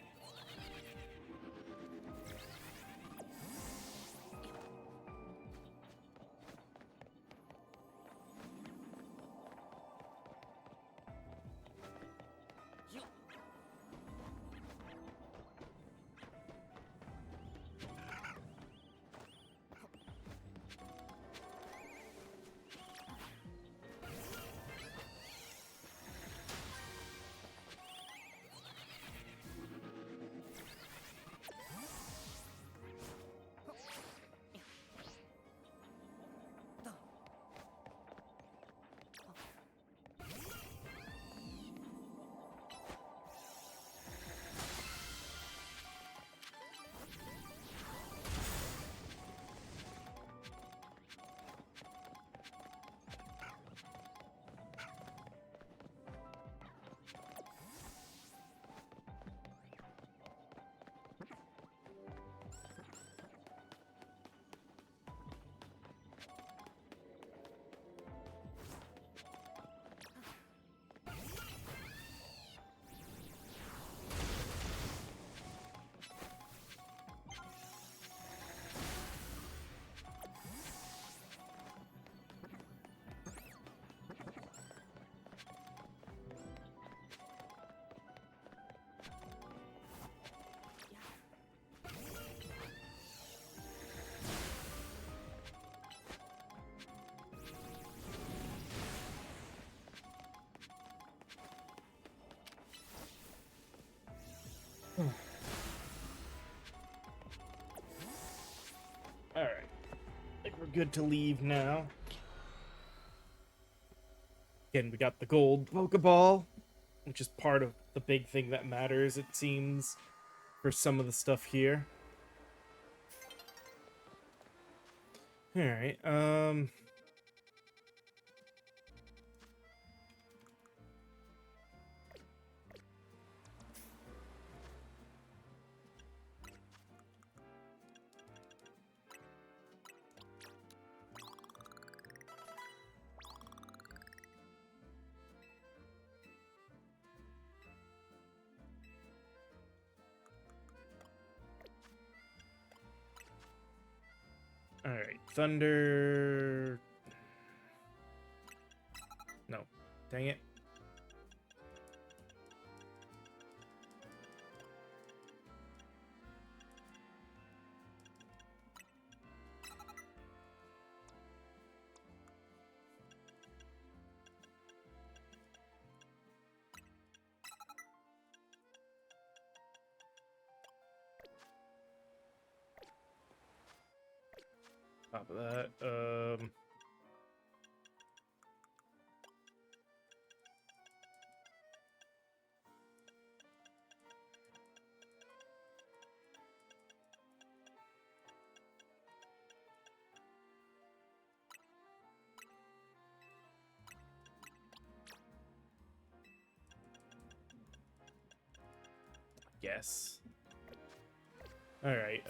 Alright. I think we're good to leave now. Again, we got the gold Pokeball, which is part of the big thing that matters, it seems, for some of the stuff here. Alright, Alright, Thunder... No. Dang it. Top of that, yes. Alright,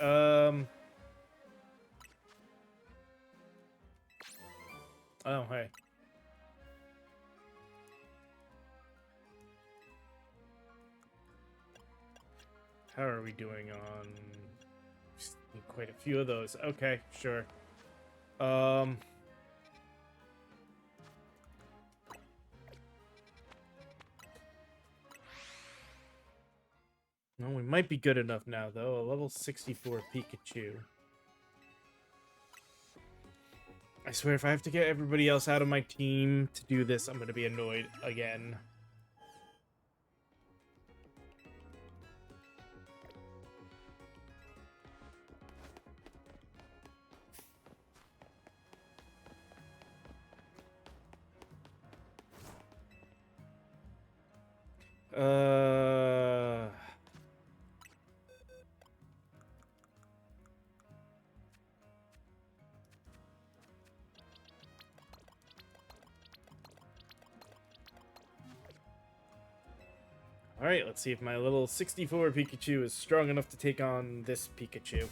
oh, hey. How are we doing on... Quite a few of those. Okay, sure. No, we might be good enough now, though. A level 64 Pikachu. I swear, if I have to get everybody else out of my team to do this, I'm gonna be annoyed again. Alright, let's see if my little 64 Pikachu is strong enough to take on this Pikachu.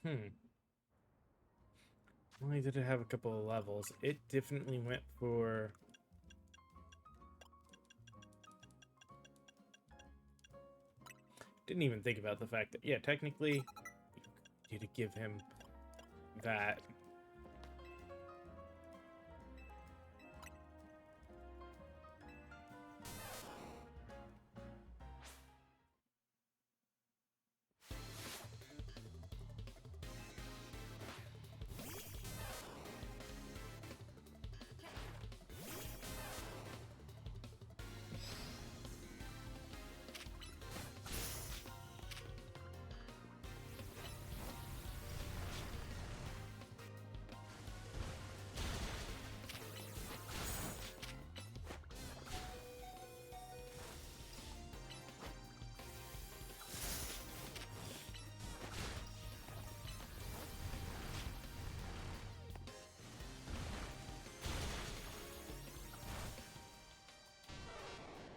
Hmm. Why did it have a couple of levels? It definitely went for... Didn't even think about the fact that, yeah, technically, you to give him that.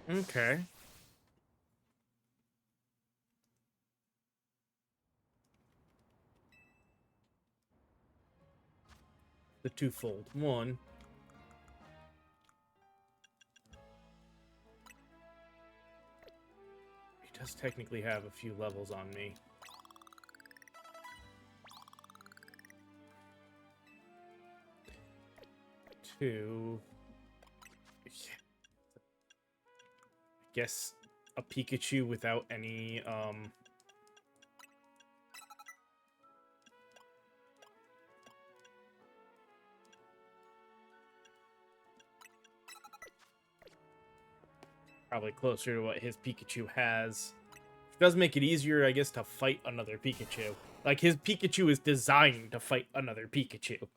Okay. The twofold. One, he does technically have a few levels on me. Two, I guess a Pikachu without any, probably closer to what his Pikachu has. It does make it easier, I guess, to fight another Pikachu. Like, his Pikachu is designed to fight another Pikachu.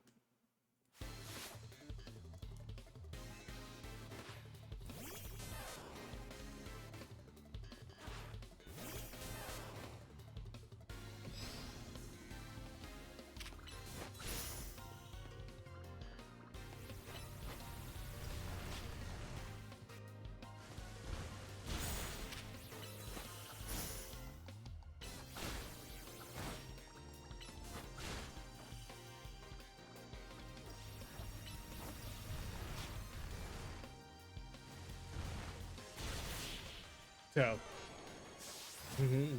So,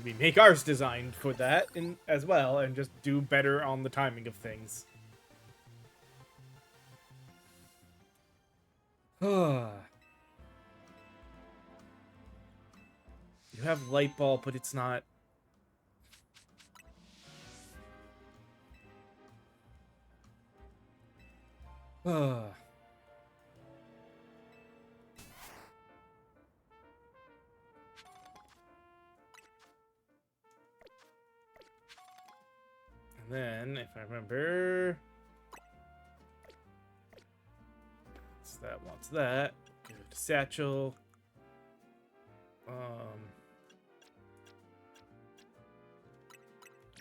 we make ours designed for that as well, and just do better on the timing of things. You have Light Ball, but it's not... And then, if I remember... wants that. Give it to Satchel.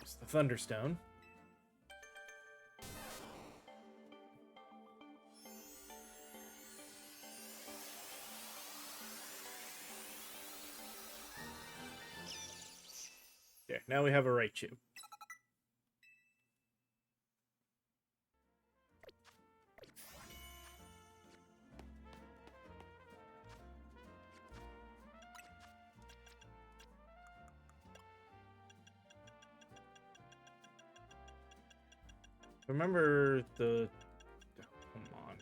It's the Thunderstone. Okay, now we have a Raichu. Remember the... Oh, come on.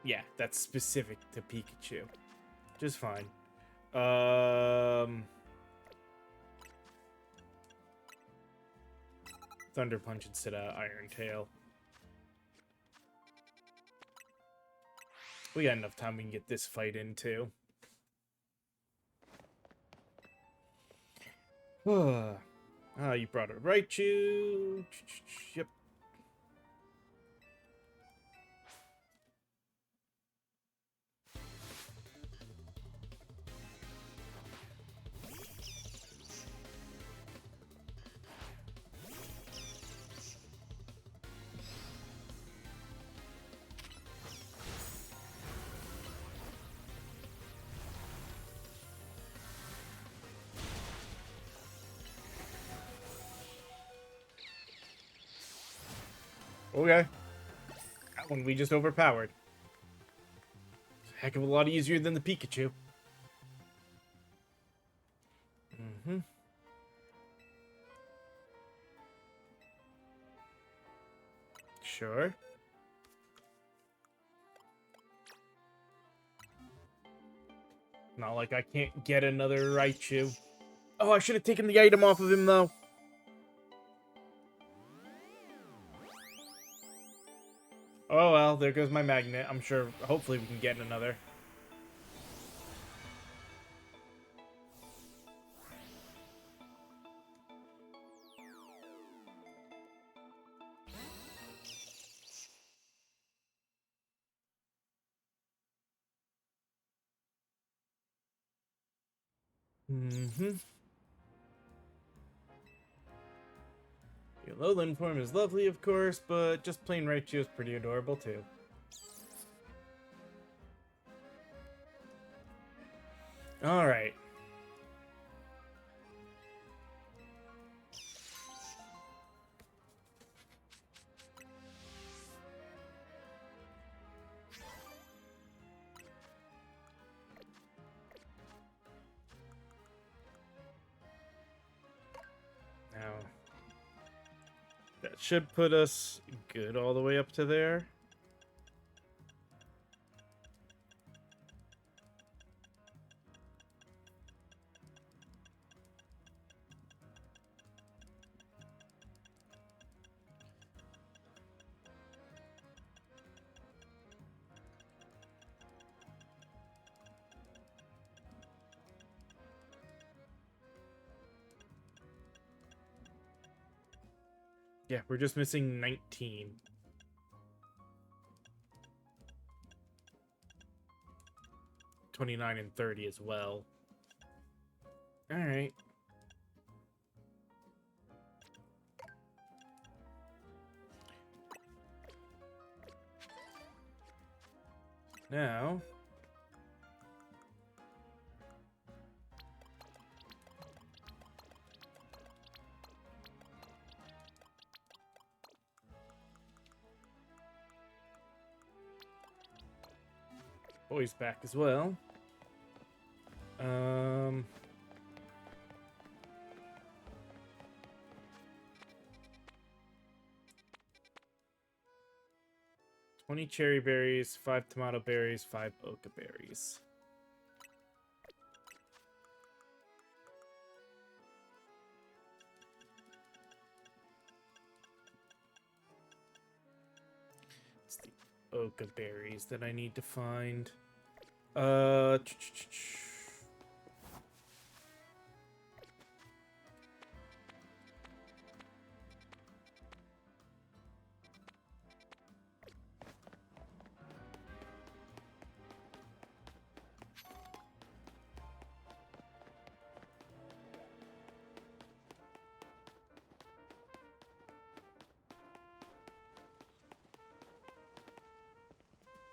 Yeah, that's specific to Pikachu. Just fine. Thunder Punch instead of Iron Tail. We got enough time we can get this fight in, too. You brought a Raichu. Yep. Okay. That one we just overpowered. It's a heck of a lot easier than the Pikachu. Mm-hmm. Sure. Not like I can't get another Raichu. Oh, I should have taken the item off of him, though. Oh, well, there goes my magnet. I'm sure, hopefully we can get another. Mm-hmm. The lowland form is lovely, of course, but just plain Raichu is pretty adorable, too. Alright. Now, that should put us good all the way up to there. Yeah, we're just missing 19. 29 and 30 as well. Alright. Now... Boy's back as well. 20 cherry berries, 5 tomato berries, 5 oka berries. It's the oka berries that I need to find. Uh...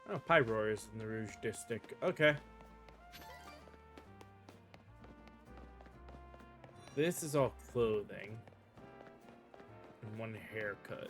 Oh, Pyroar is in the Rouge District. Okay. This is all clothing. And 1 haircut.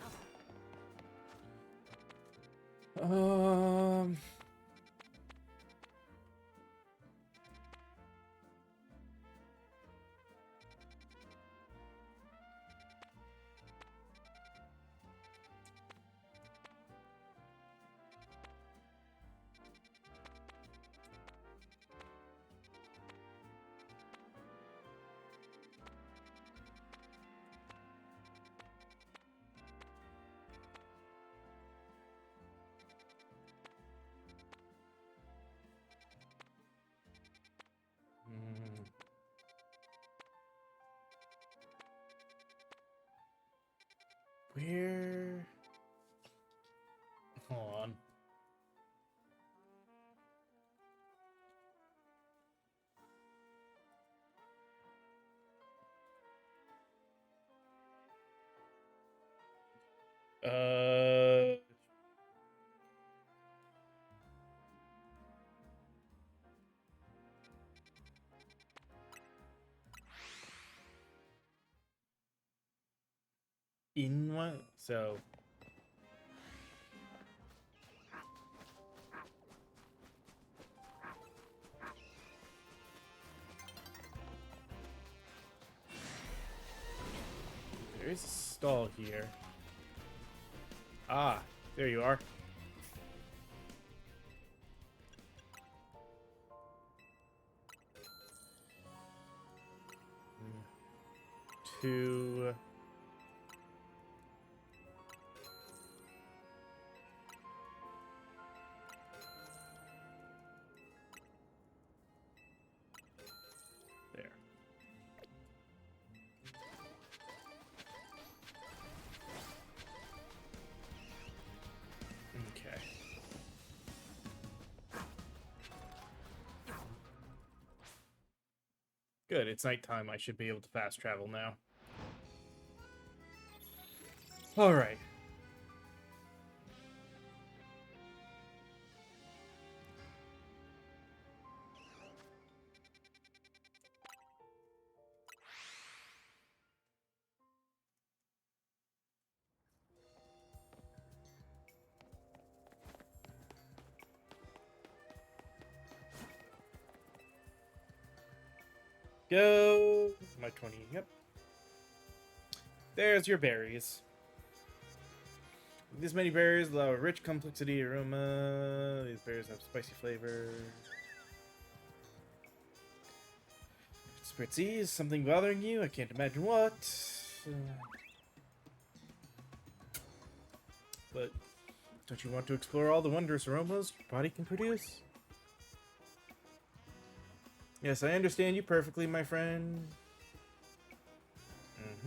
Where? Hold on. Uh... In what? So... is a stall here. Ah, there you are. Two. There. Okay. Good, it's nighttime. I should be able to fast travel now. Alright. Go. My 20. Yep. There's your berries. This many berries allow a rich complexity aroma. These berries have spicy flavor. Spritzy, is something bothering you? I can't imagine what. But don't you want to explore all the wondrous aromas your body can produce? Yes, I understand you perfectly, my friend. I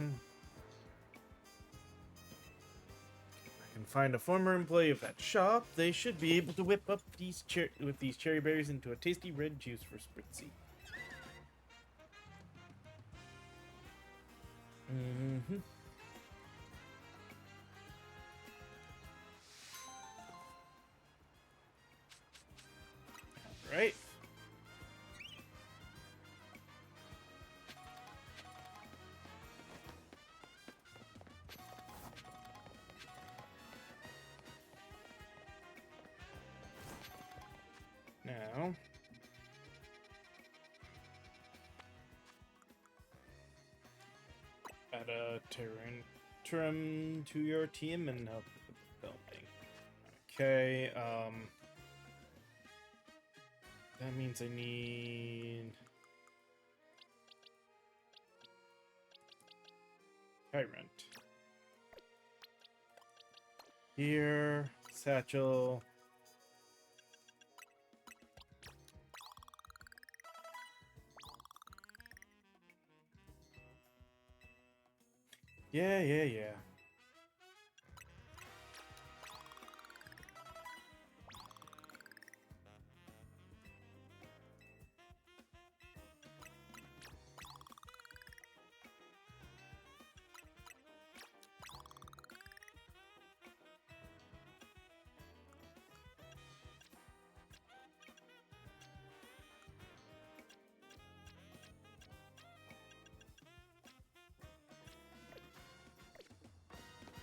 can find a former employee of that shop. They should be able to whip up these cherry berries into a tasty red juice for Spritzy. Right. Now, add a Tyrantrum to your team and help with the building. Okay, that means I need Tyrant. Here, Satchel. Yeah.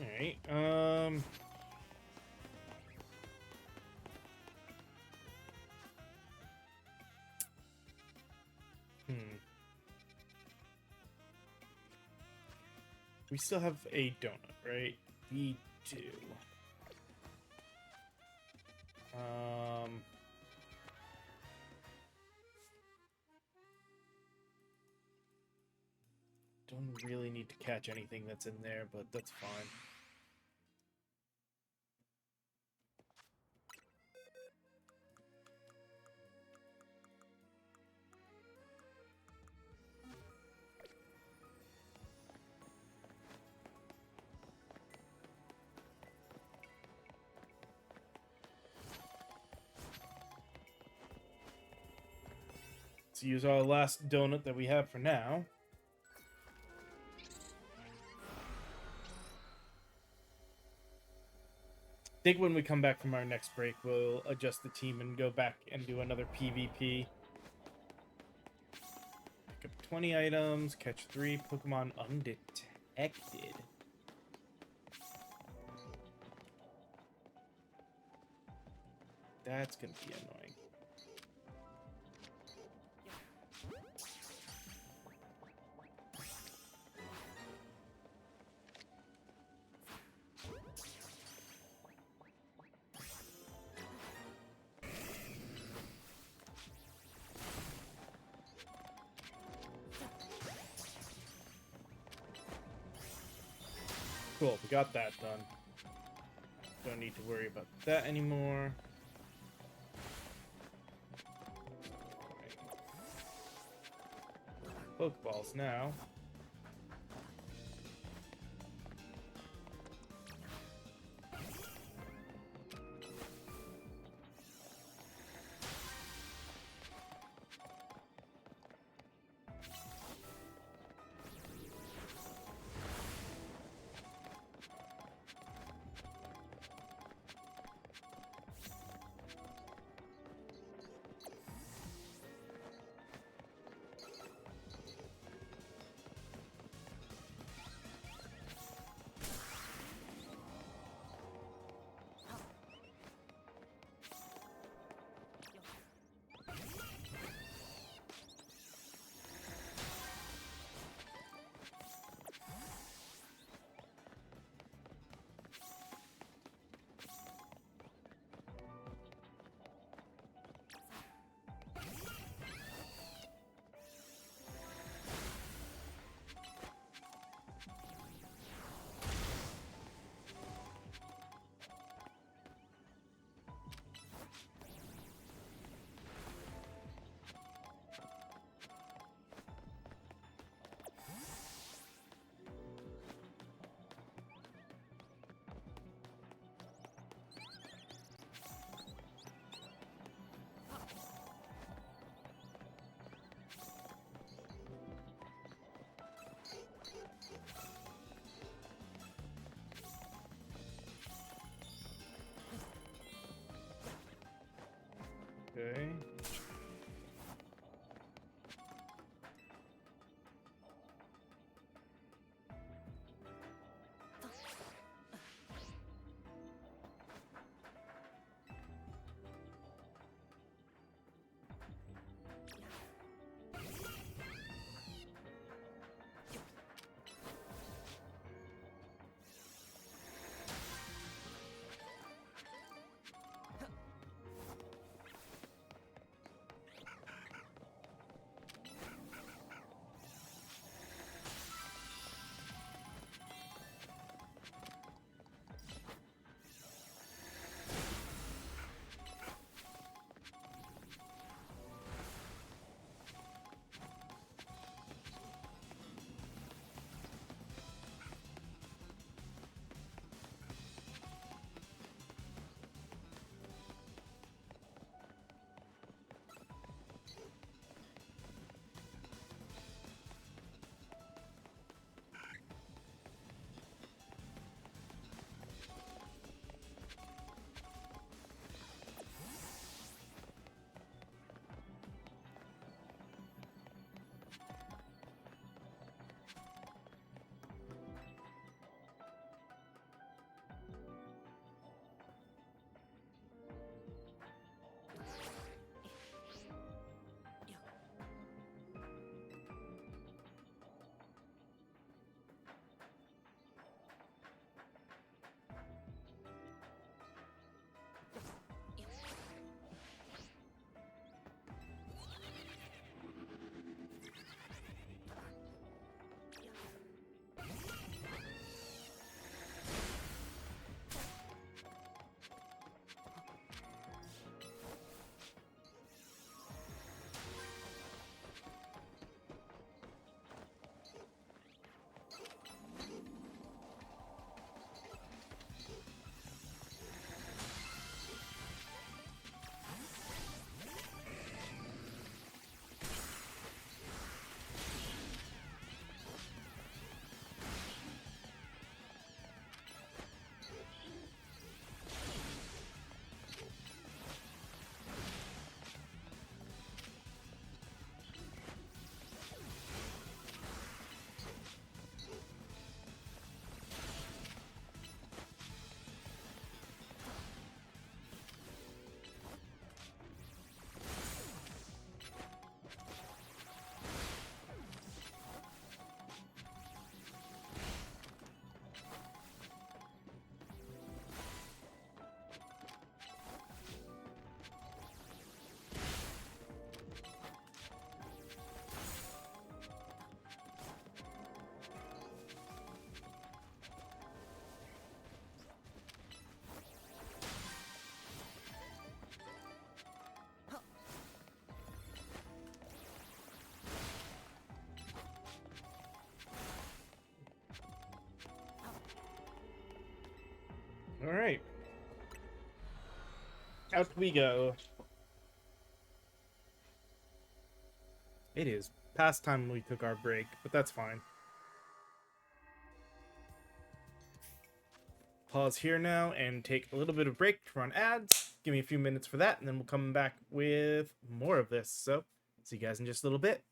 Alright, We still have a donut, right? We do. Don't really need to catch anything that's in there, but that's fine. Let's use our last donut that we have for now. I think when we come back from our next break, we'll adjust the team and go back and do another PvP. Pick up 20 items, catch 3 Pokemon undetected. That's gonna be annoying. Cool, we got that done. Don't need to worry about that anymore. Pokeballs now. All right, out we go. It is past time we took our break, but that's fine. Pause here now and take a little bit of break to run ads. Give me a few minutes for that, and then we'll come back with more of this. So, see you guys in just a little bit.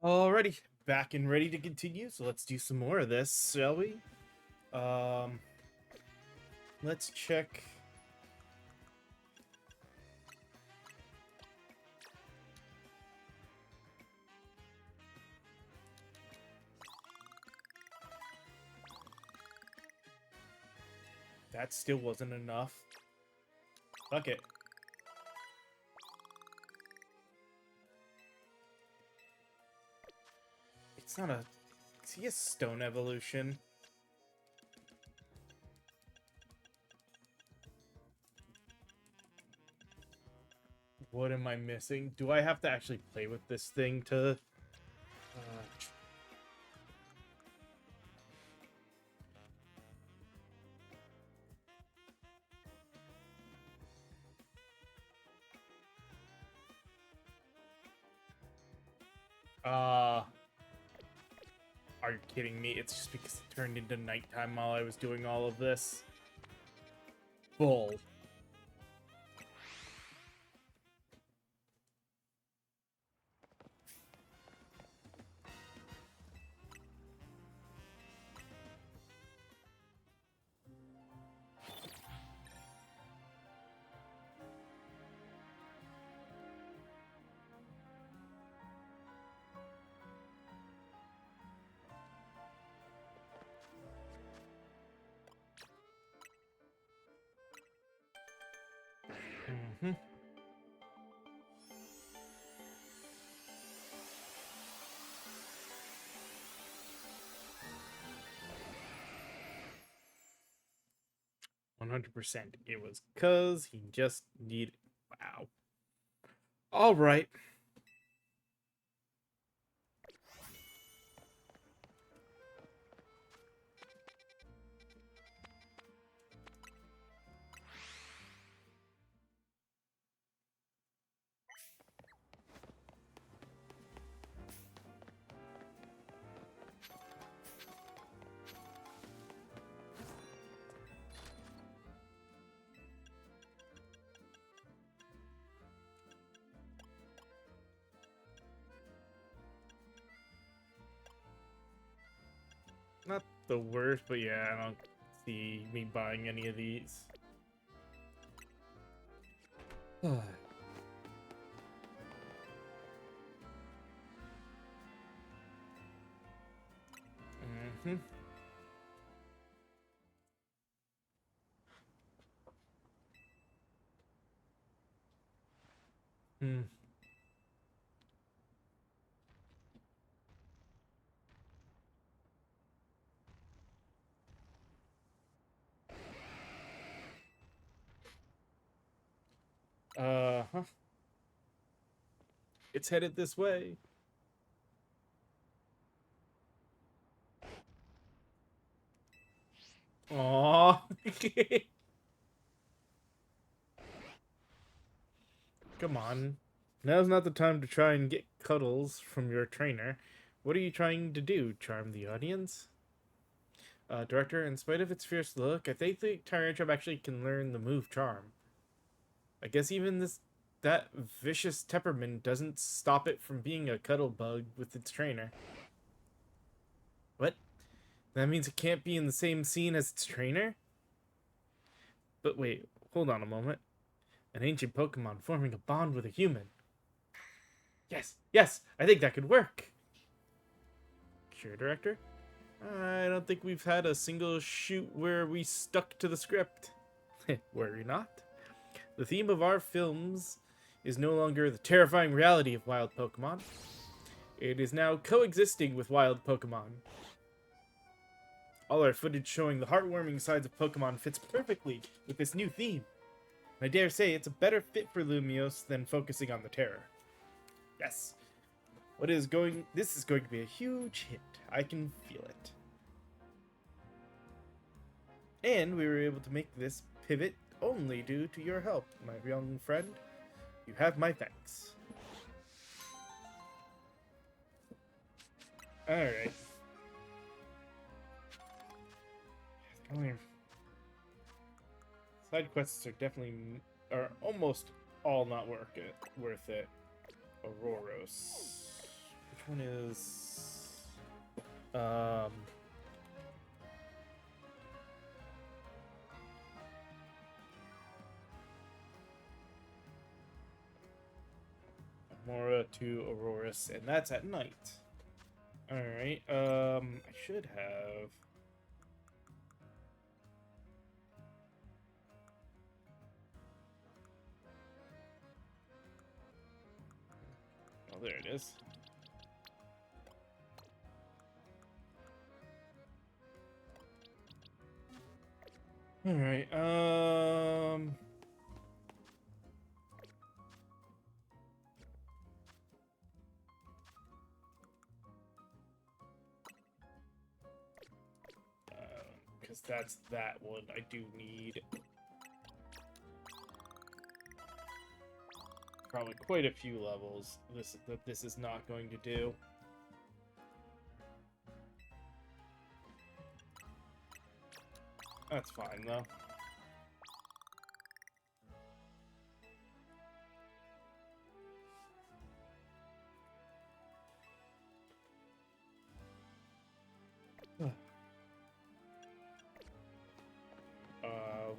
Alrighty, back and ready to continue. So let's do some more of this, shall we? Um, let's check. that still wasn't enough. Fuck it. It's not a... Is he a stone evolution? What am I missing? Do I have to actually play with this thing to... Are you kidding me? It's just because it turned into nighttime while I was doing all of this. Bull. Mm-hmm. $100%. It was cause he just needed... Wow. All right. Not the worst, but yeah, I don't see me buying any of these. Mm-hmm. Hmm. Uh-huh. It's headed this way. Aww. Come on. Now's not the time to try and get cuddles from your trainer. What are you trying to do? Charm the audience? Director, in spite of its fierce look, I think the Tyrantrum actually can learn the move Charm. I guess even that vicious temperament doesn't stop it from being a cuddle bug with its trainer. What? That means it can't be in the same scene as its trainer? But wait, hold on a moment. An ancient Pokemon forming a bond with a human. Yes, I think that could work. Sure, Director? I don't think we've had a single shoot where we stuck to the script. Worry not. The theme of our films is no longer the terrifying reality of wild Pokemon. It is now coexisting with wild Pokemon. All our footage showing the heartwarming sides of Pokemon fits perfectly with this new theme. And I dare say it's a better fit for Lumiose than focusing on the terror. Yes. This is going to be a huge hit. I can feel it. And we were able to make this pivot only due to your help, my young friend. You have my thanks. Alright. Side quests are almost all not worth it. Auroros. Which one is... Mora to Aurorus, and that's at night. Alright, I should have... there it is. All right. Because that's that one I do need. Probably quite a few levels that this is not going to do. That's fine though.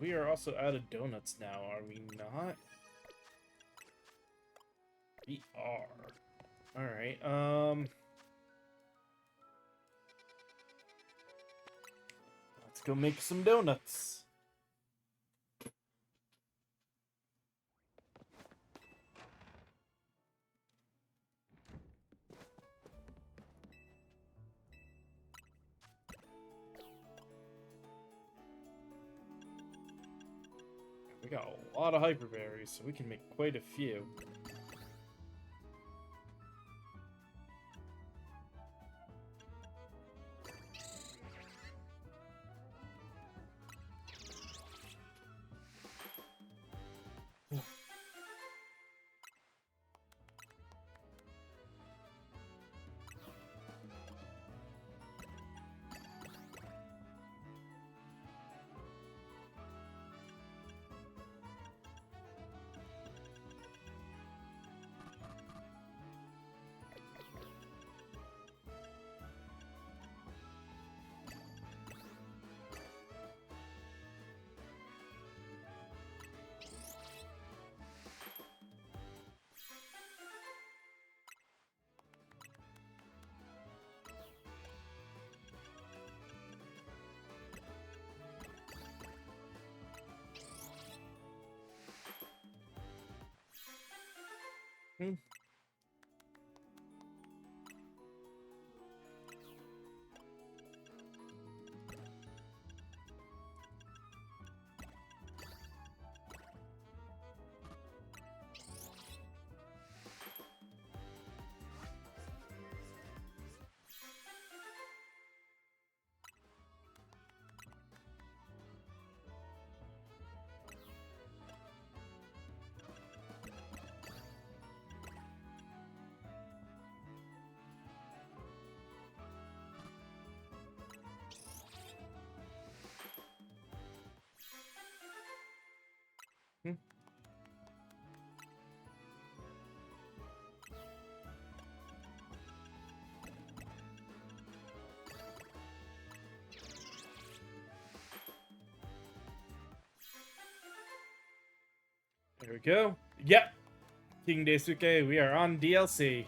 We are also out of donuts now, are we not? We are. Alright, let's go make some donuts. We got a lot of hyperberries, so we can make quite a few. Hmm. Hmm. There we go. Yep. King Daisuke, we are on DLC.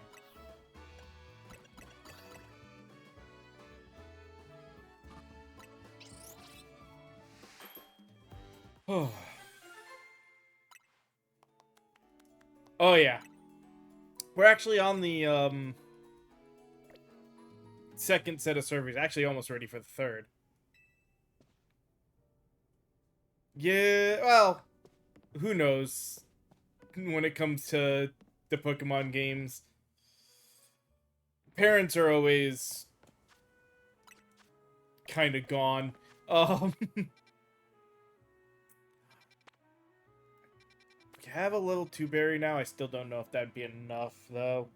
Oh. Oh yeah. We're actually on the second set of servers. Actually almost ready for the third. Yeah, well, who knows when it comes to the Pokemon games. Parents are always kind of gone. We have a little two berry now. I still don't know if that'd be enough though.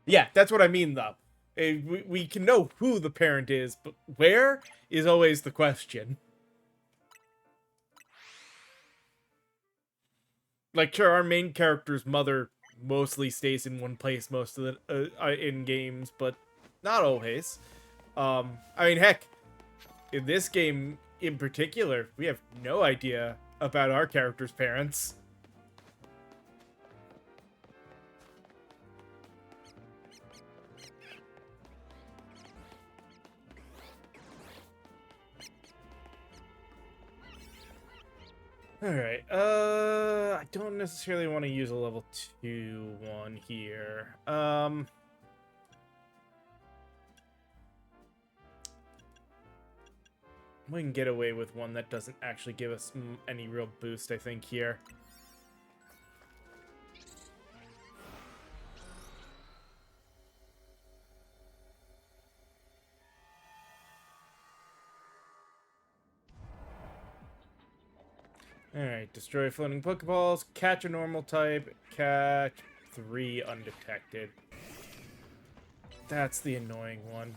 Yeah, that's what I mean though. We can know who the parent is, but where is always the question. Like, sure, our main character's mother mostly stays in one place most of the in games, but not always. I mean, heck, in this game in particular, we have no idea about our character's parents. Alright, I don't necessarily want to use a level 2 one here. We can get away with one that doesn't actually give us any real boost, I think, here. Alright, destroy floating Pokeballs, catch a normal type, catch 3 undetected. That's the annoying one.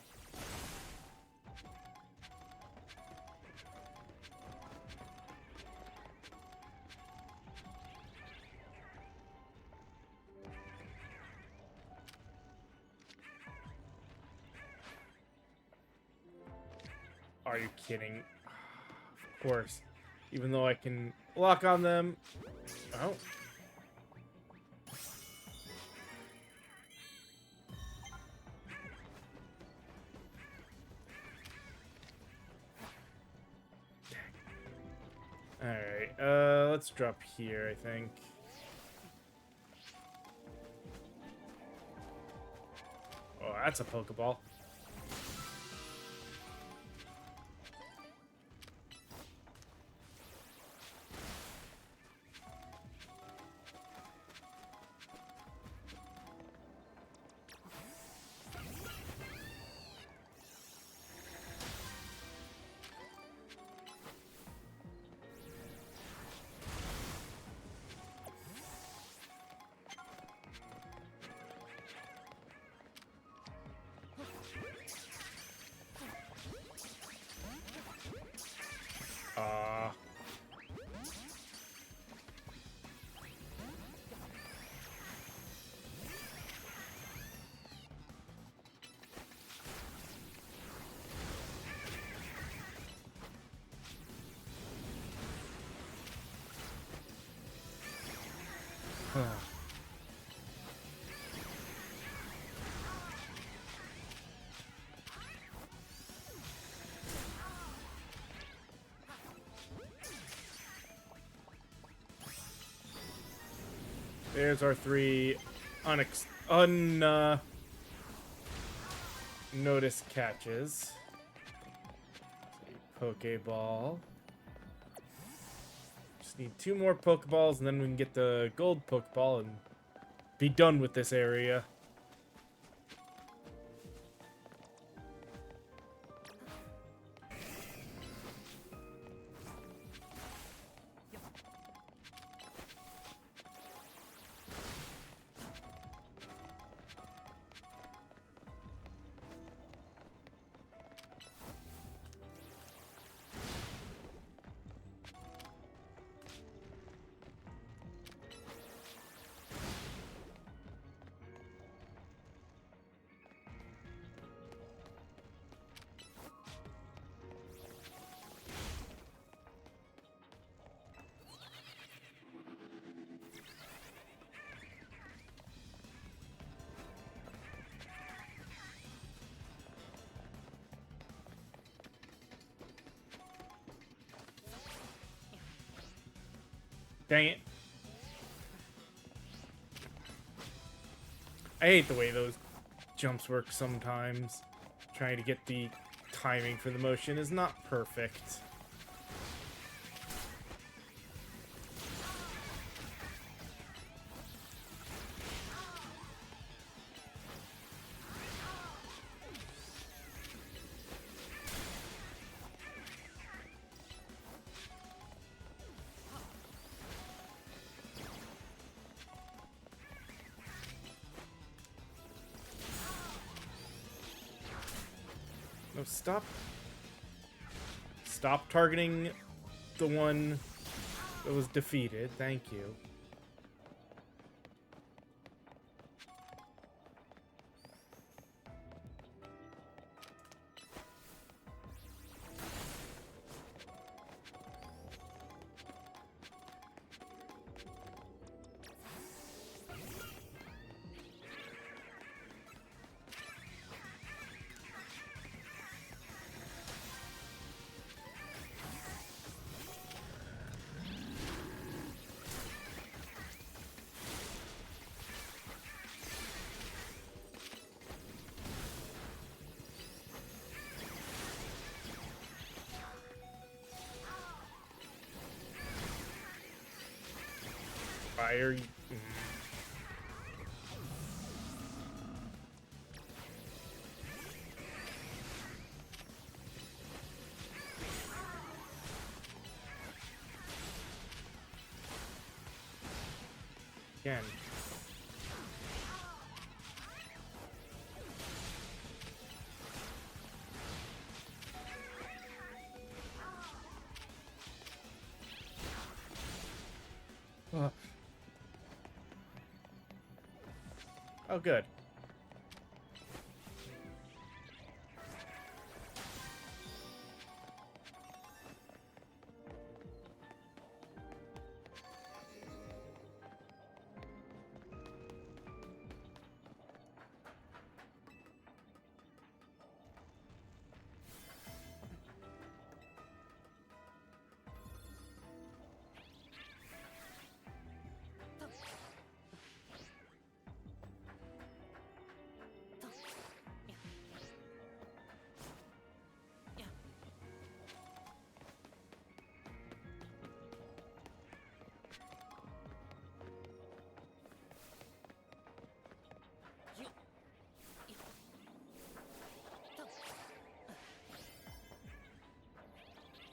Are you kidding? Of course. Even though I can lock on them. Oh. Alright, let's drop here, I think. Oh, that's a Pokeball. There's our 3 noticed catches. Pokeball. Just need 2 more Pokeballs, and then we can get the gold Pokeball and be done with this area. Dang it. I hate the way those jumps work sometimes. Trying to get the timing for the motion is not perfect. No, stop. Stop targeting the one that was defeated. Thank you. fire. Again. Oh, good.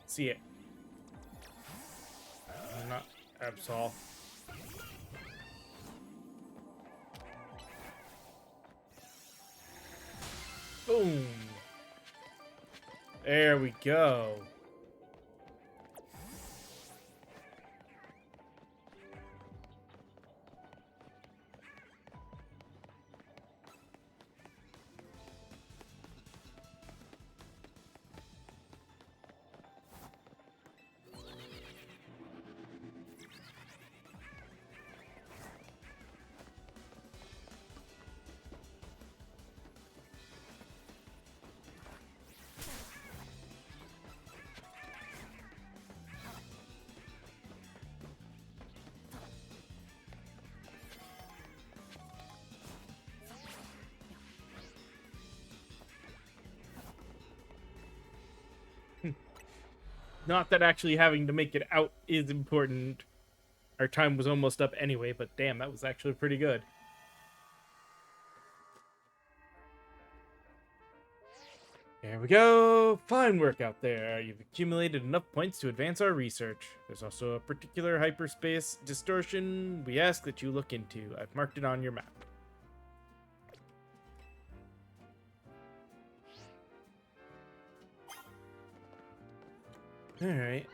See it. Not Absol. Boom. There we go. Not that actually having to make it out is important. Our time was almost up anyway, but damn, that was actually pretty good. There we go. Fine work out there. You've accumulated enough points to advance our research. There's also a particular hyperspace distortion we ask that you look into. I've marked it on your map. Alright,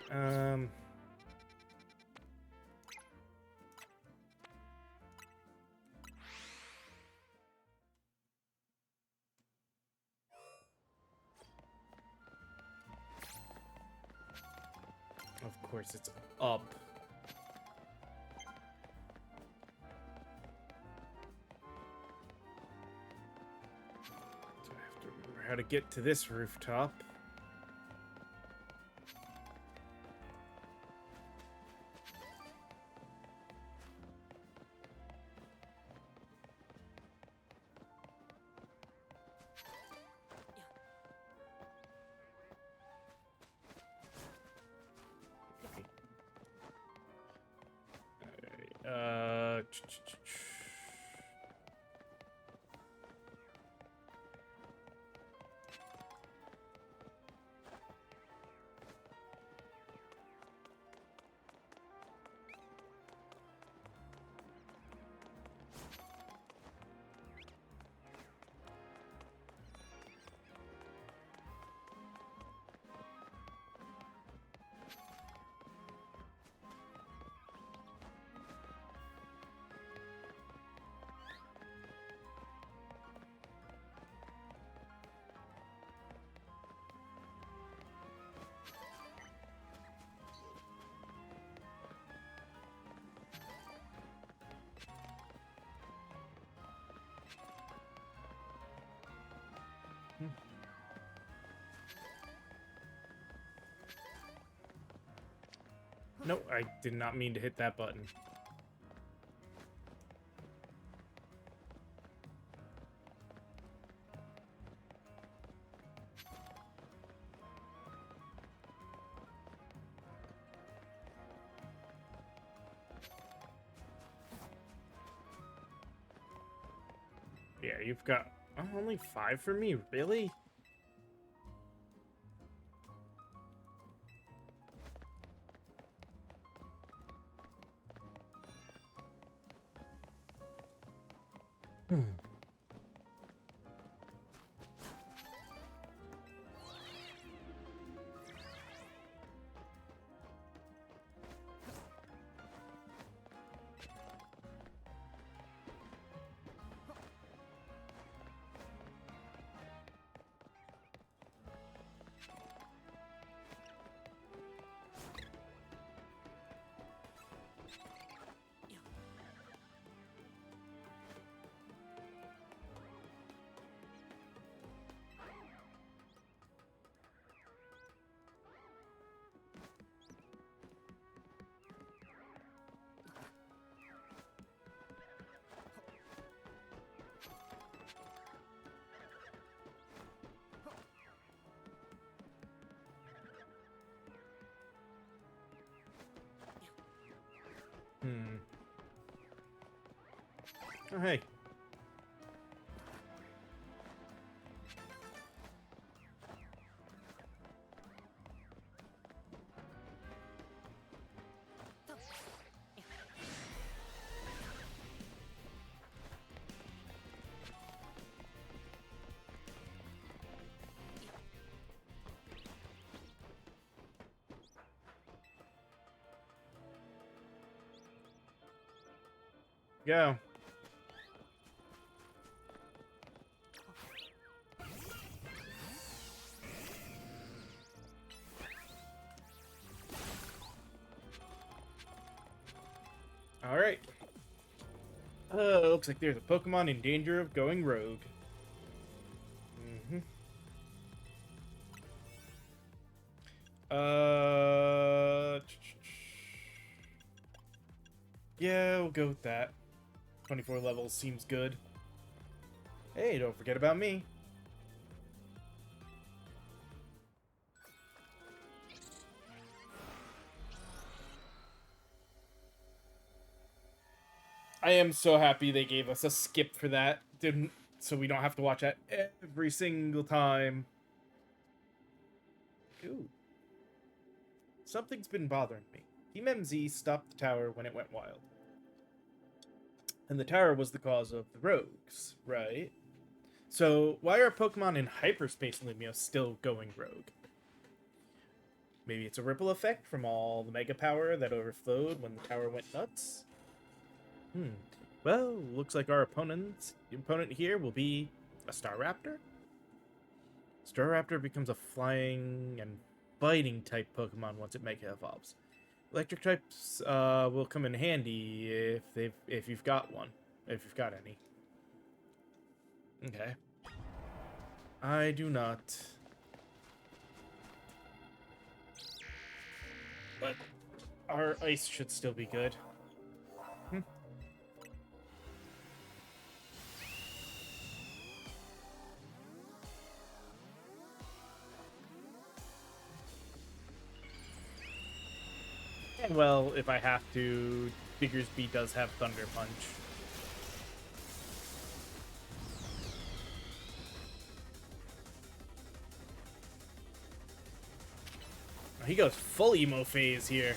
of course it's up. So I have to remember how to get to this rooftop. Uh, Nope, I did not mean to hit that button. Yeah, you've got only 5 for me, really? Hmm. Hmm. Oh, hey. Go. Alright. Looks like there's a Pokemon in danger of going rogue. Mm-hmm. Yeah, we'll go with that. 24 levels seems good. Hey, don't forget about me. I am so happy they gave us a skip for that. Didn't so we don't have to watch that every single time. Ooh. Something's been bothering me. Team MZ stopped the tower when it went wild. And the tower was the cause of the rogues, right? So why are Pokemon in Hyperspace Lumia still going rogue? Maybe it's a ripple effect from all the mega power that overflowed when the tower went nuts? Well, looks like our opponent here will be a Staraptor. Staraptor becomes a flying and biting type Pokemon once it Mega Evolves. Electric types will come in handy if you've got one, if you've got any. Okay. I do not. But our ice should still be good. And well, if I have to, Diggersby does have Thunder Punch. Oh, he goes full emo phase here.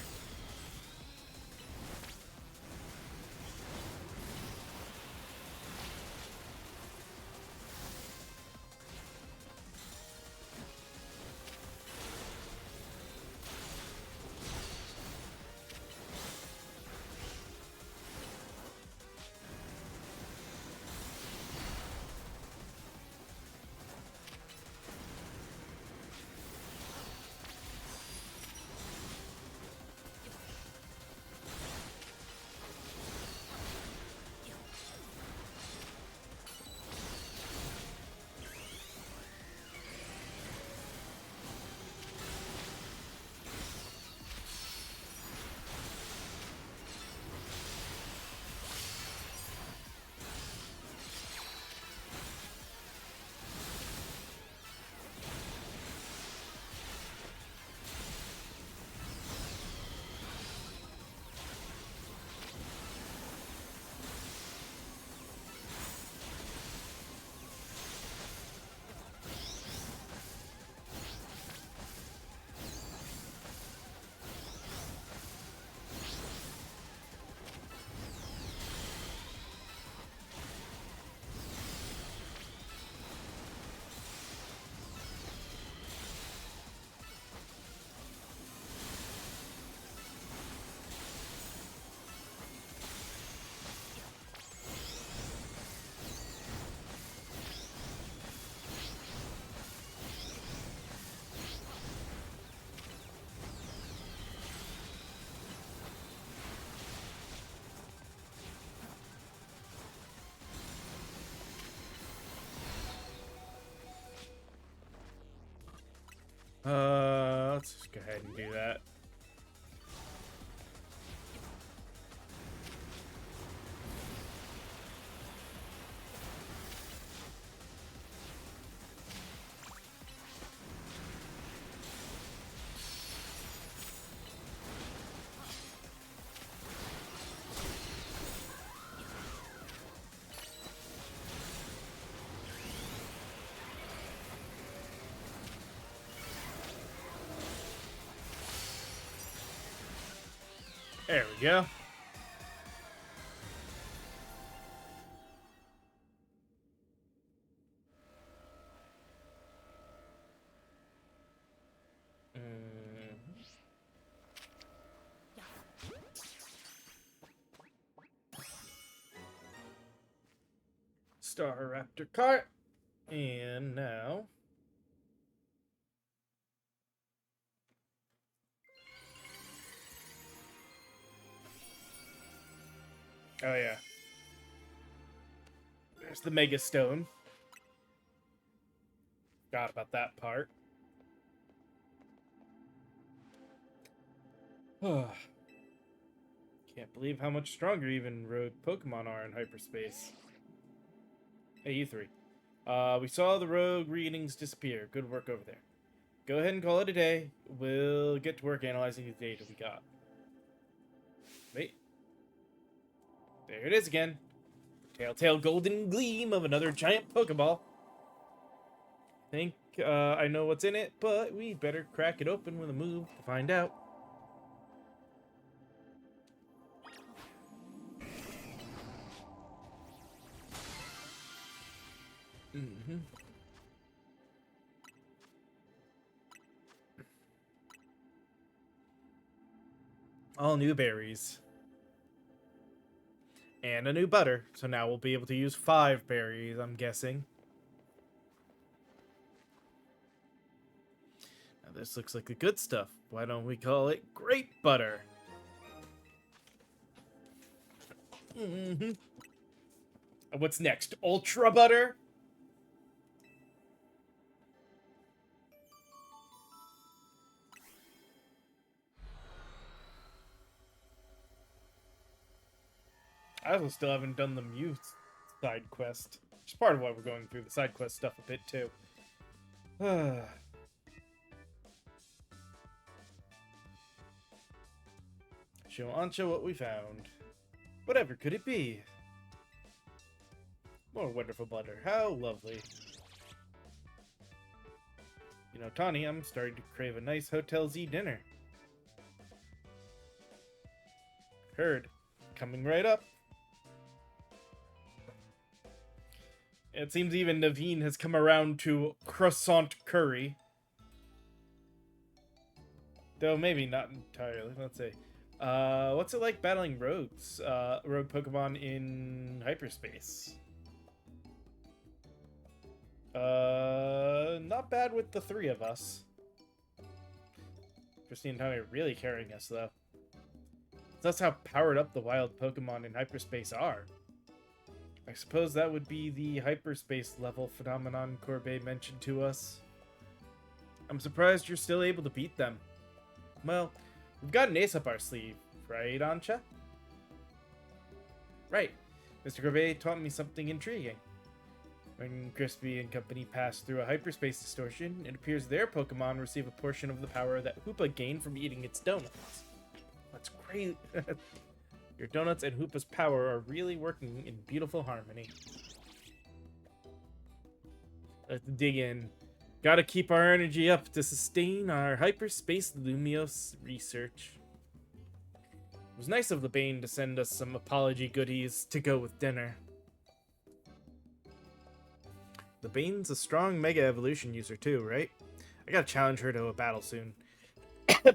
Let's just go ahead and do that. There we go. Star Raptor cart. And now... Oh, yeah. There's the Mega Stone. Forgot about that part. Can't believe how much stronger even rogue Pokemon are in hyperspace. Hey, you three. We saw the rogue readings disappear. Good work over there. Go ahead and call it a day. We'll get to work analyzing the data we got. Wait. There it is again. Telltale golden gleam of another giant Pokeball. Think I know what's in it, but we better crack it open with a move to find out. All new berries. And a new butter, so now we'll be able to use 5 berries, I'm guessing. Now this looks like the good stuff. Why don't we call it grape butter? What's next? Ultra butter? I also still haven't done the Mew side quest. Which is part of why we're going through the side quest stuff a bit too. Show Ancha what we found. Whatever could it be? More wonderful butter. How lovely. You know, Tawny, I'm starting to crave a nice Hotel Z dinner. Heard. Coming right up. It seems even Naveen has come around to croissant curry. Though maybe not entirely. Let's see. What's it like battling rogues? Rogue Pokemon in hyperspace? Not bad with the 3 of us. Christine and Tony are really carrying us, though. That's how powered up the wild Pokemon in hyperspace are. I suppose that would be the hyperspace level phenomenon Corbet mentioned to us. I'm surprised you're still able to beat them. Well, we've got an ace up our sleeve, right, Ancha? Right. Mr. Corbet taught me something intriguing. When Crispy and company pass through a hyperspace distortion, it appears their Pokemon receive a portion of the power that Hoopa gained from eating its donuts. That's great. Your donuts and Hoopa's power are really working in beautiful harmony. Let's dig in. Gotta keep our energy up to sustain our hyperspace Lumios research. It was nice of Lebane to send us some apology goodies to go with dinner. Lebane's a strong Mega Evolution user too, right? I gotta challenge her to a battle soon.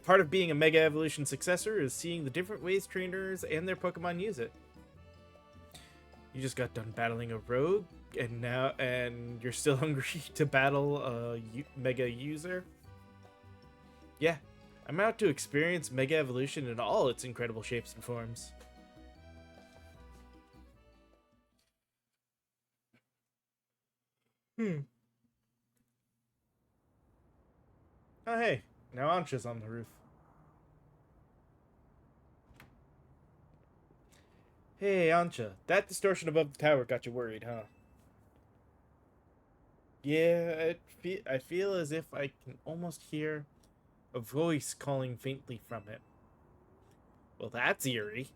Part of being a Mega Evolution successor is seeing the different ways trainers and their Pokemon use it. You just got done battling a rogue, and you're still hungry to battle a Mega user? Yeah, I'm out to experience Mega Evolution in all its incredible shapes and forms. Oh, hey. Now Ancha's on the roof. Hey, Ancha. That distortion above the tower got you worried, huh? Yeah, I feel as if I can almost hear a voice calling faintly from it. Well, that's eerie.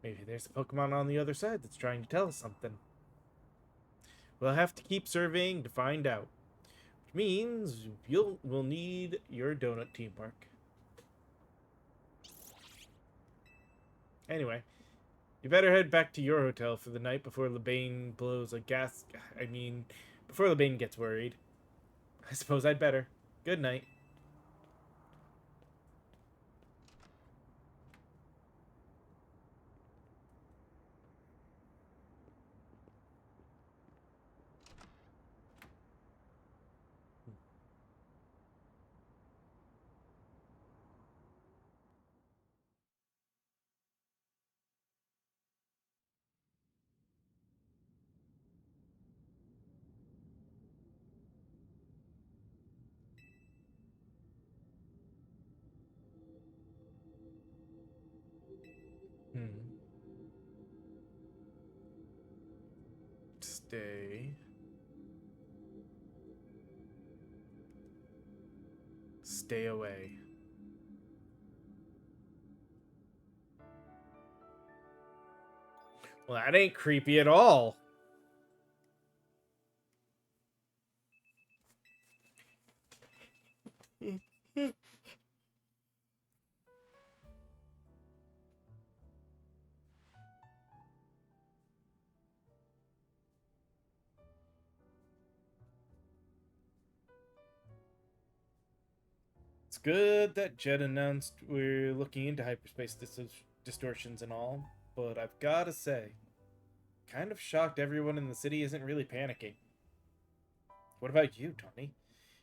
Maybe there's a Pokemon on the other side that's trying to tell us something. We'll have to keep surveying to find out. Which means we'll need your donut teamwork. Anyway, you better head back to your hotel for the night before Lebane blows a gas. I mean, before Lebane gets worried. I suppose I'd better. Good night. Hmm. Stay. Stay away. Well, that ain't creepy at all. It's good that Jed announced we're looking into hyperspace distortions and all, but I've gotta say, kind of shocked everyone in the city isn't really panicking. What about you, Tony?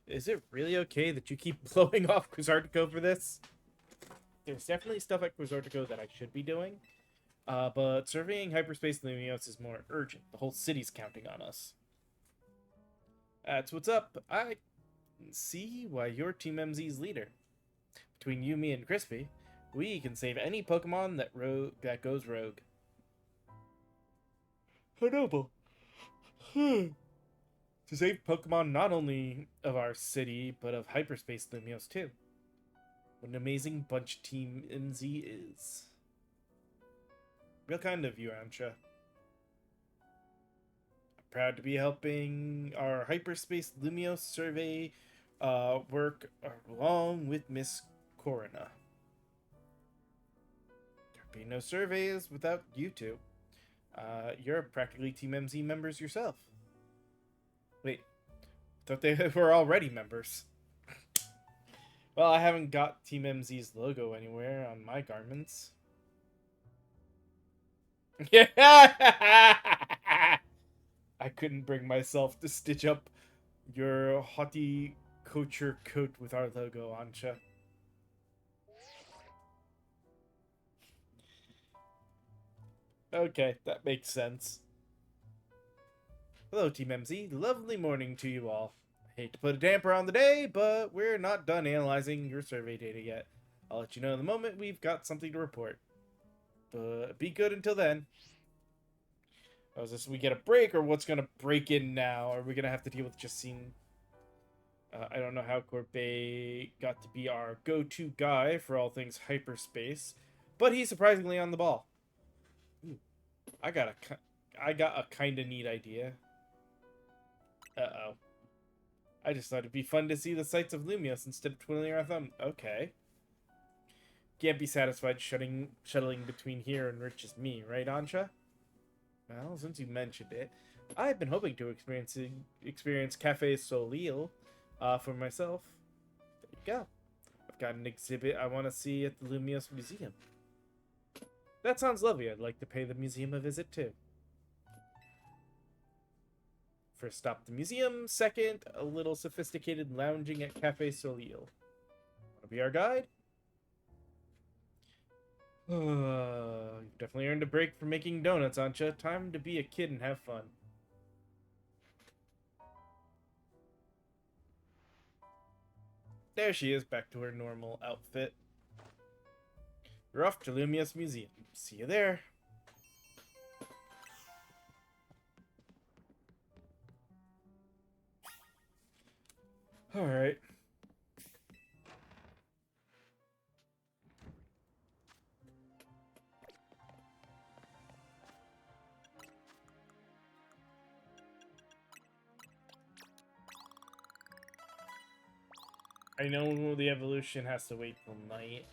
Is it really okay that you keep blowing off Quizartico for this? There's definitely stuff at Quizartico that I should be doing, but surveying hyperspace Lumios is more urgent. The whole city's counting on us. That's what's up. I see why you're Team MZ's leader. Between you, me, and Crispy, we can save any Pokemon that goes rogue. How noble. To save Pokemon not only of our city, but of hyperspace Lumios too. What an amazing bunch Team MZ is. Real kind of you, Amcha. I'm proud to be helping our hyperspace Lumios survey work along with Miss Corona. There'd be no surveys without you two. You're practically Team MZ members yourself. Wait, thought they were already members. Well, I haven't got Team MZ's logo anywhere on my garments. Yeah, I couldn't bring myself to stitch up your haughty couture coat with our logo, Ancha. Okay, that makes sense. Hello, Team MZ. Lovely morning to you all. I hate to put a damper on the day, but we're not done analyzing your survey data yet. I'll let you know the moment we've got something to report. But be good until then. Oh, is this we get a break, or what's gonna break in now? Are we gonna have to deal with just seeing? I don't know how Corbet got to be our go-to guy for all things hyperspace, but he's surprisingly on the ball. Ooh, I got a kind of neat idea. Uh-oh. I just thought it'd be fun to see the sights of Lumios instead of twiddling our thumb. Okay. Can't be satisfied shuttling between here and rich as me, right, Ansha? Well, since you mentioned it, I've been hoping to experience Cafe Solil for myself. There you go. I've got an exhibit I want to see at the Lumios Museum. That sounds lovely. I'd like to pay the museum a visit too. First stop the museum, second, a little sophisticated lounging at Cafe Solil. Wanna be our guide? You've definitely earned a break from making donuts, Ancha. Time to be a kid and have fun. There she is, back to her normal outfit. We're off to Lumia's museum. See you there. Alright. I know the evolution has to wait till night.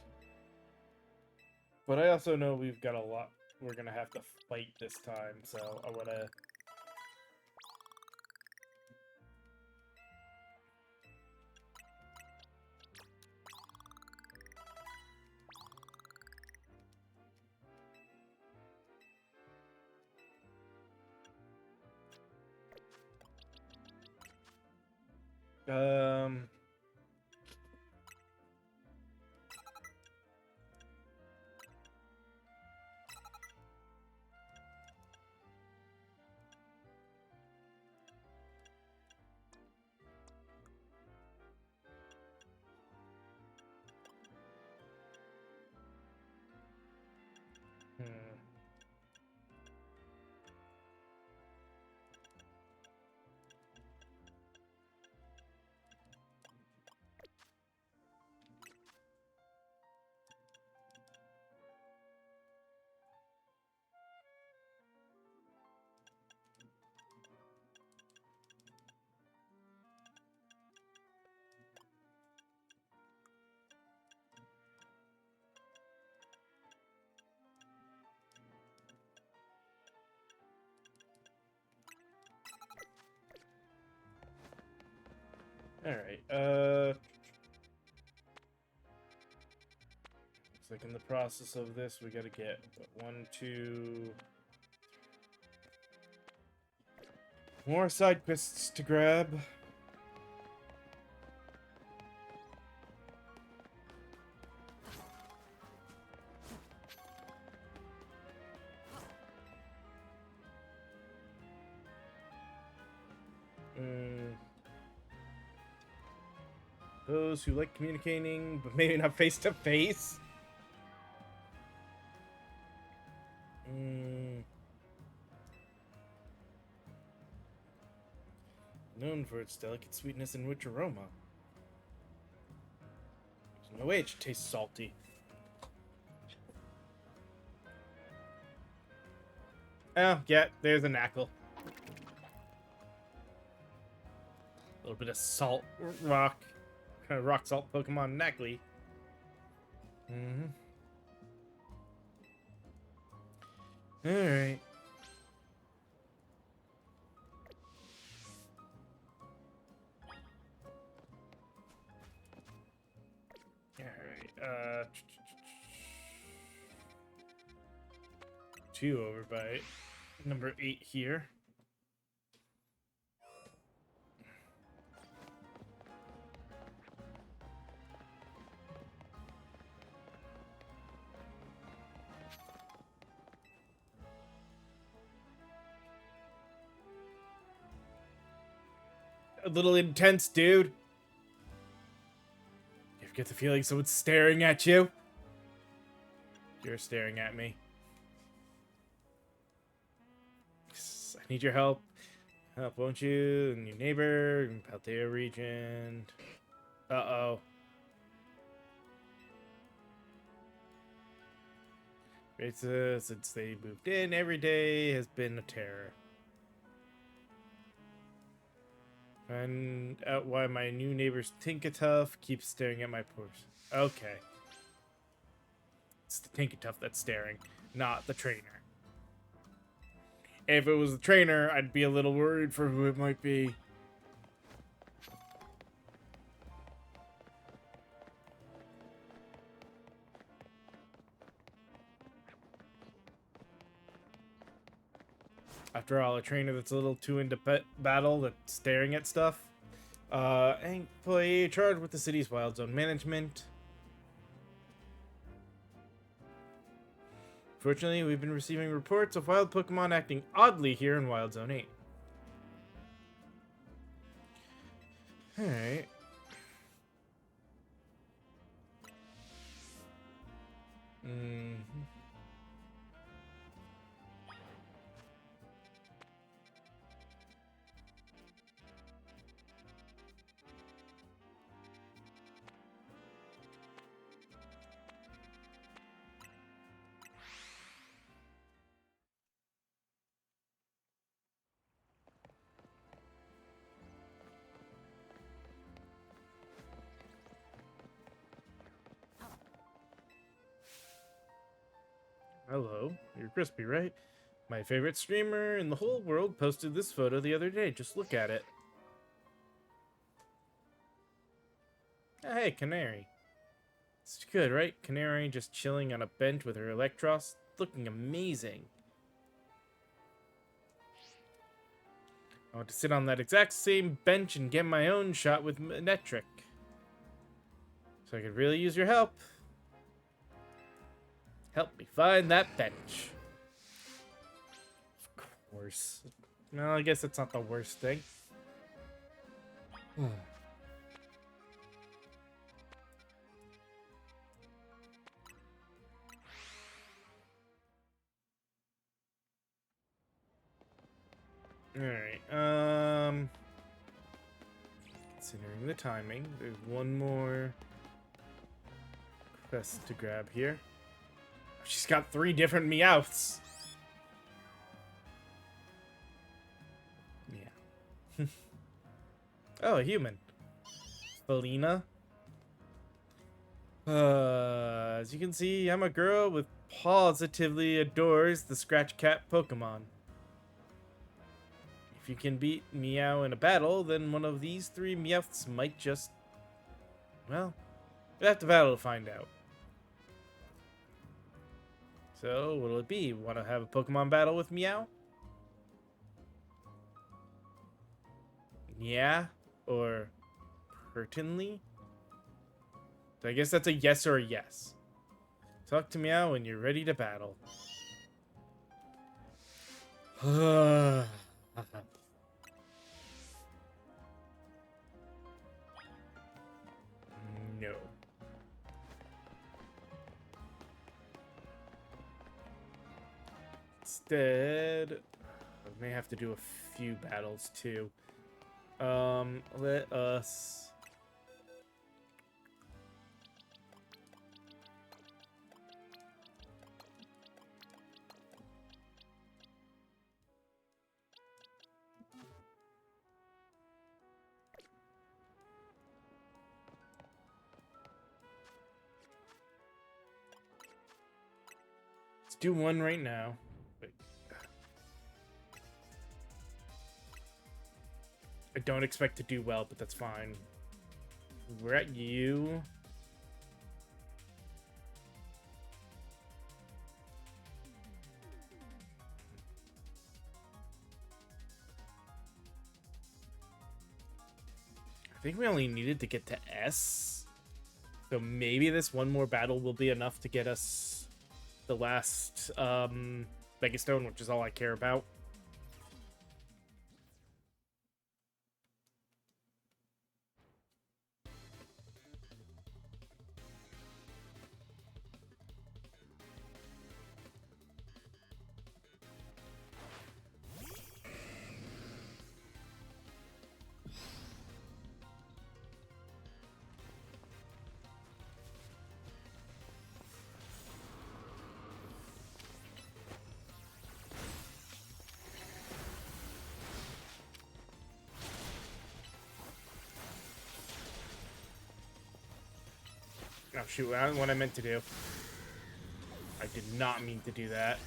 But I also know we've got a lot we're gonna have to fight this time, so I wanna... Um... Hmm. Alright, looks like in the process of this, we gotta get one, two... more side quests to grab. Those who like communicating, but maybe not face to face. Known for its delicate sweetness and rich aroma. There's no way it should taste salty. Oh, yeah, there's a knackle. A little bit of salt rock. Rock salt Pokemon Knackly. Alright. Alright, 2 over by number 8 here. A little intense, dude. You ever get the feeling someone's staring at you? You're staring at me. I need your help. Help, won't you? And your neighbor in Paldea region. Uh-oh. Since they moved in, every day has been a terror. Find out why my new neighbor's Tinkatuff keeps staring at my pores. Okay. It's the Tinkatuff that's staring, not the trainer. If it was the trainer, I'd be a little worried for who it might be. After all, a trainer that's a little too into battle, that's staring at stuff. Employee charged with the city's wild zone management. Fortunately, we've been receiving reports of wild Pokemon acting oddly here in Wild Zone 8. Alright. Mm-hmm. Hello, you're Crispy, right? My favorite streamer in the whole world posted this photo the other day. Just look at it. Oh, hey, Canary. It's good, right? Canary just chilling on a bench with her Electros, looking amazing. I want to sit on that exact same bench and get my own shot with Metric. So I could really use your help. Help me find that bench. Of course. Well, I guess that's not the worst thing. Alright, considering the timing, there's one more quest to grab here. She's got 3 different Meowths. Yeah. Oh, a human. Felina. As you can see, I'm a girl with positively adores the Scratch Cat Pokemon. If you can beat Meow in a battle, then one of these 3 Meowths might just... Well, we'll have to battle to find out. So, what'll it be? Want to have a Pokemon battle with Meow? Yeah? Or Pertinly? So I guess that's a yes or a yes. Talk to Meow when you're ready to battle. No. Instead, I may have to do a few battles too. Let us... Let's do one right now. Wait. I don't expect to do well, but that's fine. We're at you. I think we only needed to get to S. So maybe this one more battle will be enough to get us the last Megastone, which is all I care about. Oh shoot, that was what I meant to do. I did not mean to do that.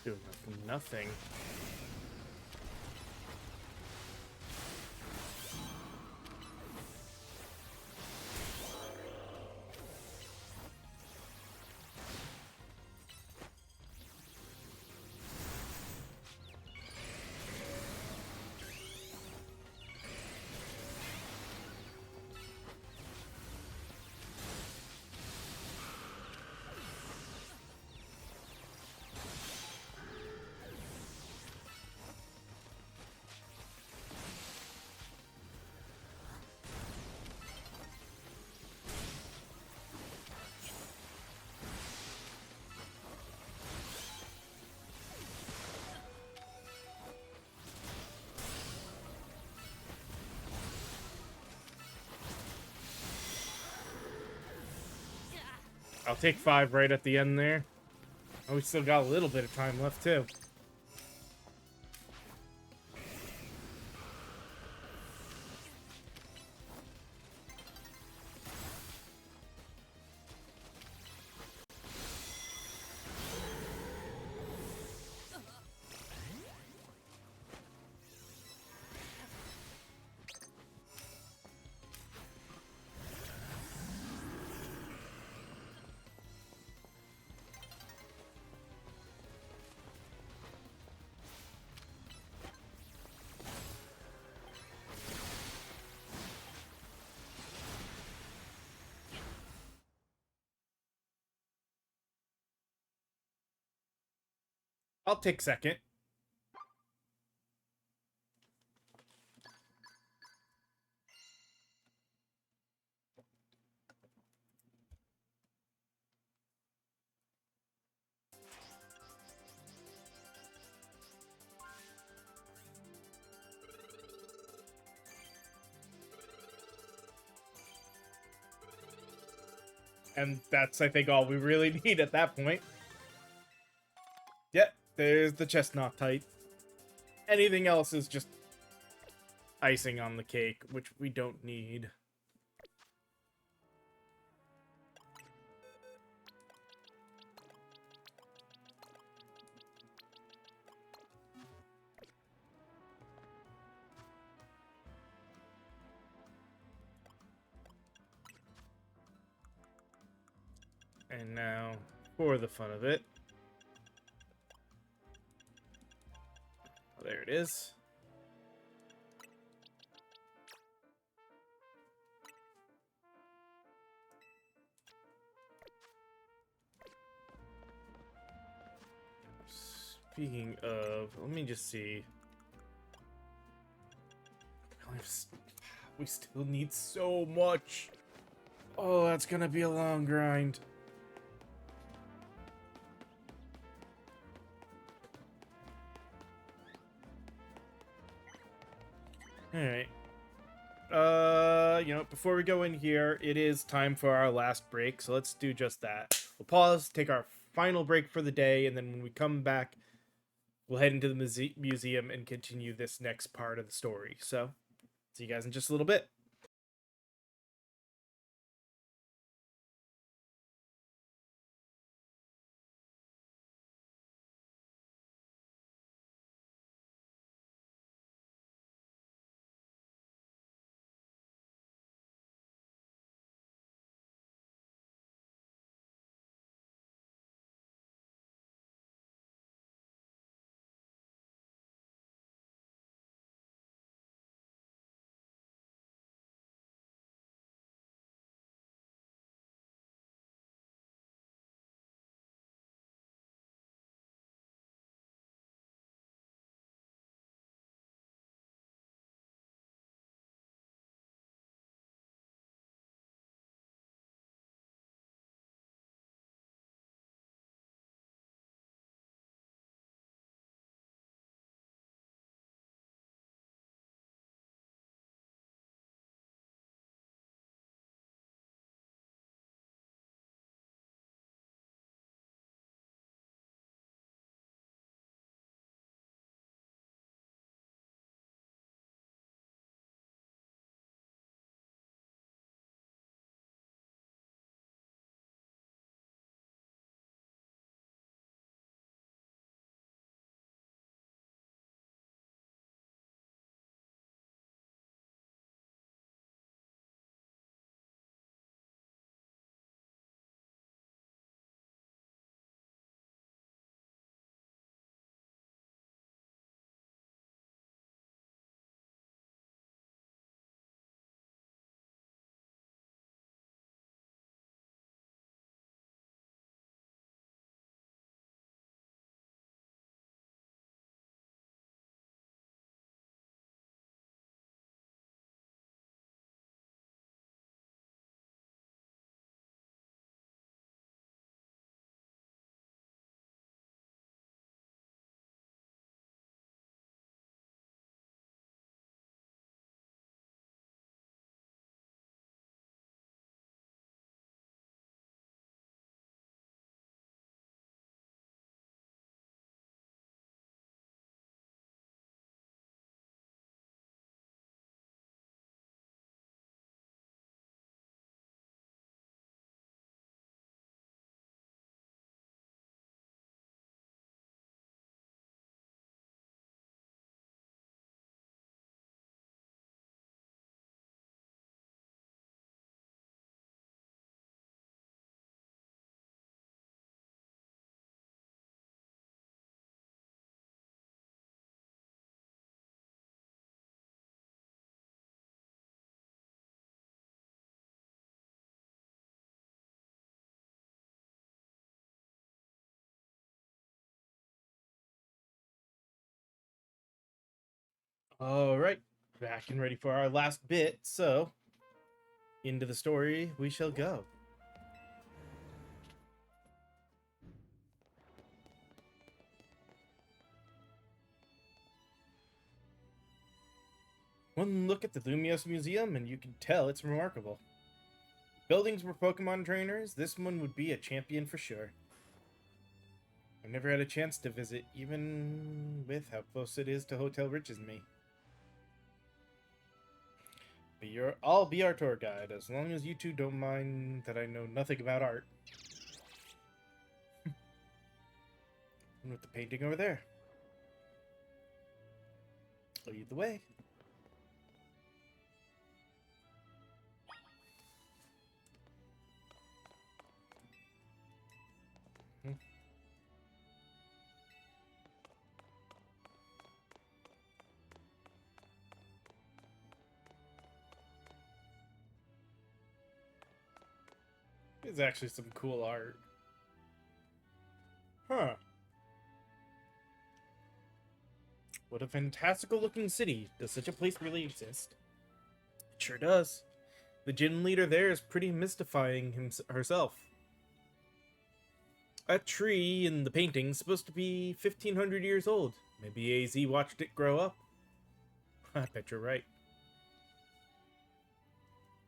Doing nothing. I'll take 5 right at the end there. Oh, we still got a little bit of time left, too. I'll take second. And that's, I think, all we really need at that point. Yep, there's the chestnut type. Anything else is just icing on the cake, which we don't need. And now, for the fun of it. Oh, there it is. Speaking of, let me just see. We still need so much. Oh, that's gonna be a long grind. Alright. Before we go in here, it is time for our last break, so let's do just that. We'll pause, take our final break for the day, and then when we come back, we'll head into the museum and continue this next part of the story. So, see you guys in just a little bit. All right, back and ready for our last bit. So, into the story we shall go. One look at the Lumios Museum and you can tell it's remarkable. Buildings were Pokemon trainers, this one would be a champion for sure. I've never had a chance to visit, even with how close it is to Hotel Rich as me. I'll be our tour guide, as long as you two don't mind that I know nothing about art. And with the painting over there. Lead the way. There's actually some cool art. Huh. What a fantastical looking city. Does such a place really exist? It sure does. The gym leader there is pretty mystifying herself. That tree in the painting's supposed to be 1500 years old. Maybe AZ watched it grow up. I bet you're right.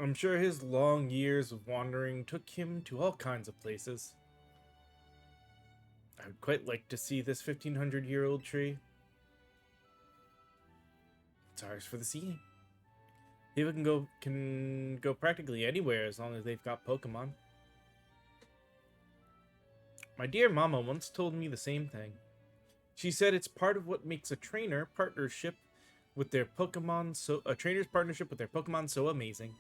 I'm sure his long years of wandering took him to all kinds of places. I would quite like to see this 1500-year-old tree. It's ours for the seeing. People can go practically anywhere as long as they've got Pokemon. My dear mama once told me the same thing. She said it's part of what makes a trainer's partnership with their Pokemon so amazing.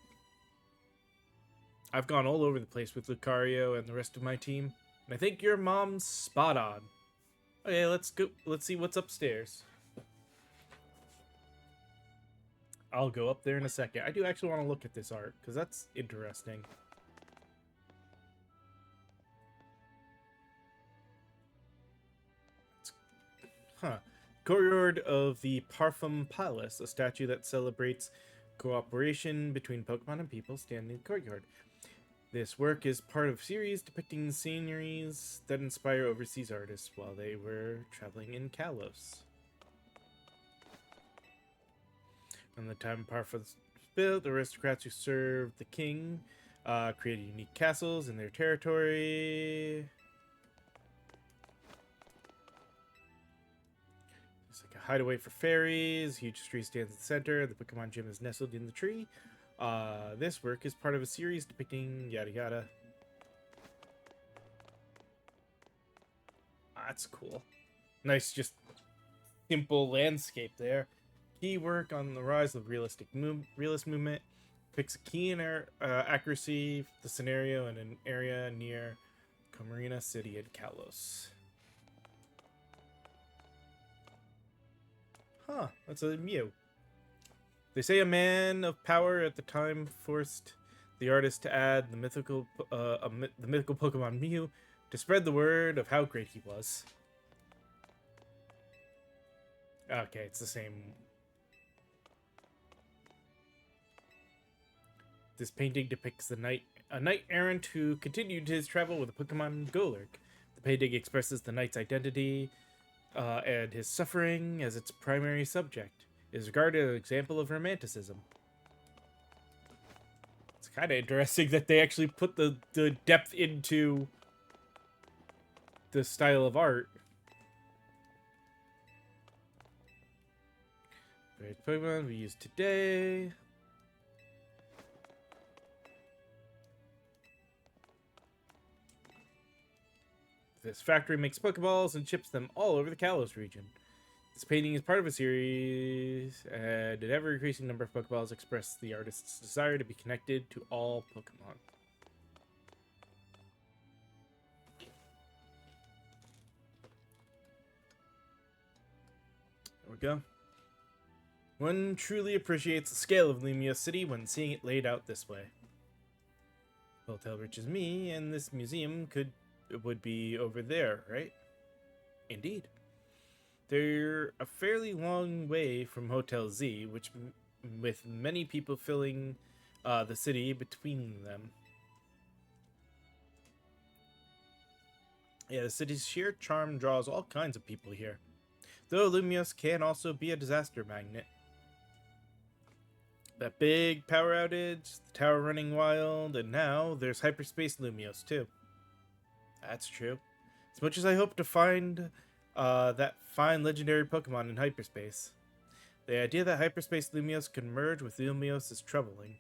I've gone all over the place with Lucario and the rest of my team, and I think your mom's spot on. Okay, let's go. Let's see what's upstairs. I'll go up there in a second. I do actually want to look at this art, because that's interesting. Huh. Courtyard of the Parfum Palace, a statue that celebrates cooperation between Pokemon and people standing in the courtyard. This work is part of a series depicting sceneries that inspire overseas artists while they were traveling in Kalos. From the time Parfum was built, aristocrats who served the king created unique castles in their territory. It's like a hideaway for fairies. A huge tree stands in the center. The Pokemon gym is nestled in the tree. This work is part of a series depicting yada yada. That's cool. Nice, just simple landscape there. Key work on the rise of realist movement. Picks a keen accuracy, the scenario in an area near Camarina City in Kalos. Huh, that's a Mew. They say a man of power at the time forced the artist to add the mythical Pokemon Mew to spread the word of how great he was. Okay, it's the same. This painting depicts a knight errant who continued his travel with a Pokemon Golurk. The painting expresses the knight's identity and his suffering as its primary subject. It is regarded as an example of romanticism. It's kind of interesting that they actually put the depth into the style of art. Various Pokemon we use today. This factory makes Pokeballs and ships them all over the Kalos region. This painting is part of a series, and an ever-increasing number of Pokeballs express the artist's desire to be connected to all Pokemon. There we go. One truly appreciates the scale of Lumia City when seeing it laid out this way. Hotel Rich as me, and this museum would be over there, right? Indeed. They're a fairly long way from Hotel Z, which with many people filling the city between them. Yeah, the city's sheer charm draws all kinds of people here. Though Lumios can also be a disaster magnet. That big power outage, the tower running wild, and now there's hyperspace Lumios too. That's true. As much as I hope to find that fine legendary Pokemon in hyperspace, the idea that hyperspace Lumios can merge with Lumios is troubling.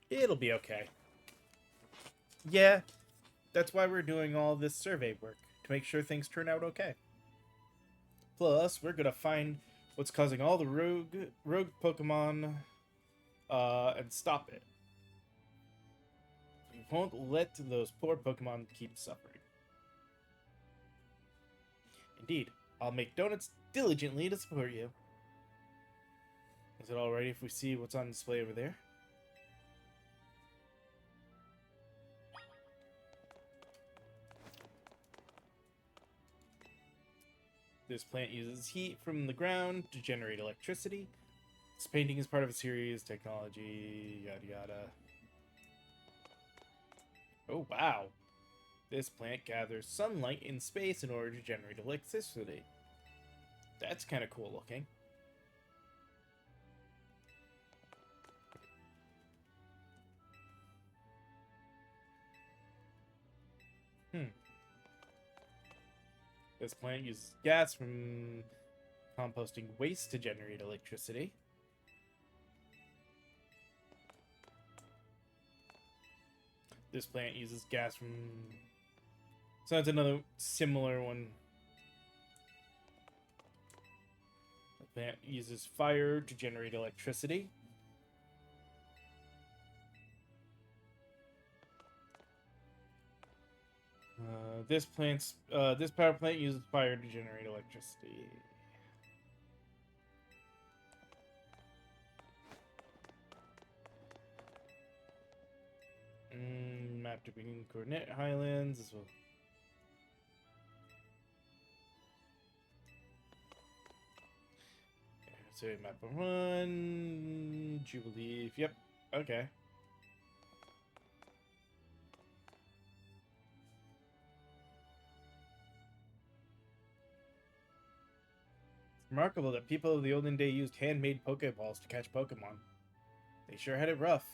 It'll be okay. Yeah, that's why we're doing all this survey work, to make sure things turn out okay. Plus, we're gonna find what's causing all the rogue Pokemon and stop it. We won't let those poor Pokemon keep suffering. Indeed, I'll make donuts diligently to support you. Is it alright if we see what's on display over there? This plant uses heat from the ground to generate electricity. This painting is part of a series, technology, yada yada. Oh wow! This plant gathers sunlight in space in order to generate electricity. That's kind of cool looking. This plant uses gas from composting waste to generate electricity. This plant uses gas from... So that's another similar one. The plant uses fire to generate electricity. This power plant uses fire to generate electricity. Map to begin coordinate highlands. This will... So map of one. Jubilee. Yep. Okay. Remarkable that people of the olden day used handmade Pokeballs to catch Pokemon. They sure had it rough.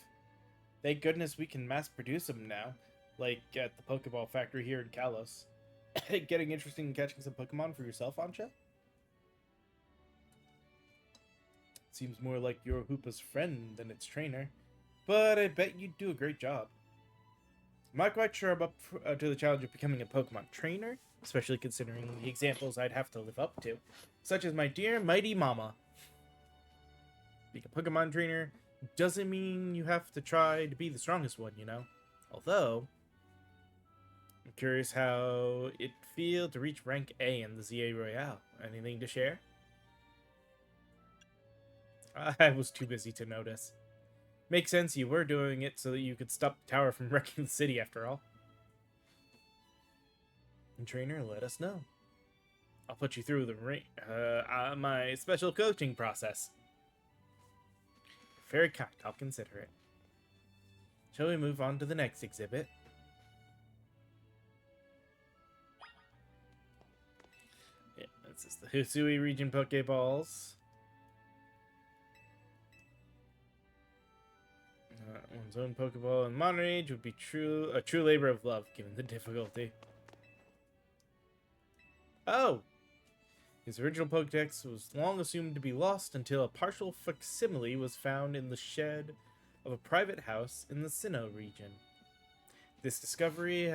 Thank goodness we can mass produce them now, like at the Pokeball factory here in Kalos. Getting interested in catching some Pokemon for yourself, Ancha? Seems more like you're Hoopa's friend than its trainer, but I bet you'd do a great job. I'm not quite sure I'm up to the challenge of becoming a Pokemon trainer, especially considering the examples I'd have to live up to, such as my dear mighty mama. Being a Pokemon trainer doesn't mean you have to try to be the strongest one, you know? Although, I'm curious how it'd feel to reach rank A in the ZA Royale. Anything to share? I was too busy to notice. Makes sense you were doing it so that you could stop the tower from wrecking the city after all. And trainer, let us know. I'll put you through my special coaching process. Very kind, I'll consider it. Shall we move on to the next exhibit? Yeah, this is the Hisui region Pokeballs. One's own Pokeball in modern age would be a true labor of love, given the difficulty. Oh! His original Pokedex was long assumed to be lost until a partial facsimile was found in the shed of a private house in the Sinnoh region. This discovery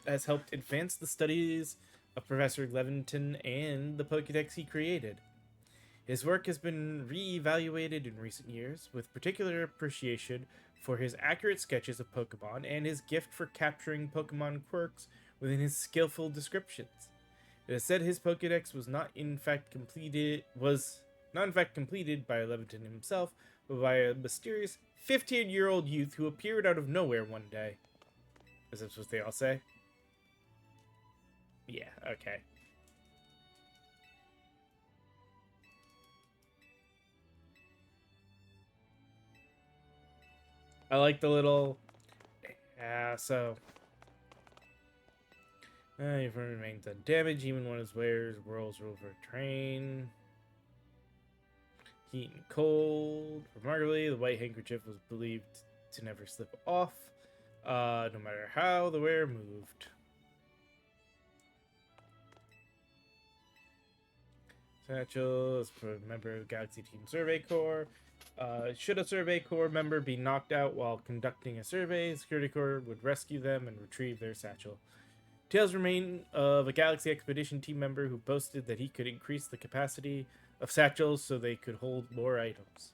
has helped advance the studies of Professor Levinton and the Pokedex he created. His work has been re-evaluated in recent years, with particular appreciation for his accurate sketches of Pokemon and his gift for capturing Pokemon quirks within his skillful descriptions. It is said his Pokédex was not in fact completed by Leviton himself, but by a mysterious 15-year-old youth who appeared out of nowhere one day. Is this what they all say? Yeah, okay. I like the little... Yeah, so... your friend remains undamaged, even when his wares rolls over a train. Heat and cold. Remarkably, the white handkerchief was believed to never slip off, no matter how the wearer moved. Satchel is a member of Galaxy Team Survey Corps. Should a Survey Corps member be knocked out while conducting a survey, Security Corps would rescue them and retrieve their satchel. Tales remain of a Galaxy Expedition team member who boasted that he could increase the capacity of satchels so they could hold more items.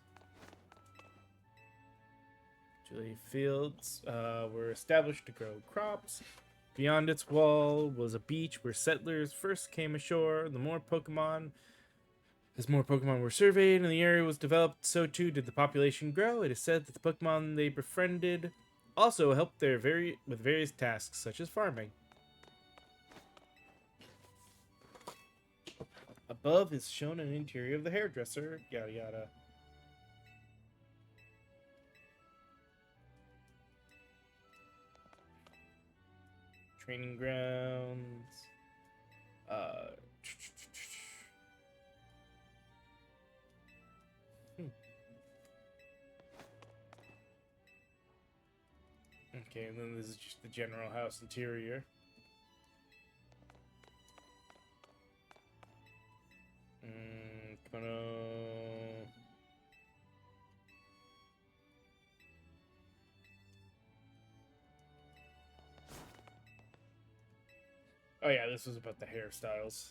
Julie fields were established to grow crops. Beyond its wall was a beach where settlers first came ashore. As more Pokemon were surveyed and the area was developed, so too did the population grow. It is said that the Pokemon they befriended also helped with various tasks, such as farming. Above is shown an interior of the hairdresser, yada yada. Training grounds. Okay, and then this is just the general house interior. Oh yeah, this was about the hairstyles.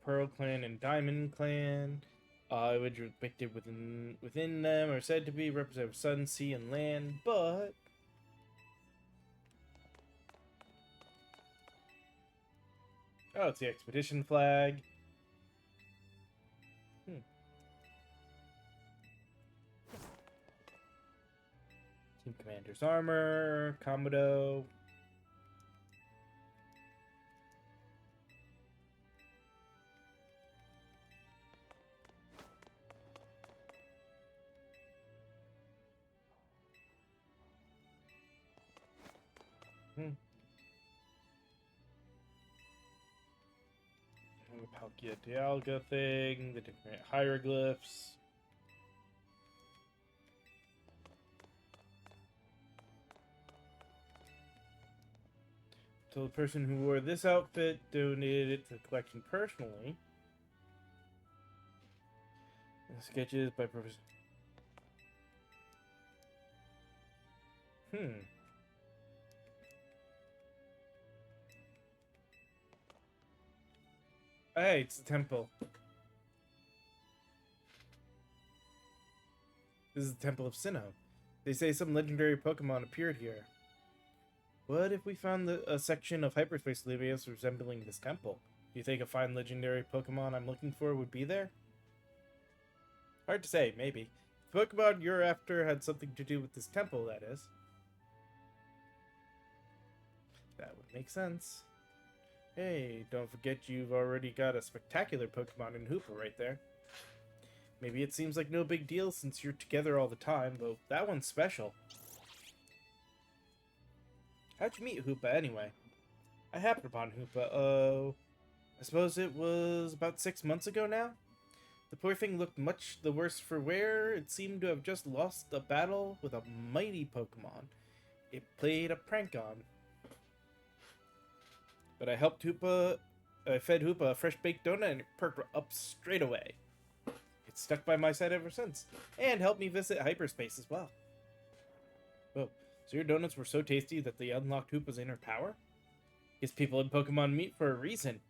Pearl Clan and Diamond Clan. Which are depicted within them are said to be representative of sun, sea, and land, but oh, it's the expedition flag. Team Commander's armor, Komodo. Palkia Dialga thing, the different hieroglyphs. So the person who wore this outfit donated it to the collection personally. And sketches by Professor. Hey, it's the temple. This is the Temple of Sinnoh. They say some legendary Pokemon appeared here. What if we found a section of hyperspace Livius resembling this temple? Do you think a fine legendary Pokemon I'm looking for would be there? Hard to say, maybe. The Pokemon you're after had something to do with this temple, that is. That would make sense. Hey, don't forget you've already got a spectacular Pokemon in Hoopa right there. Maybe it seems like no big deal since you're together all the time, but that one's special. How'd you meet Hoopa anyway? I happened upon Hoopa, I suppose it was about 6 months ago now? The poor thing looked much the worse for wear. It seemed to have just lost a battle with a mighty Pokemon it played a prank on. But I fed Hoopa a fresh-baked donut and it perked up straight away. It's stuck by my side ever since, and helped me visit hyperspace as well. Whoa, so your donuts were so tasty that they unlocked Hoopa's inner power? Guess people in Pokemon meet for a reason,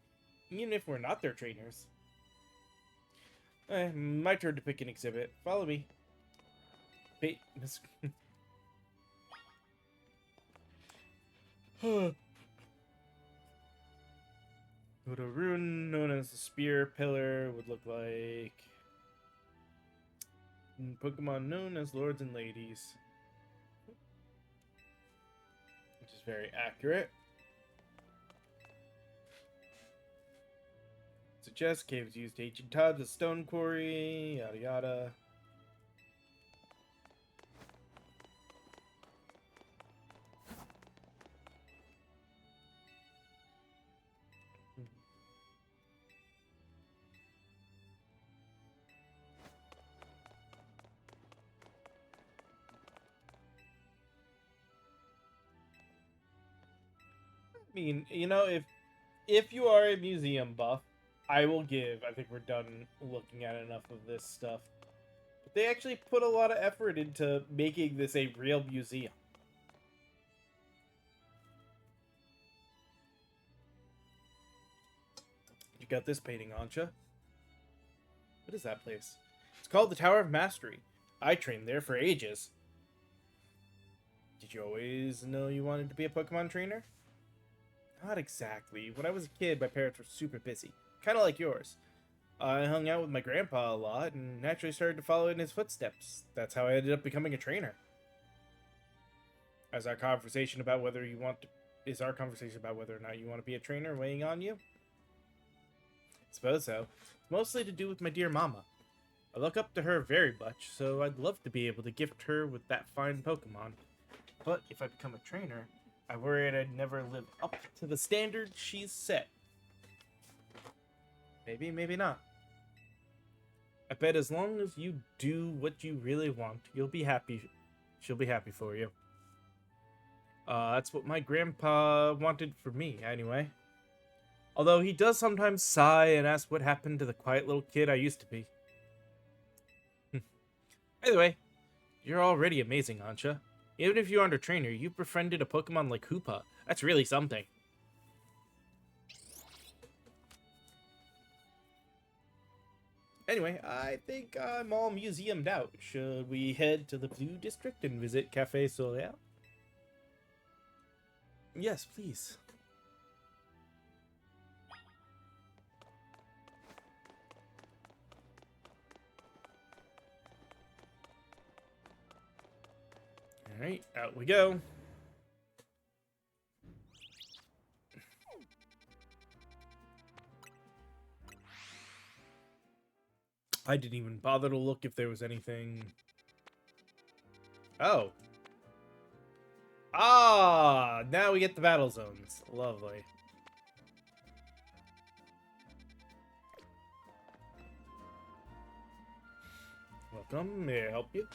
even if we're not their trainers. My turn to pick an exhibit. Follow me. Wait, Miss... What a rune known as the Spear Pillar would look like. Pokemon known as Lords and Ladies. very accurate. Suggest caves used ancient tubs, a stone quarry, yada yada. I mean, you know, if you are a museum buff, I will give. I think we're done looking at enough of this stuff. But they actually put a lot of effort into making this a real museum. You got this painting, Ancha. What is that place? It's called the Tower of Mastery. I trained there for ages. Did you always know you wanted to be a Pokemon trainer? Not exactly. When I was a kid, my parents were super busy. Kind of like yours. I hung out with my grandpa a lot and naturally started to follow in his footsteps. That's how I ended up becoming a trainer. Is our conversation about whether or not you want to be a trainer weighing on you? I suppose so. It's mostly to do with my dear mama. I look up to her very much, so I'd love to be able to gift her with that fine Pokemon. But if I become a trainer, I worried I'd never live up to the standard she's set. Maybe, maybe not. I bet as long as you do what you really want, you'll be happy. She'll be happy for you. That's what my grandpa wanted for me, anyway. Although he does sometimes sigh and ask what happened to the quiet little kid I used to be. Either way, you're already amazing, Ancha. Even if you aren't a trainer, you've befriended a Pokemon like Hoopa. That's really something. Anyway, I think I'm all museumed out. Should we head to the Blue District and visit Cafe Soleil? Yes, please. Alright, out we go. I didn't even bother to look if there was anything. Oh. Ah, now we get the battle zones. Lovely. Welcome, may I help you?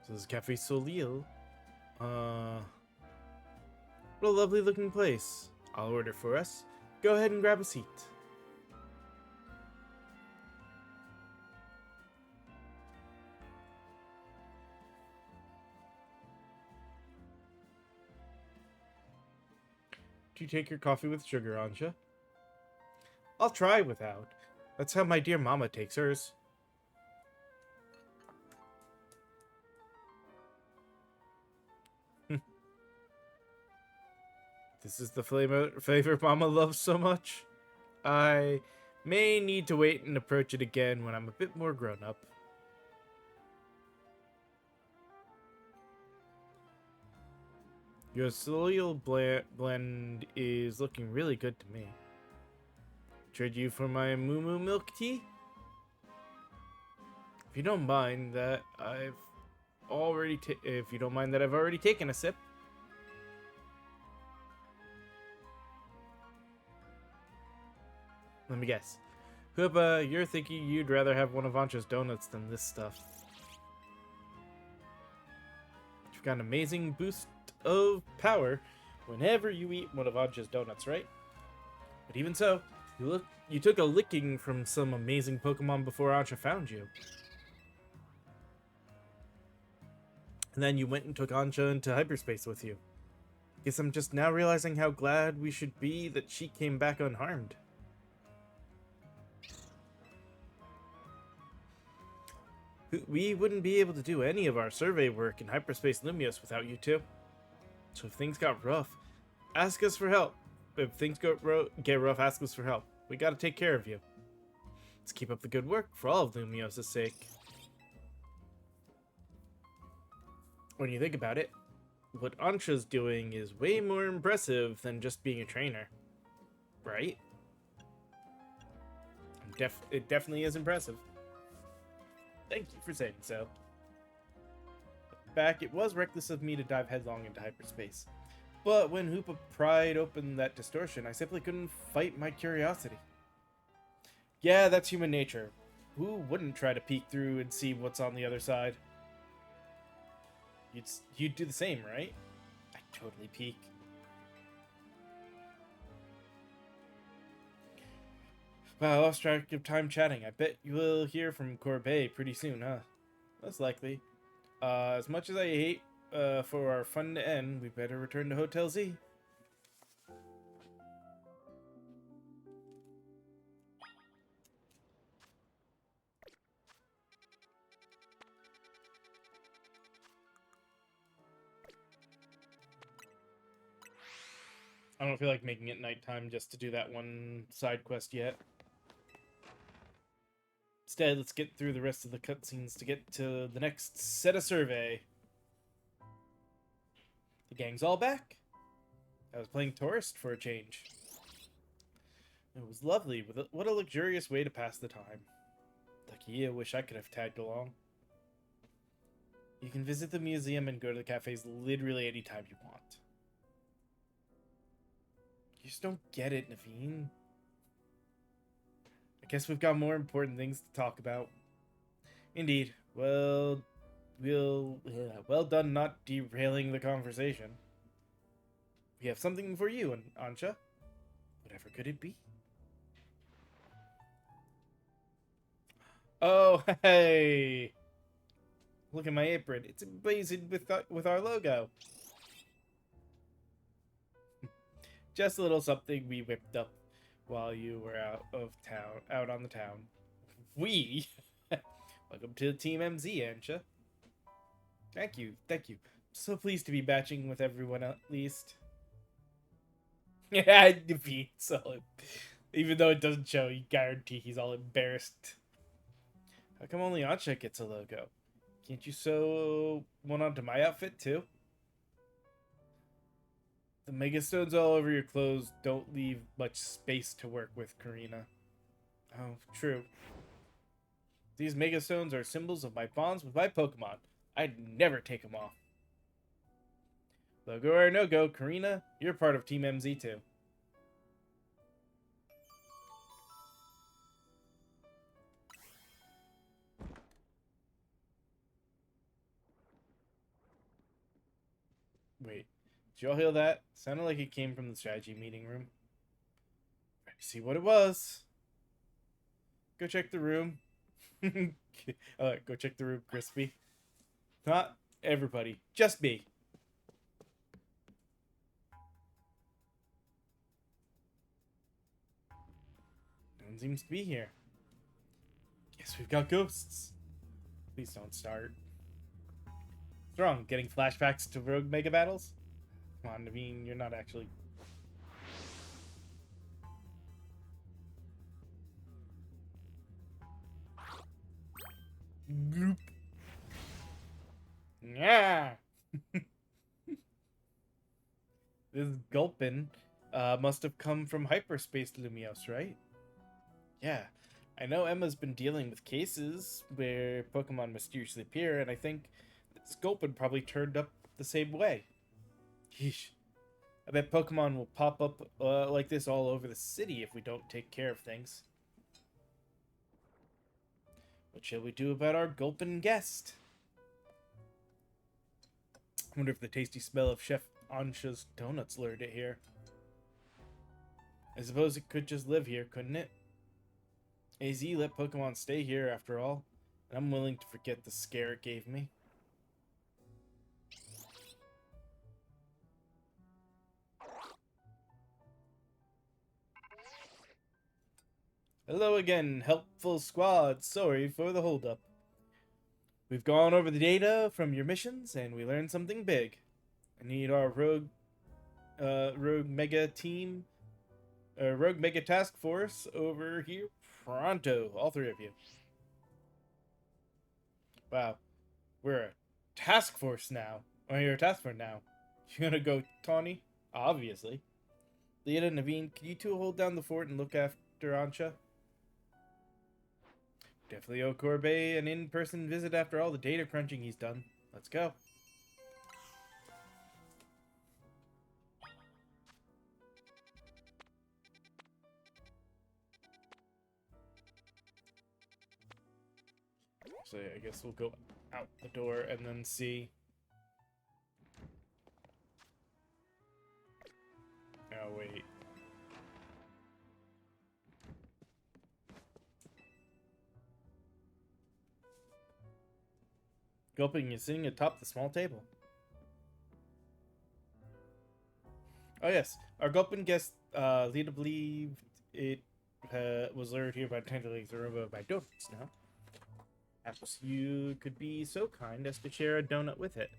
So this is Cafe Soleil. What a lovely looking place. I'll order for us. Go ahead and grab a seat. Do you take your coffee with sugar, Anja? I'll try without. That's how my dear mama takes hers. This is the flavor Mama loves so much. I may need to wait and approach it again when I'm a bit more grown up. Your Soleil blend is looking really good to me. Trade you for my Moo Moo milk tea? If you don't mind that I've already taken a sip. Let me guess. Hoopa, you're thinking you'd rather have one of Ancha's donuts than this stuff. You've got an amazing boost of power whenever you eat one of Ancha's donuts, right? But even so, you took a licking from some amazing Pokemon before Ancha found you. And then you went and took Ancha into hyperspace with you. Guess I'm just now realizing how glad we should be that she came back unharmed. We wouldn't be able to do any of our survey work in Hyperspace Lumios without you two. So if things got rough, ask us for help. If things get rough, ask us for help. We gotta take care of you. Let's keep up the good work for all of Lumios' sake. When you think about it, what Ansha's doing is way more impressive than just being a trainer, right? It definitely is impressive. Thank you for saying so. Back, it was reckless of me to dive headlong into hyperspace. But when Hoopa pried open that distortion, I simply couldn't fight my curiosity. Yeah, that's human nature. Who wouldn't try to peek through and see what's on the other side? You'd do the same, right? I'd totally peek. Wow, I lost track of time chatting. I bet you will hear from Corbet pretty soon, huh? That's likely. As much as I hate for our fun to end, we better return to Hotel Z. I don't feel like making it nighttime just to do that one side quest yet. Instead, let's get through the rest of the cutscenes to get to the next set of survey. The gang's all back. I was playing tourist for a change. It was lovely. What a luxurious way to pass the time. Lucky, I wish I could have tagged along. You can visit the museum and go to the cafes literally anytime you want. You just don't get it, Naveen. I guess we've got more important things to talk about. Indeed. Well done not derailing the conversation. We have something for you, Ansha. Whatever could it be? Oh, hey! Look at my apron. It's emblazoned with our logo. Just a little something we whipped up while you were out on the town. We? Welcome to Team MZ, Ansha. Thank you. So pleased to be batching with everyone at least. Yeah, so even though it doesn't show, you guarantee he's all embarrassed. How come only Ansha gets a logo? Can't you sew one onto my outfit too? The megastones all over your clothes don't leave much space to work with, Karina. Oh, true. These megastones are symbols of my bonds with my Pokemon. I'd never take them off. Logo or no go, Karina, you're part of Team MZ too. Wait, did y'all hear that? Sounded like it came from the strategy meeting room. Ready to see what it was. Go check the room. Go check the room, Crispy. Not everybody, just me. No one seems to be here. Guess we've got ghosts. Please don't start. What's wrong? Getting flashbacks to Rogue Mega Battles? Come on, Naveen, you're not actually... Goop. Yeah. This Gulpin must have come from hyperspace Lumios, right? Yeah. I know Emma's been dealing with cases where Pokemon mysteriously appear, and I think this Gulpin probably turned up the same way. Yeesh. I bet Pokemon will pop up like this all over the city if we don't take care of things. What shall we do about our Gulpin guest? I wonder if the tasty smell of Chef Ansha's donuts lured it here. I suppose it could just live here, couldn't it? AZ let Pokemon stay here after all, and I'm willing to forget the scare it gave me. Hello again, helpful squad. Sorry for the holdup. We've gone over the data from your missions, and we learned something big. I need our rogue mega team, rogue mega task force over here pronto. All three of you. Wow, we're a task force now. Or you're a task force now. You gonna go, Tawny? Obviously. Leah and Naveen, can you two hold down the fort and look after Ansha? Definitely owe Corbet an in-person visit after all the data crunching he's done. Let's go. So I guess we'll go out the door and then see. Oh, wait. Gulping is sitting atop the small table. Oh, yes. Our Gulpin guest, Lita believed it was lured here by tentatively Zoruba by donuts now. Perhaps you could be so kind as to share a donut with it.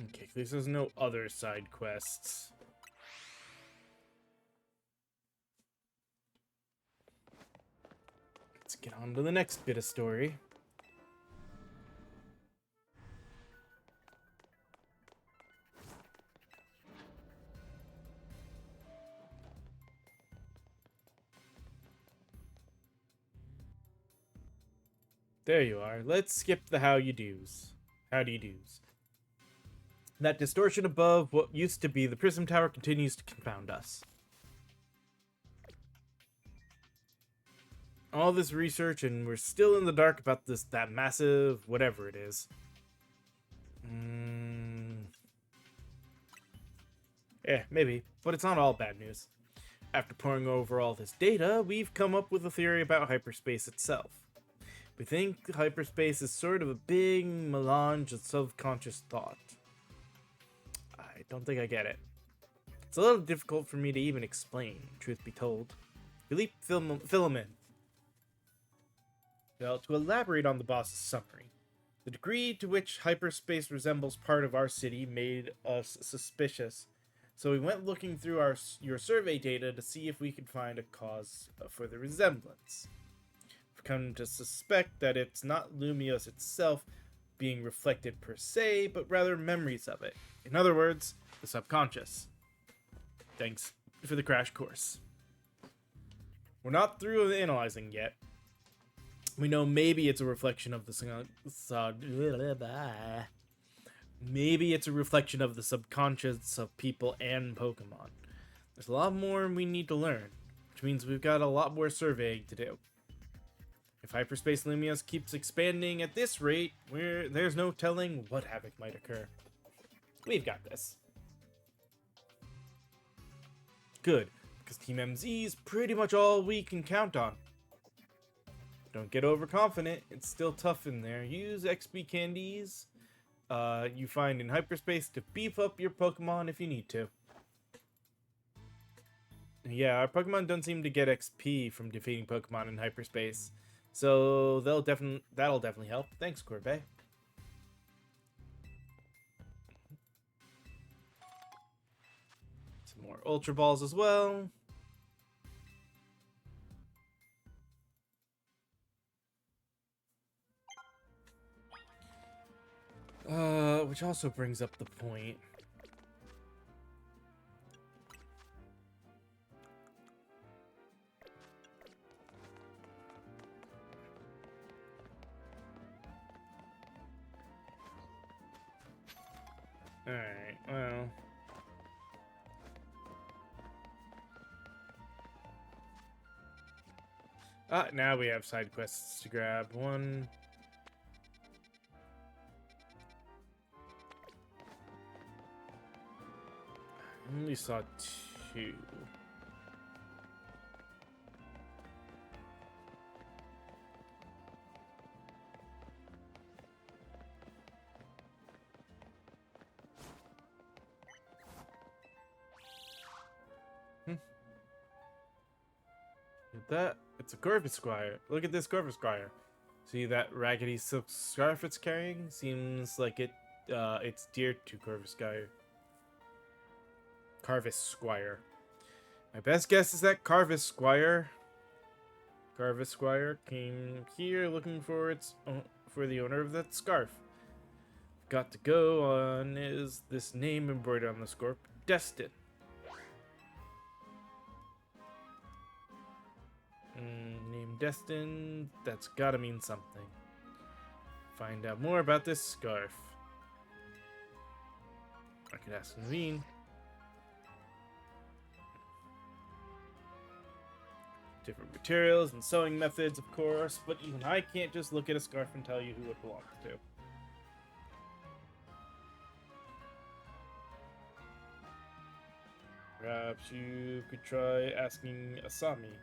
Okay, at least there's no other side quests. Let's get on to the next bit of story. There you are. Let's skip the how you do's. How do you do's? That distortion above what used to be the Prism Tower continues to confound us. All this research and we're still in the dark about that massive whatever it is. Yeah, maybe, but it's not all bad news. After poring over all this data, we've come up with a theory about hyperspace itself. We think hyperspace is sort of a big melange of subconscious thought. I don't think I get it. It's a little difficult for me to even explain, truth be told. Philippe Philomen. Well, to elaborate on the boss's summary, the degree to which hyperspace resembles part of our city made us suspicious, so we went looking through your survey data to see if we could find a cause for the resemblance. We've come to suspect that it's not Lumios itself being reflected per se, but rather memories of it. In other words, the subconscious. Thanks for the crash course. We're not through analyzing yet. We know maybe it's a reflection of the maybe it's a reflection of the subconscious of people and Pokemon. There's a lot more we need to learn, which means we've got a lot more surveying to do. If Hyperspace Lumios keeps expanding at this rate, there's no telling what havoc might occur. We've got this. Good, because Team MZ is pretty much all we can count on. Don't get overconfident, it's still tough in there. Use XP candies you find in hyperspace to beef up your Pokemon if you need to. Yeah, our Pokemon don't seem to get XP from defeating Pokemon in hyperspace, so that'll definitely help. Thanks, Corbet. Some more Ultra Balls as well. Which also brings up the point. Alright, well. Now we have side quests to grab. One. I only saw two. That it's a Corvus Squire. Look at this Corvus Squire. See that raggedy silk scarf it's carrying? Seems like it's dear to Carvis Squire. My best guess is that Carvis Squire came here looking for for the owner of that scarf. Got to go on is this name embroidered on the scarf, Destin. Name Destin, that's gotta mean something. Find out more about this scarf. I could ask Naveen. Different materials and sewing methods, of course, but even I can't just look at a scarf and tell you who it belongs to. Perhaps you could try asking Asami.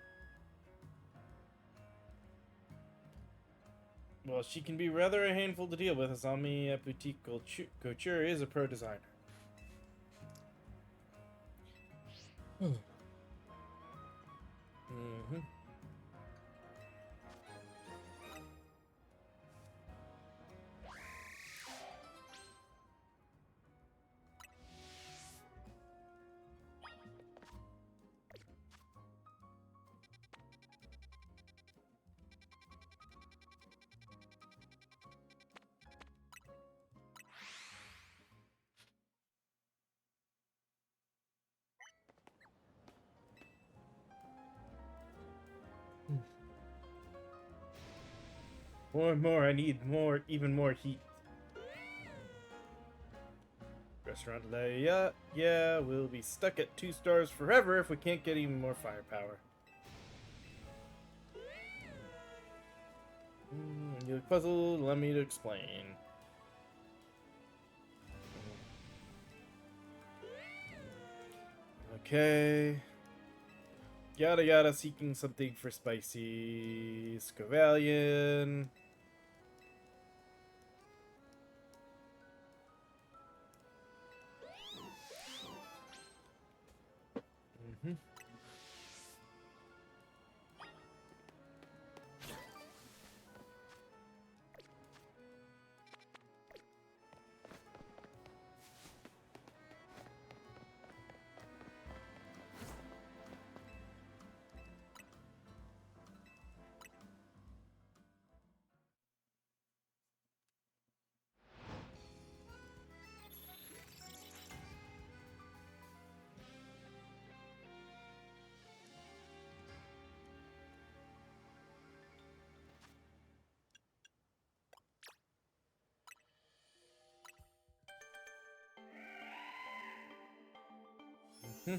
Well, she can be rather a handful to deal with. Asami at Boutique Couture is a pro designer. Mm-hmm. More and more, I need more, even more heat. Restaurant delay, yeah, we'll be stuck at 2 stars forever if we can't get even more firepower. You look puzzled, let me to explain. Okay. Yada yada, seeking something for spicy. Scovalian. Mm-hmm. Hmm.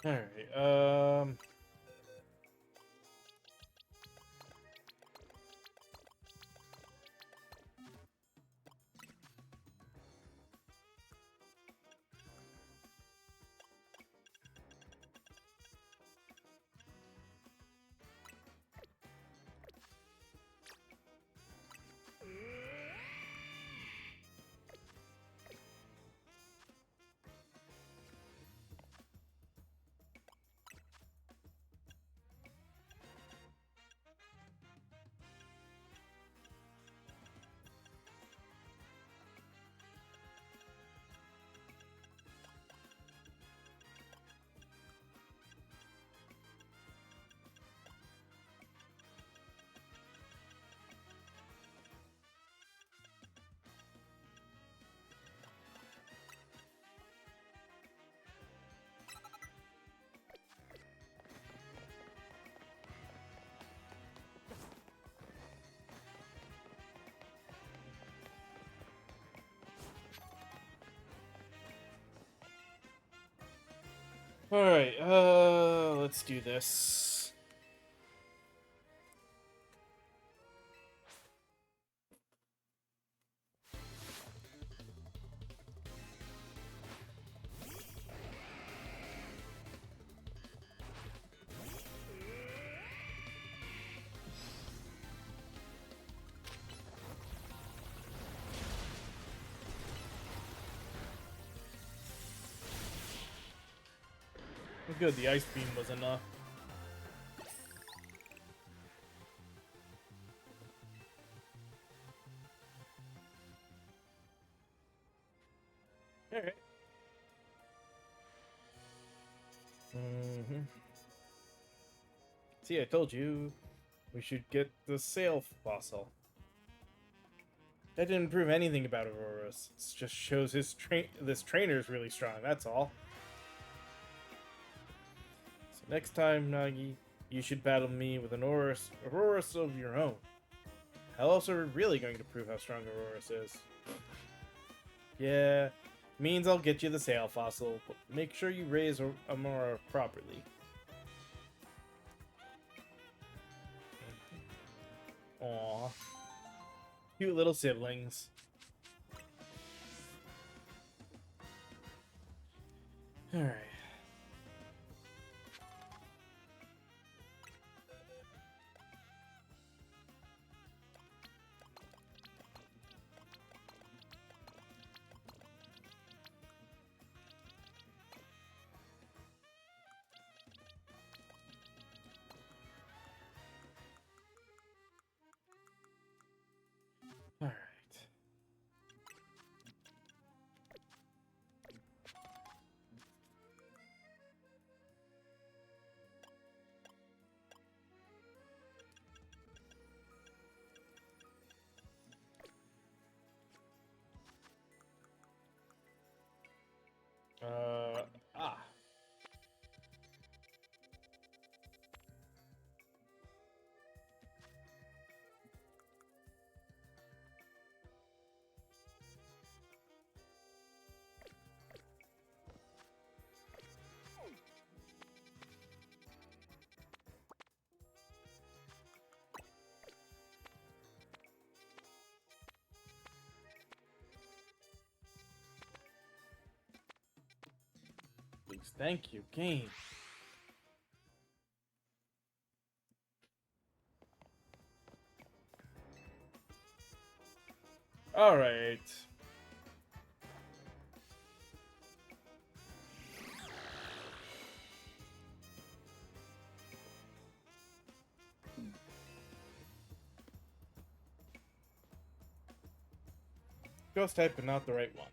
Alright, Alright, let's do this. Good, the ice beam was enough. Alright. See, I told you we should get the sail fossil. That didn't prove anything about Aurorus. It just shows this trainer is really strong, that's all. So next time, Nagi, you should battle me with an Aurorus of your own. How else are we really going to prove how strong Aurorus is? Yeah, means I'll get you the sail fossil, but make sure you raise Aurora properly. Aww. Cute little siblings. Alright. Alright. Ah. Please, thank you, game. Alright. Ghost type, but not the right one.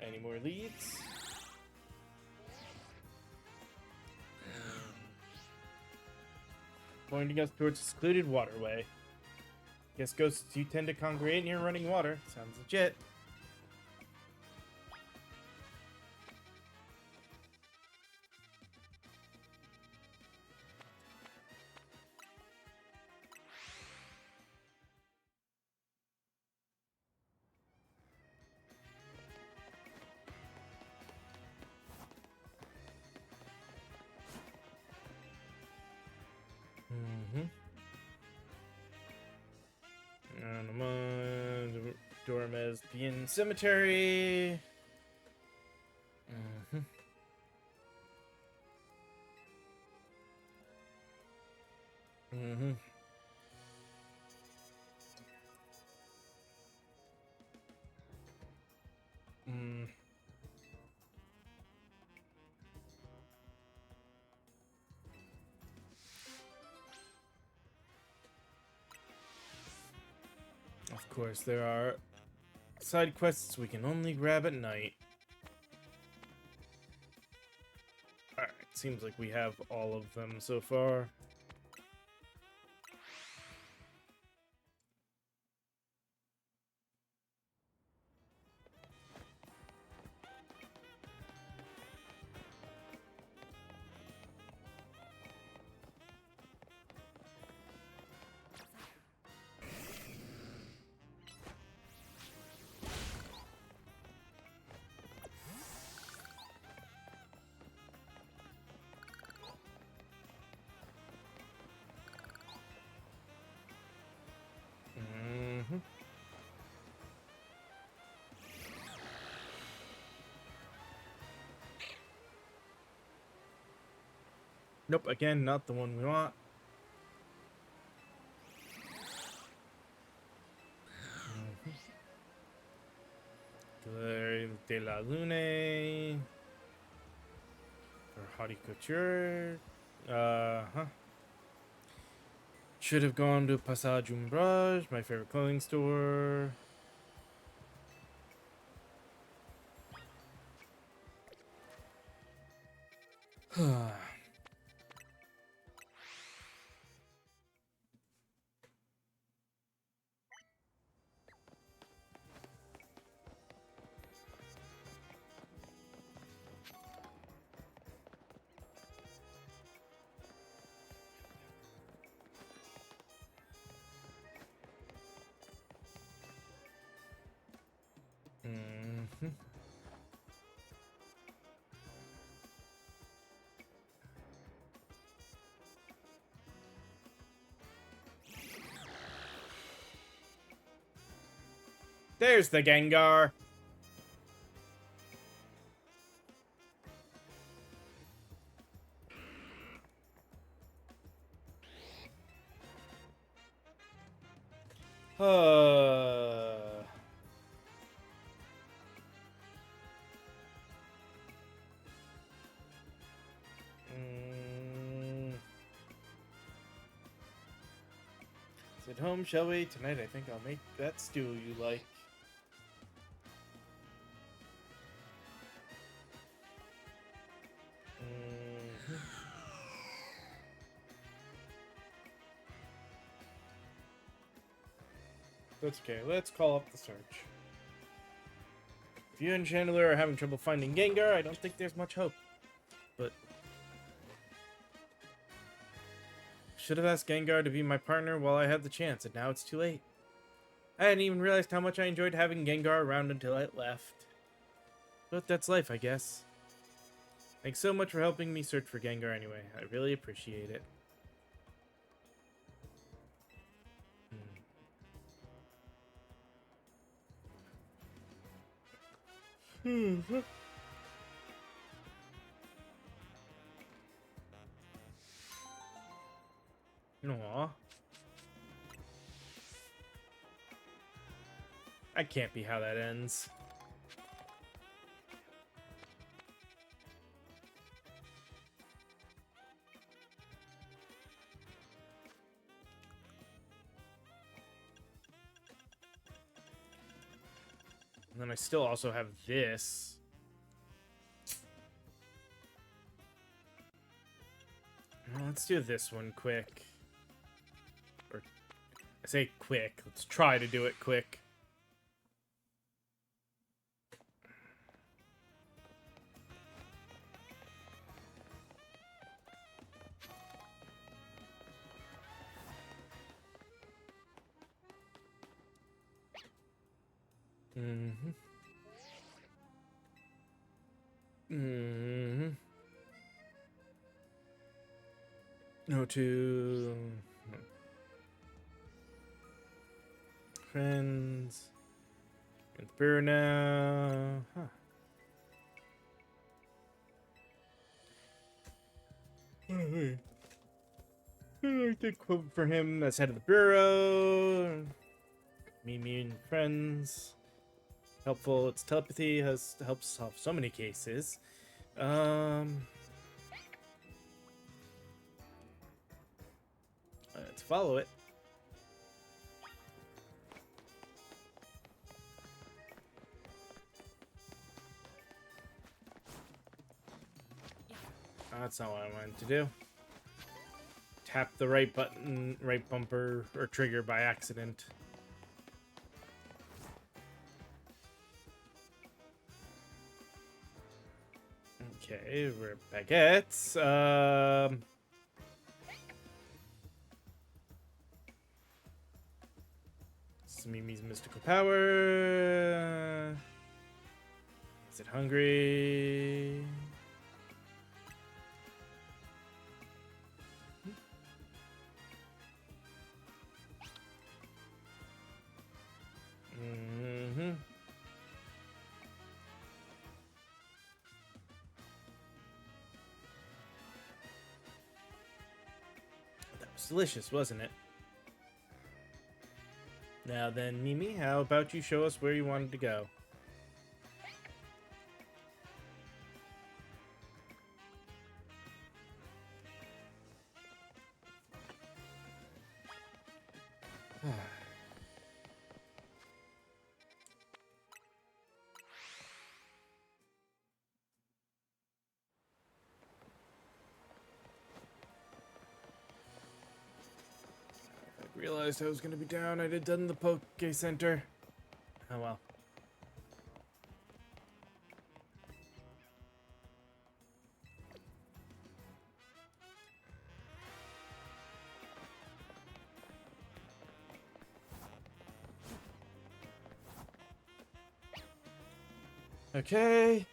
Any more leads? Pointing us towards a secluded waterway. Guess ghosts do tend to congregate near running water. Sounds legit. Dormez Bien Cemetery. Of course, there are side quests we can only grab at night. Alright, seems like we have all of them so far. Nope, again, not the one we want. De la Lune. Haute Couture. Huh. Should have gone to Passage Umbrage, my favorite clothing store. Mhm. There's the Gengar. Uh. Sit home, shall we? Tonight I think I'll make that stew you like. Mhm. That's okay. Let's call up the search. If you and Chandler are having trouble finding Gengar, I don't think there's much hope. But should have asked Gengar to be my partner while I had the chance, and now it's too late. I hadn't even realized how much I enjoyed having Gengar around until I left. But that's life, I guess. Thanks so much for helping me search for Gengar anyway. I really appreciate it. Aww. That can't be how that ends. And then I still also have this. Well, let's do this one quick. Or, I say quick. Let's try to do it quick. Mm-hmm. Mm-hmm. No to friends. In the beer now. Huh. I like the quote for him as head of the bureau. Me and friends. Helpful. Its telepathy has helped solve so many cases. Let's follow it. That's not what I wanted to do. Tap the right button, right bumper, or trigger by accident. Okay, we're baguettes. Mimi's mystical power. Is it hungry? Mm-hmm. That was delicious, wasn't it? Now then, Mimi, how about you show us where you wanted to go? I realized I was going to be down. I'd have done the Poke Center. Oh well. Okay.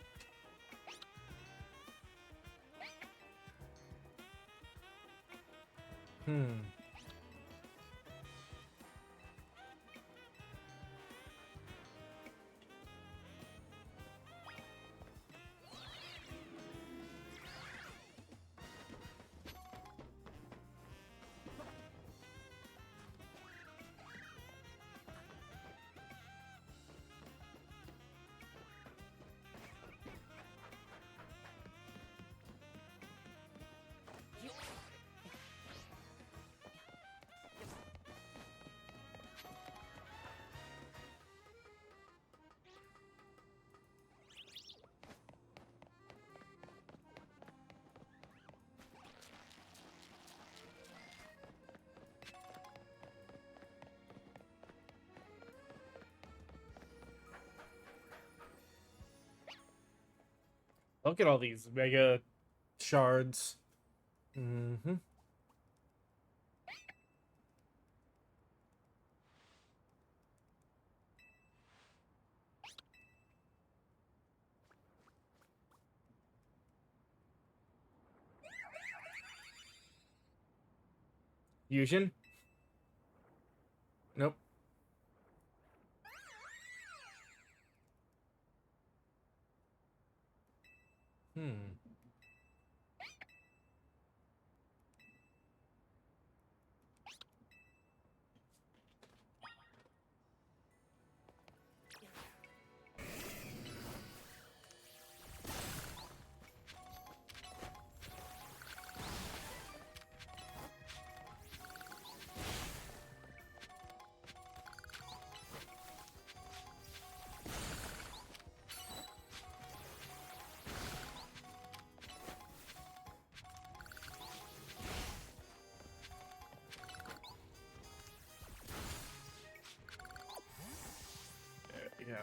Look at all these mega shards. Mm-hmm. Fusion? Nope. Hmm. Yeah.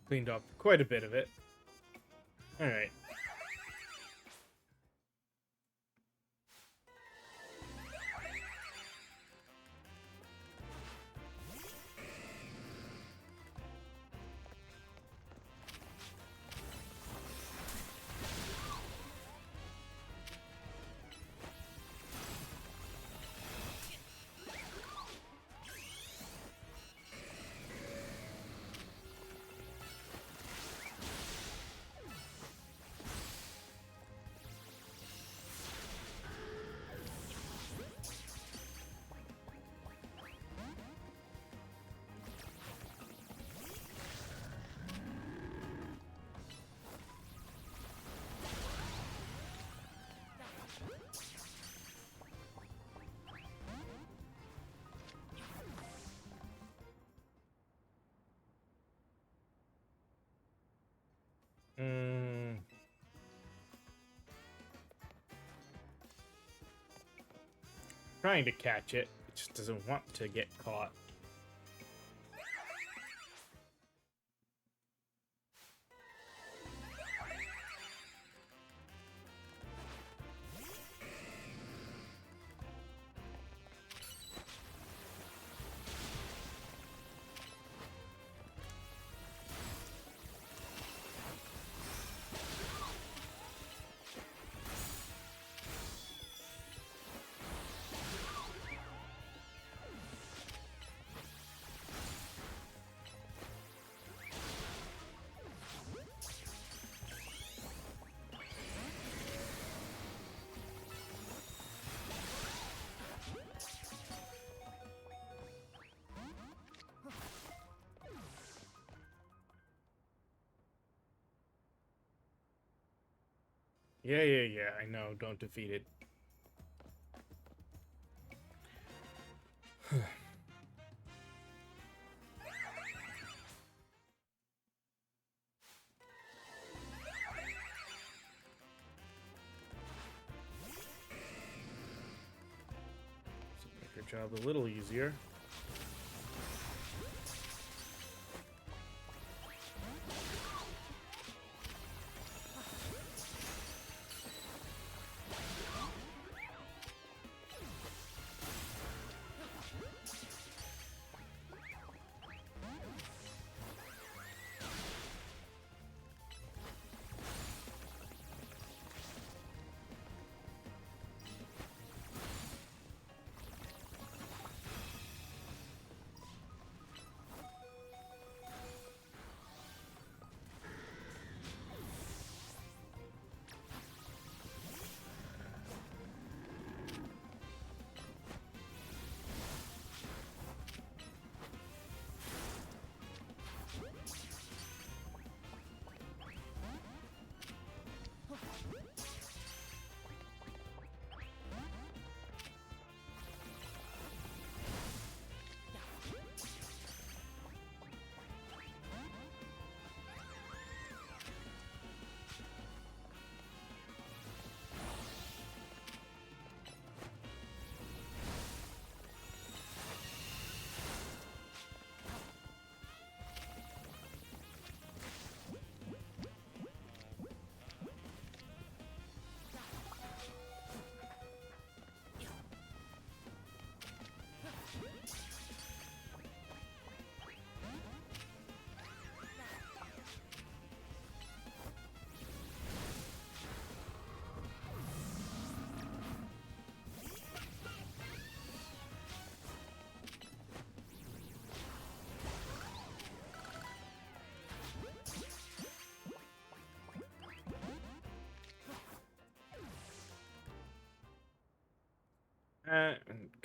Cleaned up quite a bit of it. Alright. Mm. Trying to catch it. It just doesn't want to get caught. Yeah, I know. Don't defeat it. Make your job a little easier.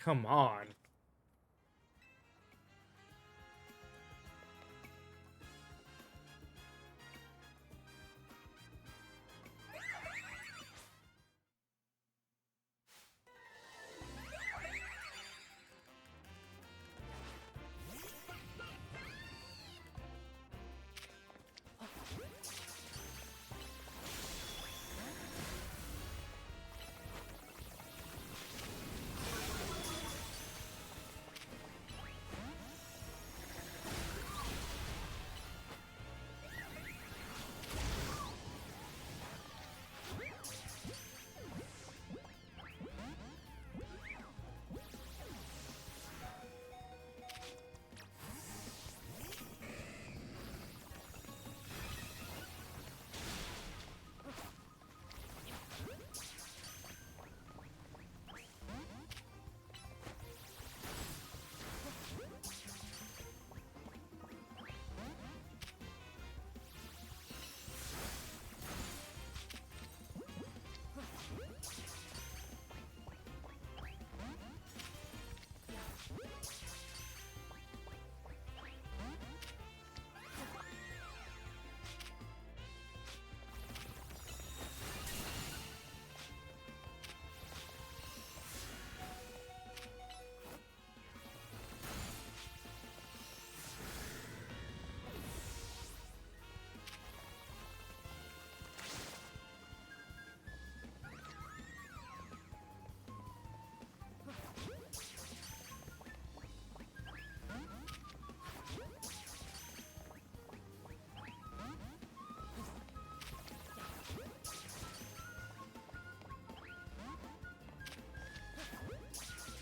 Come on.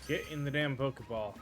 Get in the damn Pokeball.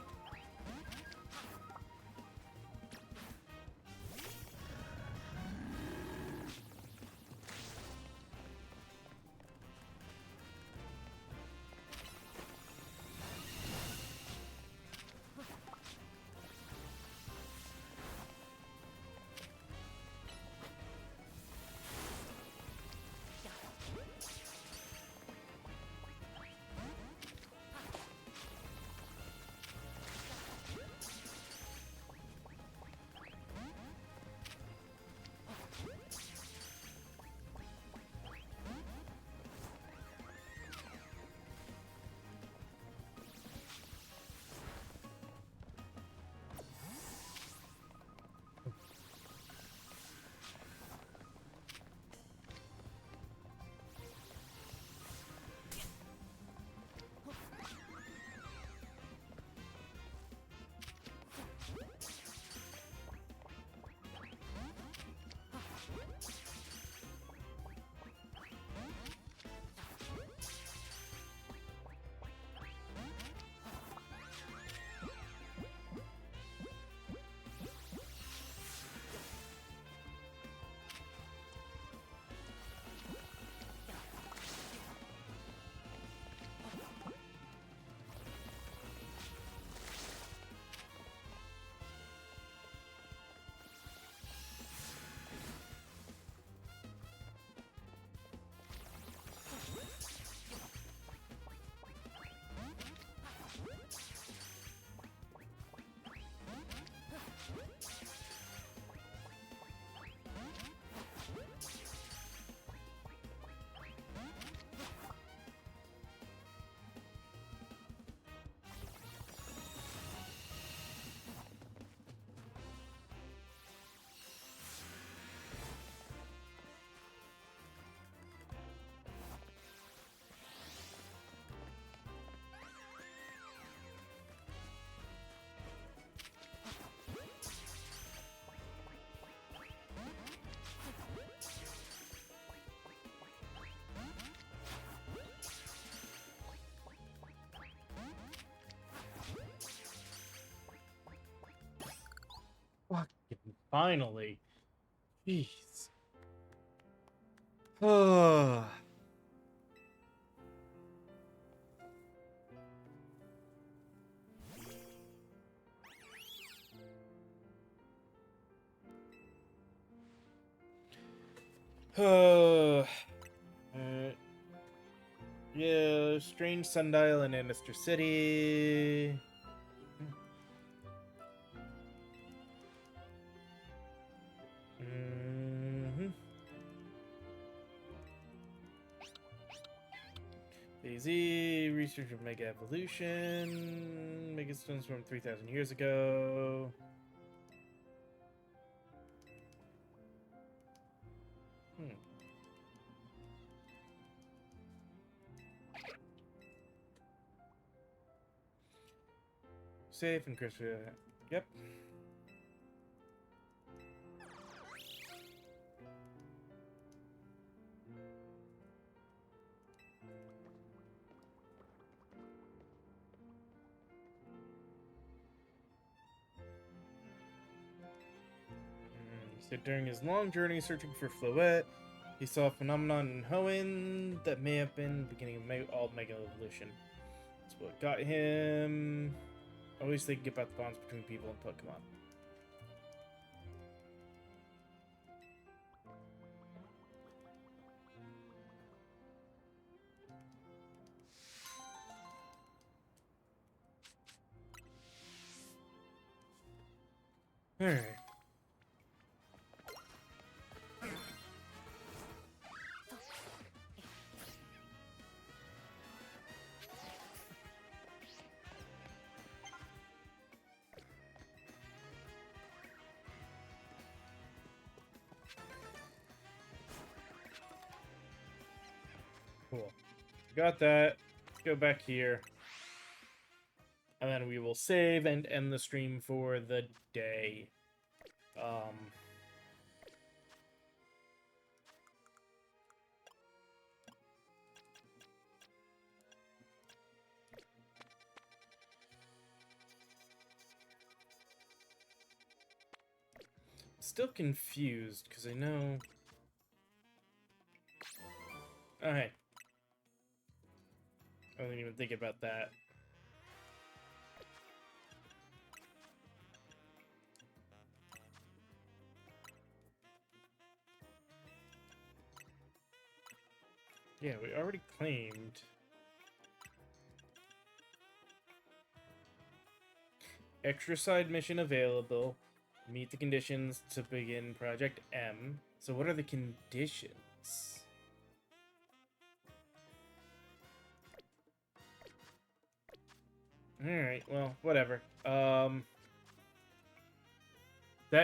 Finally. Jeez. Oh. Yeah, strange sundial in Annister City. Daisy, research of Mega Evolution. Mega Stones from 3,000 years ago. Safe and crisp. Yep. He said during his long journey searching for Floette, he saw a phenomenon in Hoenn that may have been the beginning of all Mega Evolution. That's what got him always thinking about the bonds between people and Pokemon. Alright. Cool. Got that. Let's go back here. And then we will save and end the stream for the day. Still confused, because I know... Alright. I didn't even think about that. Yeah, we already claimed. Extra side mission available. Meet the conditions to begin Project M. So what are the conditions? Alright, well, whatever. That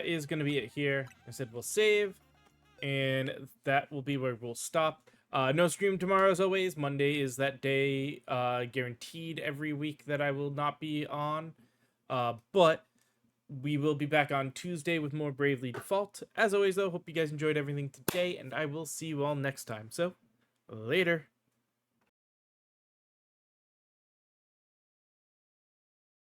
is going to be it here. I said we'll save, and that will be where we'll stop. No stream tomorrow, as always. Monday is that day, guaranteed every week that I will not be on. But we will be back on Tuesday with more Bravely Default. As always, though, hope you guys enjoyed everything today, and I will see you all next time. So, later.